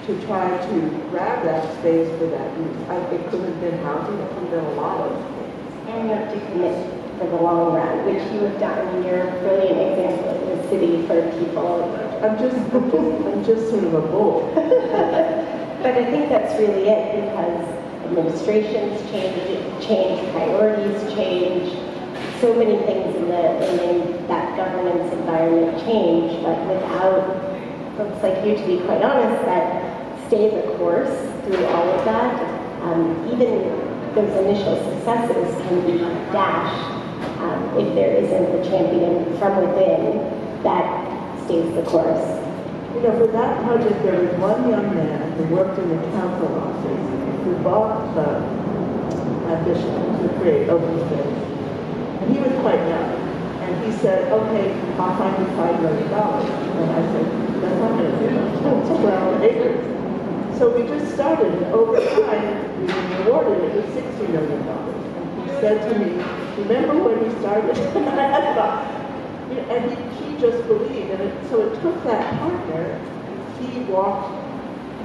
to try to grab that space for that use. It could have been housing, it could have been a lot of things. And you have to commit for the long run, which you have done. You're a brilliant example in the city for people. I'm just sort of a bull. But I think that's really it, because administrations change, priorities change, so many things in that governance environment change, but without folks like you, to be quite honest, that stay the course through all of that, even those initial successes can be dashed if there isn't the champion from within that stays the course. For that project, there was one young man who worked in the council office who bought the ambition to create open space. And he was quite young. And he said, okay, I'll find you $5 million. And I said, that's not going to do much. That's 12 acres. So we just started, and over time, we were rewarded it with $60 million. And he said to me, remember when we started? And he just believed. And so it took that partner. He walked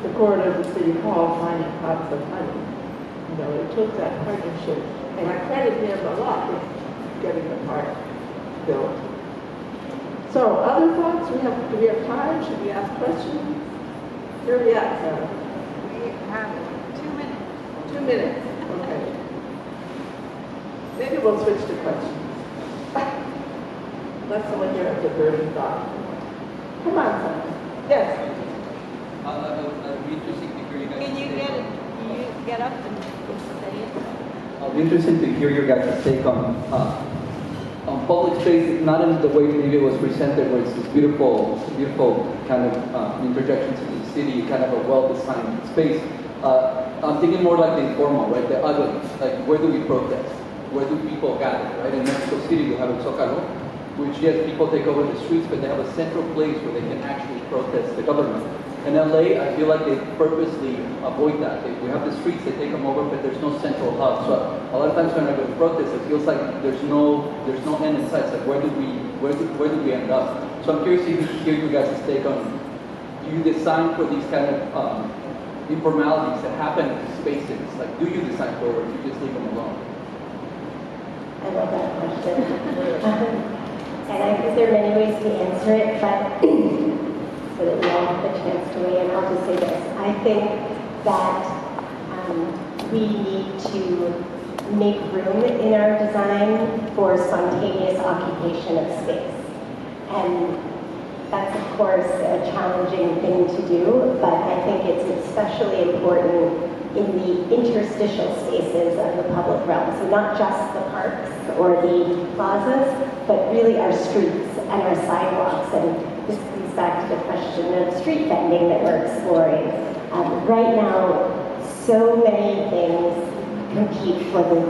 the corridors of City Hall finding pots of money. It took that partnership. And I credit him a lot with getting the park built. So, other thoughts? Do we have time? Should we ask questions? Where are we at, Sarah? We have 2 minutes. 2 minutes. Okay. Maybe we'll switch to questions. Let someone here have a burning thought. Come on, Sarah. Yes. I'd be interested to hear you guys. Can you get up and say it? It'll be interesting to hear your guys' take on public space, not in the way maybe it was presented, where it's this beautiful kind of interjections into the city, kind of a well-designed space. I'm thinking more like the informal, right? The ugly, like where do we protest? Where do people gather, right? In Mexico City, we have El Zócalo, which yes, people take over the streets, but they have a central place where they can actually protest the government. In LA, I feel like they purposely avoid that. We have the streets, they take them over, but there's no central hub. So a lot of times when I go to protest, it feels like there's no end in sight. It's like where do we end up? So I'm curious to hear you guys' take on, do you design for these kind of informalities that happen in spaces? Like, do you design for it, or do you just leave them alone? I love that question. And I think there are many ways to answer it, but so that we all have a chance to weigh in, I'll just say this. I think that we need to make room in our design for spontaneous occupation of space. And that's, of course, a challenging thing to do, but I think it's especially important in the interstitial spaces of the public realm. So not just the parks or the plazas, but really our streets and our sidewalks. And this comes back to the question of street vending that we're exploring. Right now, so many things compete for the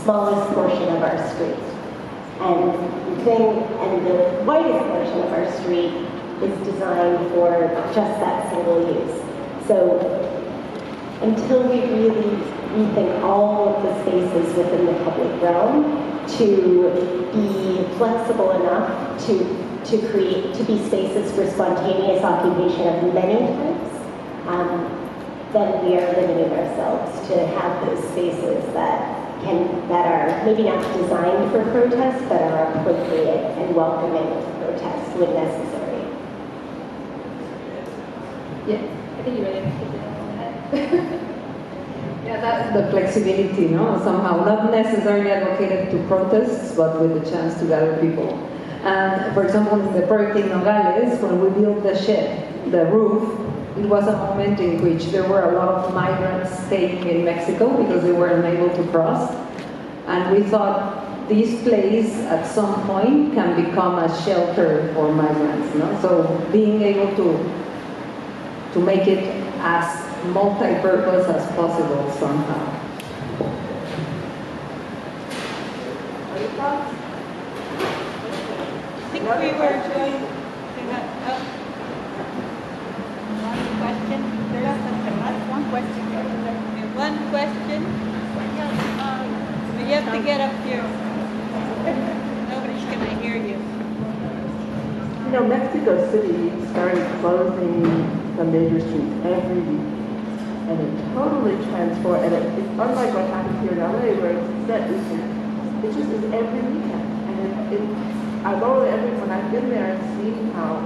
smallest portion of our street. And the widest portion of our street is designed for just that single use. So until we really rethink all of the spaces within the public realm to be flexible enough to be spaces for spontaneous occupation of many types, then we are limiting ourselves to have those spaces that are maybe not designed for protest, but are appropriate and welcoming to protest when necessary. Yeah, I think you really hit it on the head. Yeah, that's the flexibility, no? Somehow, not necessarily allocated to protests, but with the chance to gather people. And for example, in the project in Nogales, when we built the shed, the roof, it was a moment in which there were a lot of migrants staying in Mexico because they were unable to cross. And we thought this place at some point can become a shelter for migrants, no? So being able to make it as multi-purpose as possible somehow. I think we were going to one question. There's one question. One question. You have to get up here. Nobody's going to hear you. You know, Mexico City started closing the major streets every week. And it totally transformed, and it's unlike what happens here in LA, where it's set weekend. It just is every weekend. And I've already, when I've been there and seen how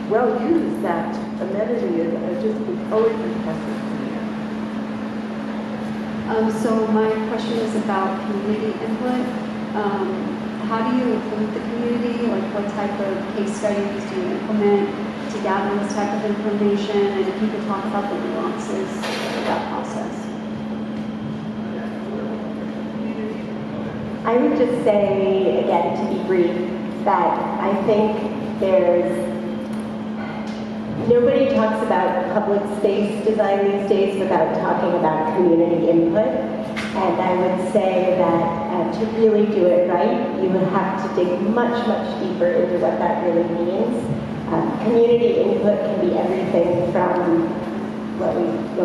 well used that amenity is, it's always impressive to me. So my question is about community input. How do you include the community? Like what type of case studies do you implement to gather this type of information? And if you could talk about the nuances of that process. I would just say, again, to be brief, that I think nobody talks about public space design these days without talking about community input. And I would say that to really do it right, you would have to dig much, much deeper into what that really means. Community input can be everything from what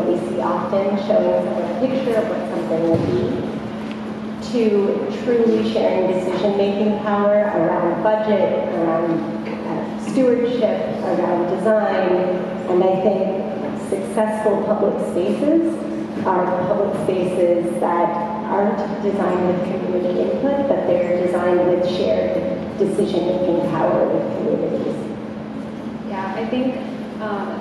we see often, showing someone a picture of what something will be, to truly sharing decision-making power around budget, around stewardship, around design. And I think successful public spaces are public spaces that aren't designed with community input, but they're designed with shared decision-making power with communities. Yeah, I think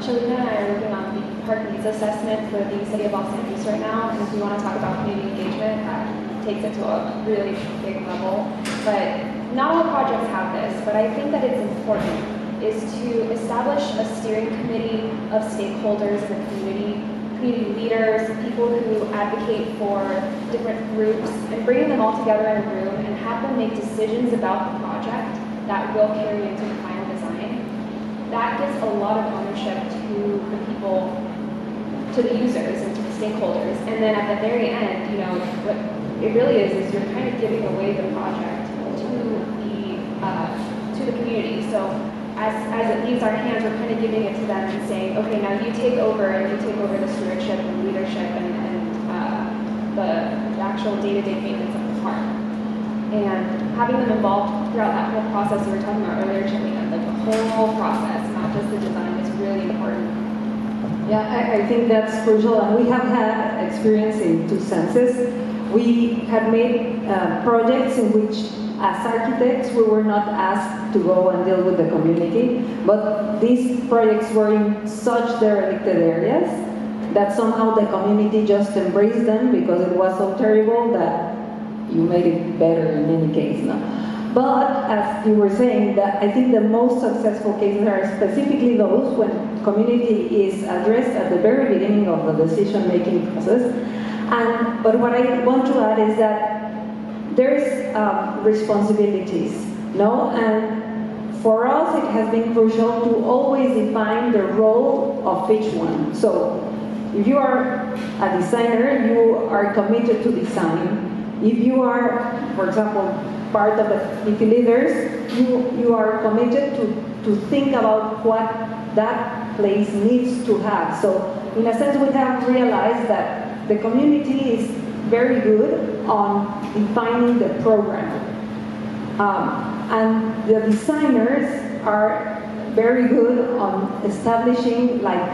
Chelina and I are working on the park needs assessment for the city of Los Angeles right now, and if we want to talk about community engagement, that takes it to a really big level. But not all projects have this, but I think that it's important is to establish a steering committee of stakeholders in the community leaders, people who advocate for different groups, and bringing them all together in a room and have them make decisions about the project that will carry into the final design. That gives a lot of ownership to the people, to the users and to the stakeholders. And then at the very end, you know, what it really is you're kind of giving away the project to the community. So as it leaves our hands, we're kind of giving it to them and saying, okay, now you take over and you take over the stewardship and leadership and the actual day-to-day maintenance of the park. And having them involved throughout that whole process we were talking about earlier, Chelina, like the whole process, not just the design, is really important. Yeah, I think that's crucial, and we have had experience in two senses. We have made projects in which, as architects, we were not asked to go and deal with the community, but these projects were in such derelicted areas that somehow the community just embraced them because it was so terrible that you made it better in any case. No? But as you were saying, that I think the most successful cases are specifically those when community is addressed at the very beginning of the decision-making process. But what I want to add is that there's responsibilities, no? And for us, it has been crucial to always define the role of each one. So if you are a designer, you are committed to design. If you are, for example, part of the community leaders, you are committed to think about what that place needs to have. So in a sense, we have realized that the community is very good on defining the program. And the designers are very good on establishing like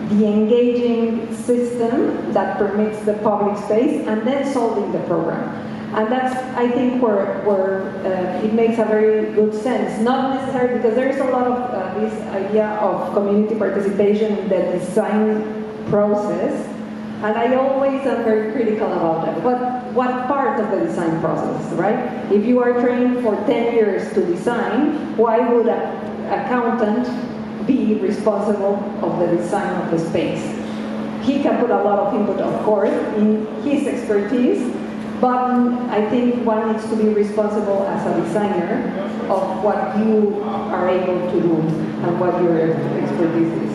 the engaging system that permits the public space, and then solving the program. And that's, I think, where it makes a very good sense. Not necessarily because there is a lot of this idea of community participation in the design process, and I always am very critical about that. But what part of the design process, right? If you are trained for 10 years to design, why would an accountant be responsible of the design of the space? He can put a lot of input, of course, in his expertise, but I think one needs to be responsible as a designer of what you are able to do and what your expertise is.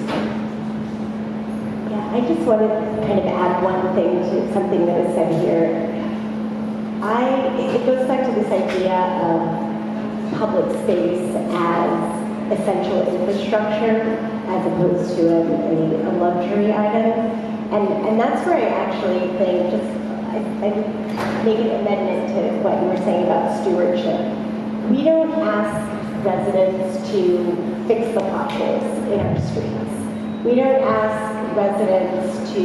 Yeah, I just want to kind of add one thing to something that was said here. It goes back to this idea of public space as essential infrastructure as opposed to a luxury item. And that's where I actually think I make an amendment to what you were saying about stewardship. We don't ask residents to fix the potholes in our streets. We don't ask residents to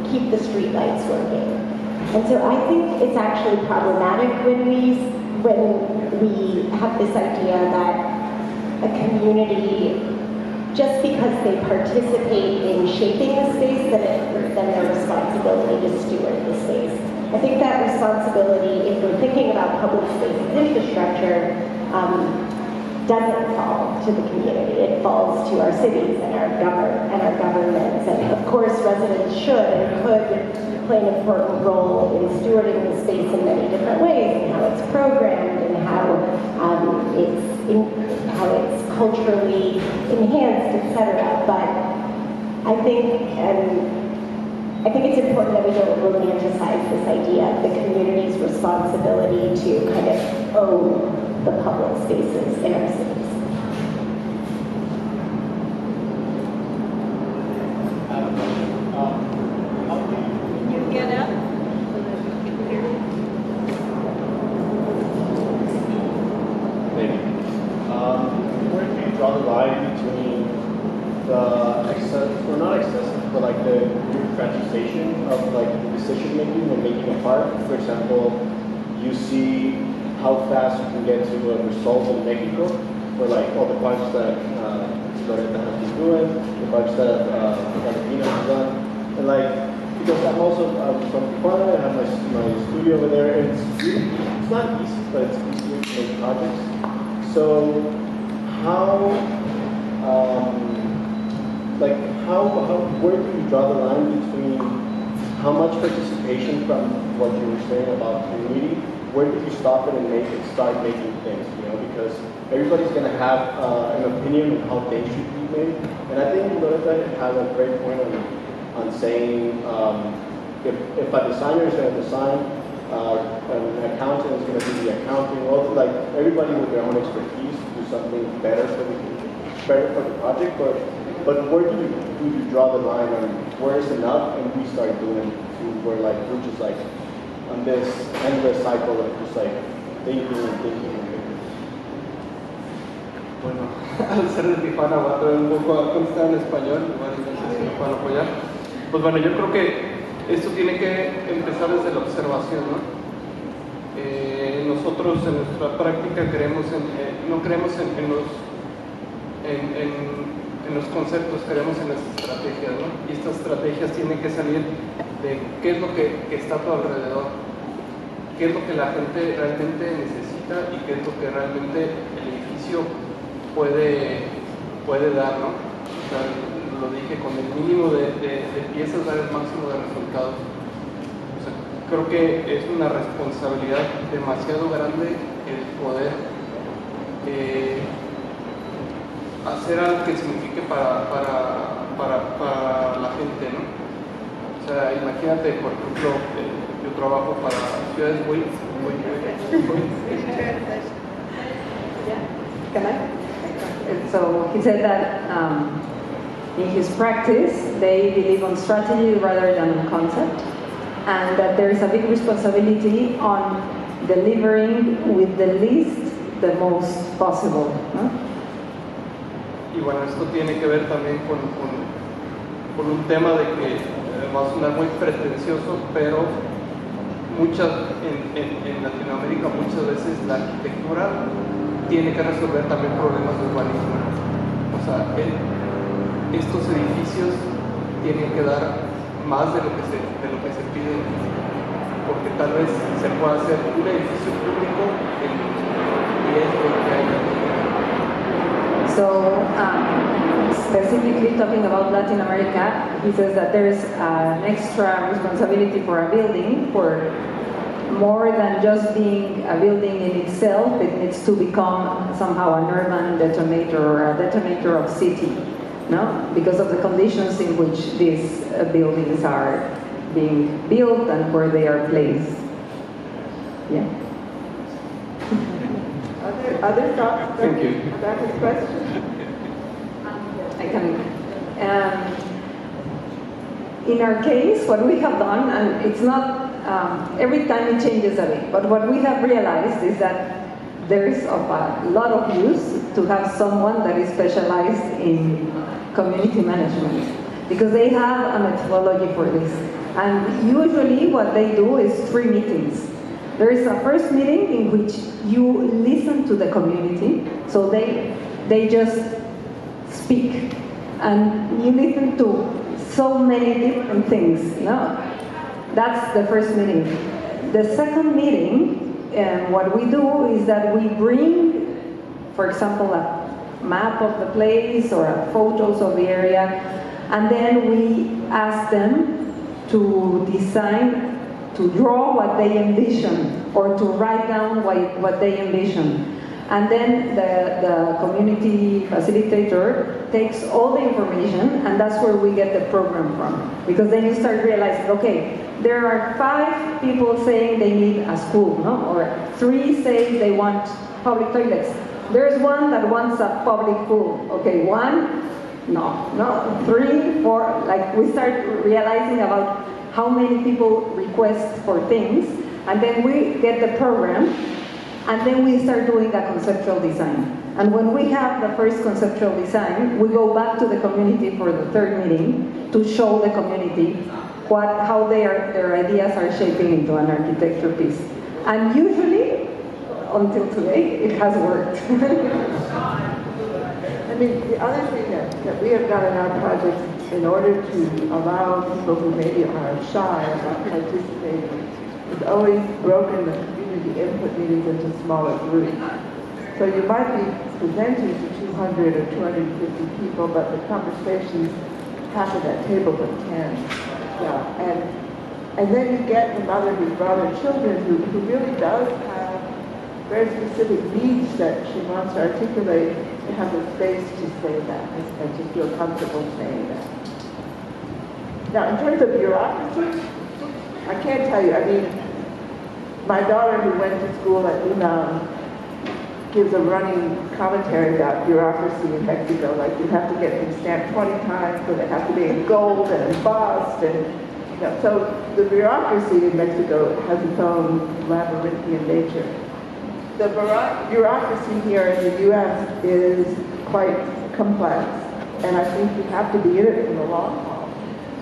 keep the streetlights working. And so I think it's actually problematic when we have this idea that a community, just because they participate in shaping the space, that it's then their responsibility to steward the space. I think that responsibility, if we're thinking about public spaces infrastructure, doesn't fall to the community. It falls to our cities and our governments. And of course, residents should and could play an important role in stewarding the space in many different ways, and how it's programmed and how it's culturally enhanced, etc. But I think it's important that we don't romanticize this idea of the community's responsibility to kind of own the public spaces in our cities. Can you get up so that we can hear you? Thank you. Where do you draw the line between the excess, or not excessive, but like the bureaucratization of like the decision making when making a park? For example, you see how fast you can get to a result in Mexico, where like all the parks that Loreta has been doing, the parks that Valentino has done, and like, because I'm also from Tijuana, I have my studio over there, and it's not easy, but it's easier to make projects. So where do you draw the line between how much participation from what you were saying about community? Where do you stop it and start making things? You know, because everybody's going to have an opinion on how things should be made. And I think Loreta has a great point on saying if a designer is going to design, an accountant is going to do the accounting. Well, like everybody with their own expertise do something better for the project. But where do you draw the line on where is enough and we start doing where like we're just like on this endless cycle of just like thinking and thinking and thinking? Bueno, al ser de Tijuana voy a traer un poco a contestar en español, igual no sé si me pueden apoyar. Pues bueno, yo creo que esto tiene que empezar desde la observación, ¿no? Nosotros en nuestra práctica no creemos en los conceptos, creemos en las estrategias, ¿no? Y estas estrategias tienen que salir de qué es lo que está a tu alrededor, qué es lo que la gente realmente necesita y qué es lo que realmente el edificio puede dar, ¿no? O sea, lo dije, con el mínimo de piezas dar el máximo de resultados. O sea, creo que es una responsabilidad demasiado grande el poder hacer algo que signifique para la gente, ¿no? O sea, imagínate, por ejemplo, yo trabajo para ciudades muy So he said that in his practice, they believe on strategy rather than on concept, and that there is a big responsibility on delivering with the least the most possible. ¿No? Y bueno, esto tiene que ver también con por un tema de que va a sonar muy pretencioso, pero en Latinoamérica muchas veces la arquitectura tiene que resolver también problemas de urbanismo. O sea, estos edificios tienen que dar más de lo que se pide, porque tal vez se pueda hacer un edificio público en 10 o 20 años. So, specifically talking about Latin America, he says that there's an extra responsibility for a building, for more than just being a building in itself. It needs to become somehow an urban detonator or a detonator of city, no? Because of the conditions in which these buildings are being built and where they are placed. Yeah. Other thoughts Thank you. about his question? I can. In our case, what we have done, and it's not, every time it changes a bit, but what we have realized is that there is of a lot of use to have someone that is specialized in community management, because they have a methodology for this. And usually what they do is 3 meetings. There is a first meeting in which you listen to the community, so they just speak, and you listen to so many different things. No, that's the first meeting. The second meeting, what we do is that we bring, for example, a map of the place or photos of the area, and then we ask them to design, to draw what they envision, or to write down what they envision. And then the community facilitator takes all the information, and that's where we get the program from. Because then you start realizing, okay, there are 5 people saying they need a school, no? Or 3 say they want public toilets. There's 1 that wants a public pool. Okay, 1, no, 3, 4, like we start realizing about how many people request for things, and then we get the program, and then we start doing a conceptual design. And when we have the first conceptual design, we go back to the community for the 3rd meeting to show the community how their ideas are shaping into an architecture piece. And usually, until today, it has worked. I mean, the other thing that we have done in our projects in order to allow people who maybe are shy about participating is always broken the community input meetings into smaller groups. So you might be presenting to 200 or 250 people, but the conversations happen at tables of 10. Yeah, and then you get the mother who's brought her children who really does have very specific needs that she wants to articulate, to have the space to say that and to feel comfortable saying that. Now, in terms of bureaucracy, I can't tell you. I mean, my daughter who went to school at UNAM gives a running commentary about bureaucracy in Mexico. Like, you have to get them stamped 20 times, so they have to be in gold and embossed, and so the bureaucracy in Mexico has its own labyrinthian nature. The bureaucracy here in the U.S. is quite complex, and I think you have to be in it for the long haul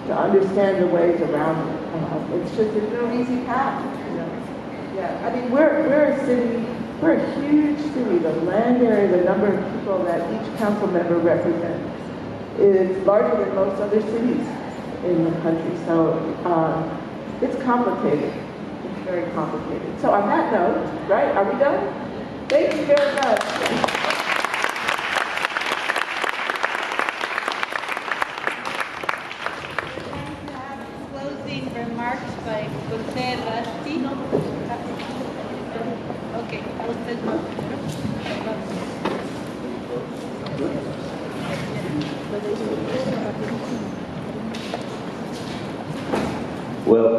to understand the ways around it. It's just, there's no easy path. Yeah, I mean, we're a city, we're a huge city. The land area, the number of people that each council member represents is larger than most other cities in the country. So it's complicated. It's very complicated. So on that note, right, are we done? Thank you very much. Closing remarks by Jose Rasti. Okay, Well,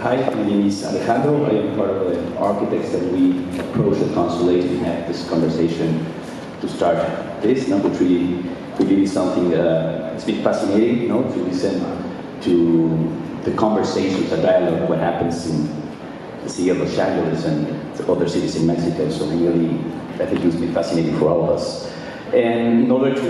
hi, my name is Alejandro. I am part of the architects that we approached the Consulate to have this conversation to start this. Number 3, we did something it's been fascinating, to listen to the conversations, the dialogue, what happens in the city of Los Angeles and the other cities in Mexico. So really, I think it's been fascinating for all of us. And in order to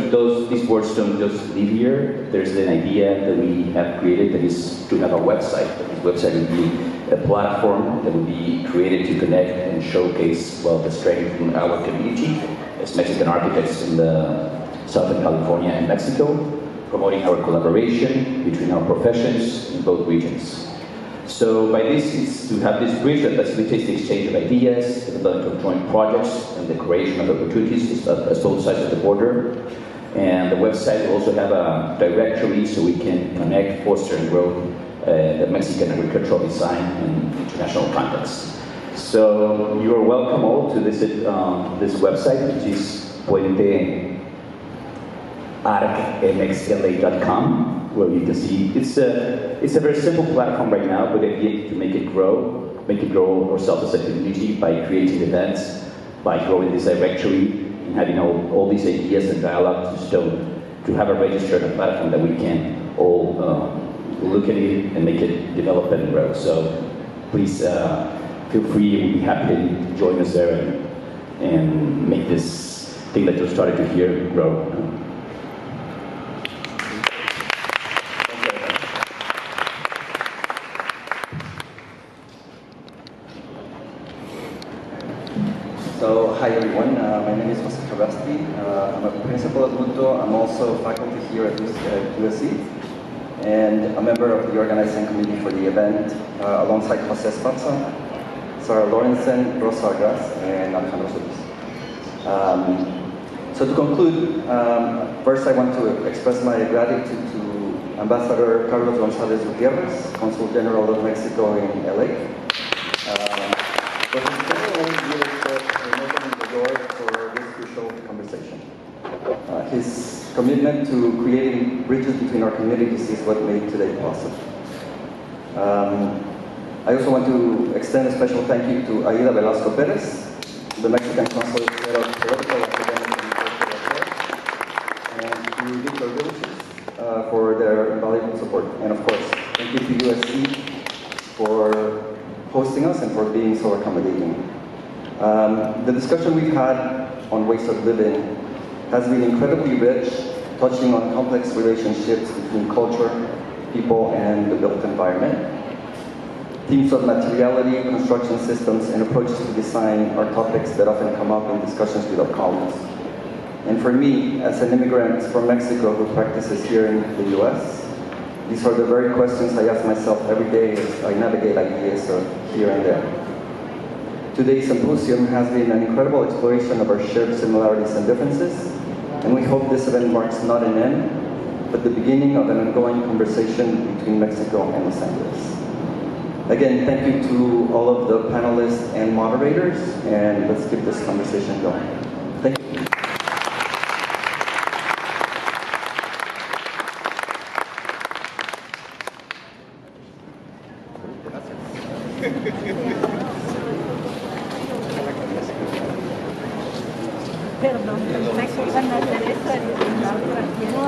these words don't just live here, there's an idea that we have created that is to have a website. This website will be a platform that will be created to connect and showcase, well, the strength in our community as Mexican architects in the Southern California and Mexico, promoting our collaboration between our professions in both regions. So by this is to have this bridge that facilitates the exchange of ideas, the development of joint projects, and the creation of opportunities as both sides of the border. And the website will also have a directory so we can connect, foster, and grow the Mexican agricultural design in international context. So you are welcome all to visit this website, which is puentearcmxla.com. Where you can see it's a very simple platform right now, but again to make it grow ourselves as a community by creating events, by growing this directory, and having all these ideas and dialogue to have a register and a platform that we can all look at it and make it develop and grow. So please feel free, we'll be happy to join us there and make this thing that you started to hear grow. So, hi everyone, my name is Jose Carrasti. I'm a principal at Mutuo. I'm also faculty here at USC and a member of the organizing committee for the event alongside Jose Esparza, Sarah Lorenzen, Rosa Argas, and Alejandro Solis. So to conclude, first I want to express my gratitude to Ambassador Carlos González Gutiérrez, Consul General of Mexico in LA. For his general leadership in opening the door for this crucial conversation. His commitment to creating bridges between our communities is what made today possible. I also want to extend a special thank you to Aida Velasco Perez, the Mexican Consulate Head of Political Academic and Cultural Affairs, and to Victor Vilches for their invaluable support. And of course, thank you to USC for hosting us and for being so accommodating. The discussion we've had on ways of living has been incredibly rich, touching on complex relationships between culture, people, and the built environment. Themes of materiality, construction systems, and approaches to design are topics that often come up in discussions with our colleagues. And for me, as an immigrant from Mexico who practices here in the US, these are the very questions I ask myself every day as I navigate ideas of here and there. Today's symposium has been an incredible exploration of our shared similarities and differences, and we hope this event marks not an end, but the beginning of an ongoing conversation between Mexico and Los Angeles. Again, thank you to all of the panelists and moderators, and let's keep this conversation going. Thank you. Perdón, pensé que iban a hacer eso en la otra tienda.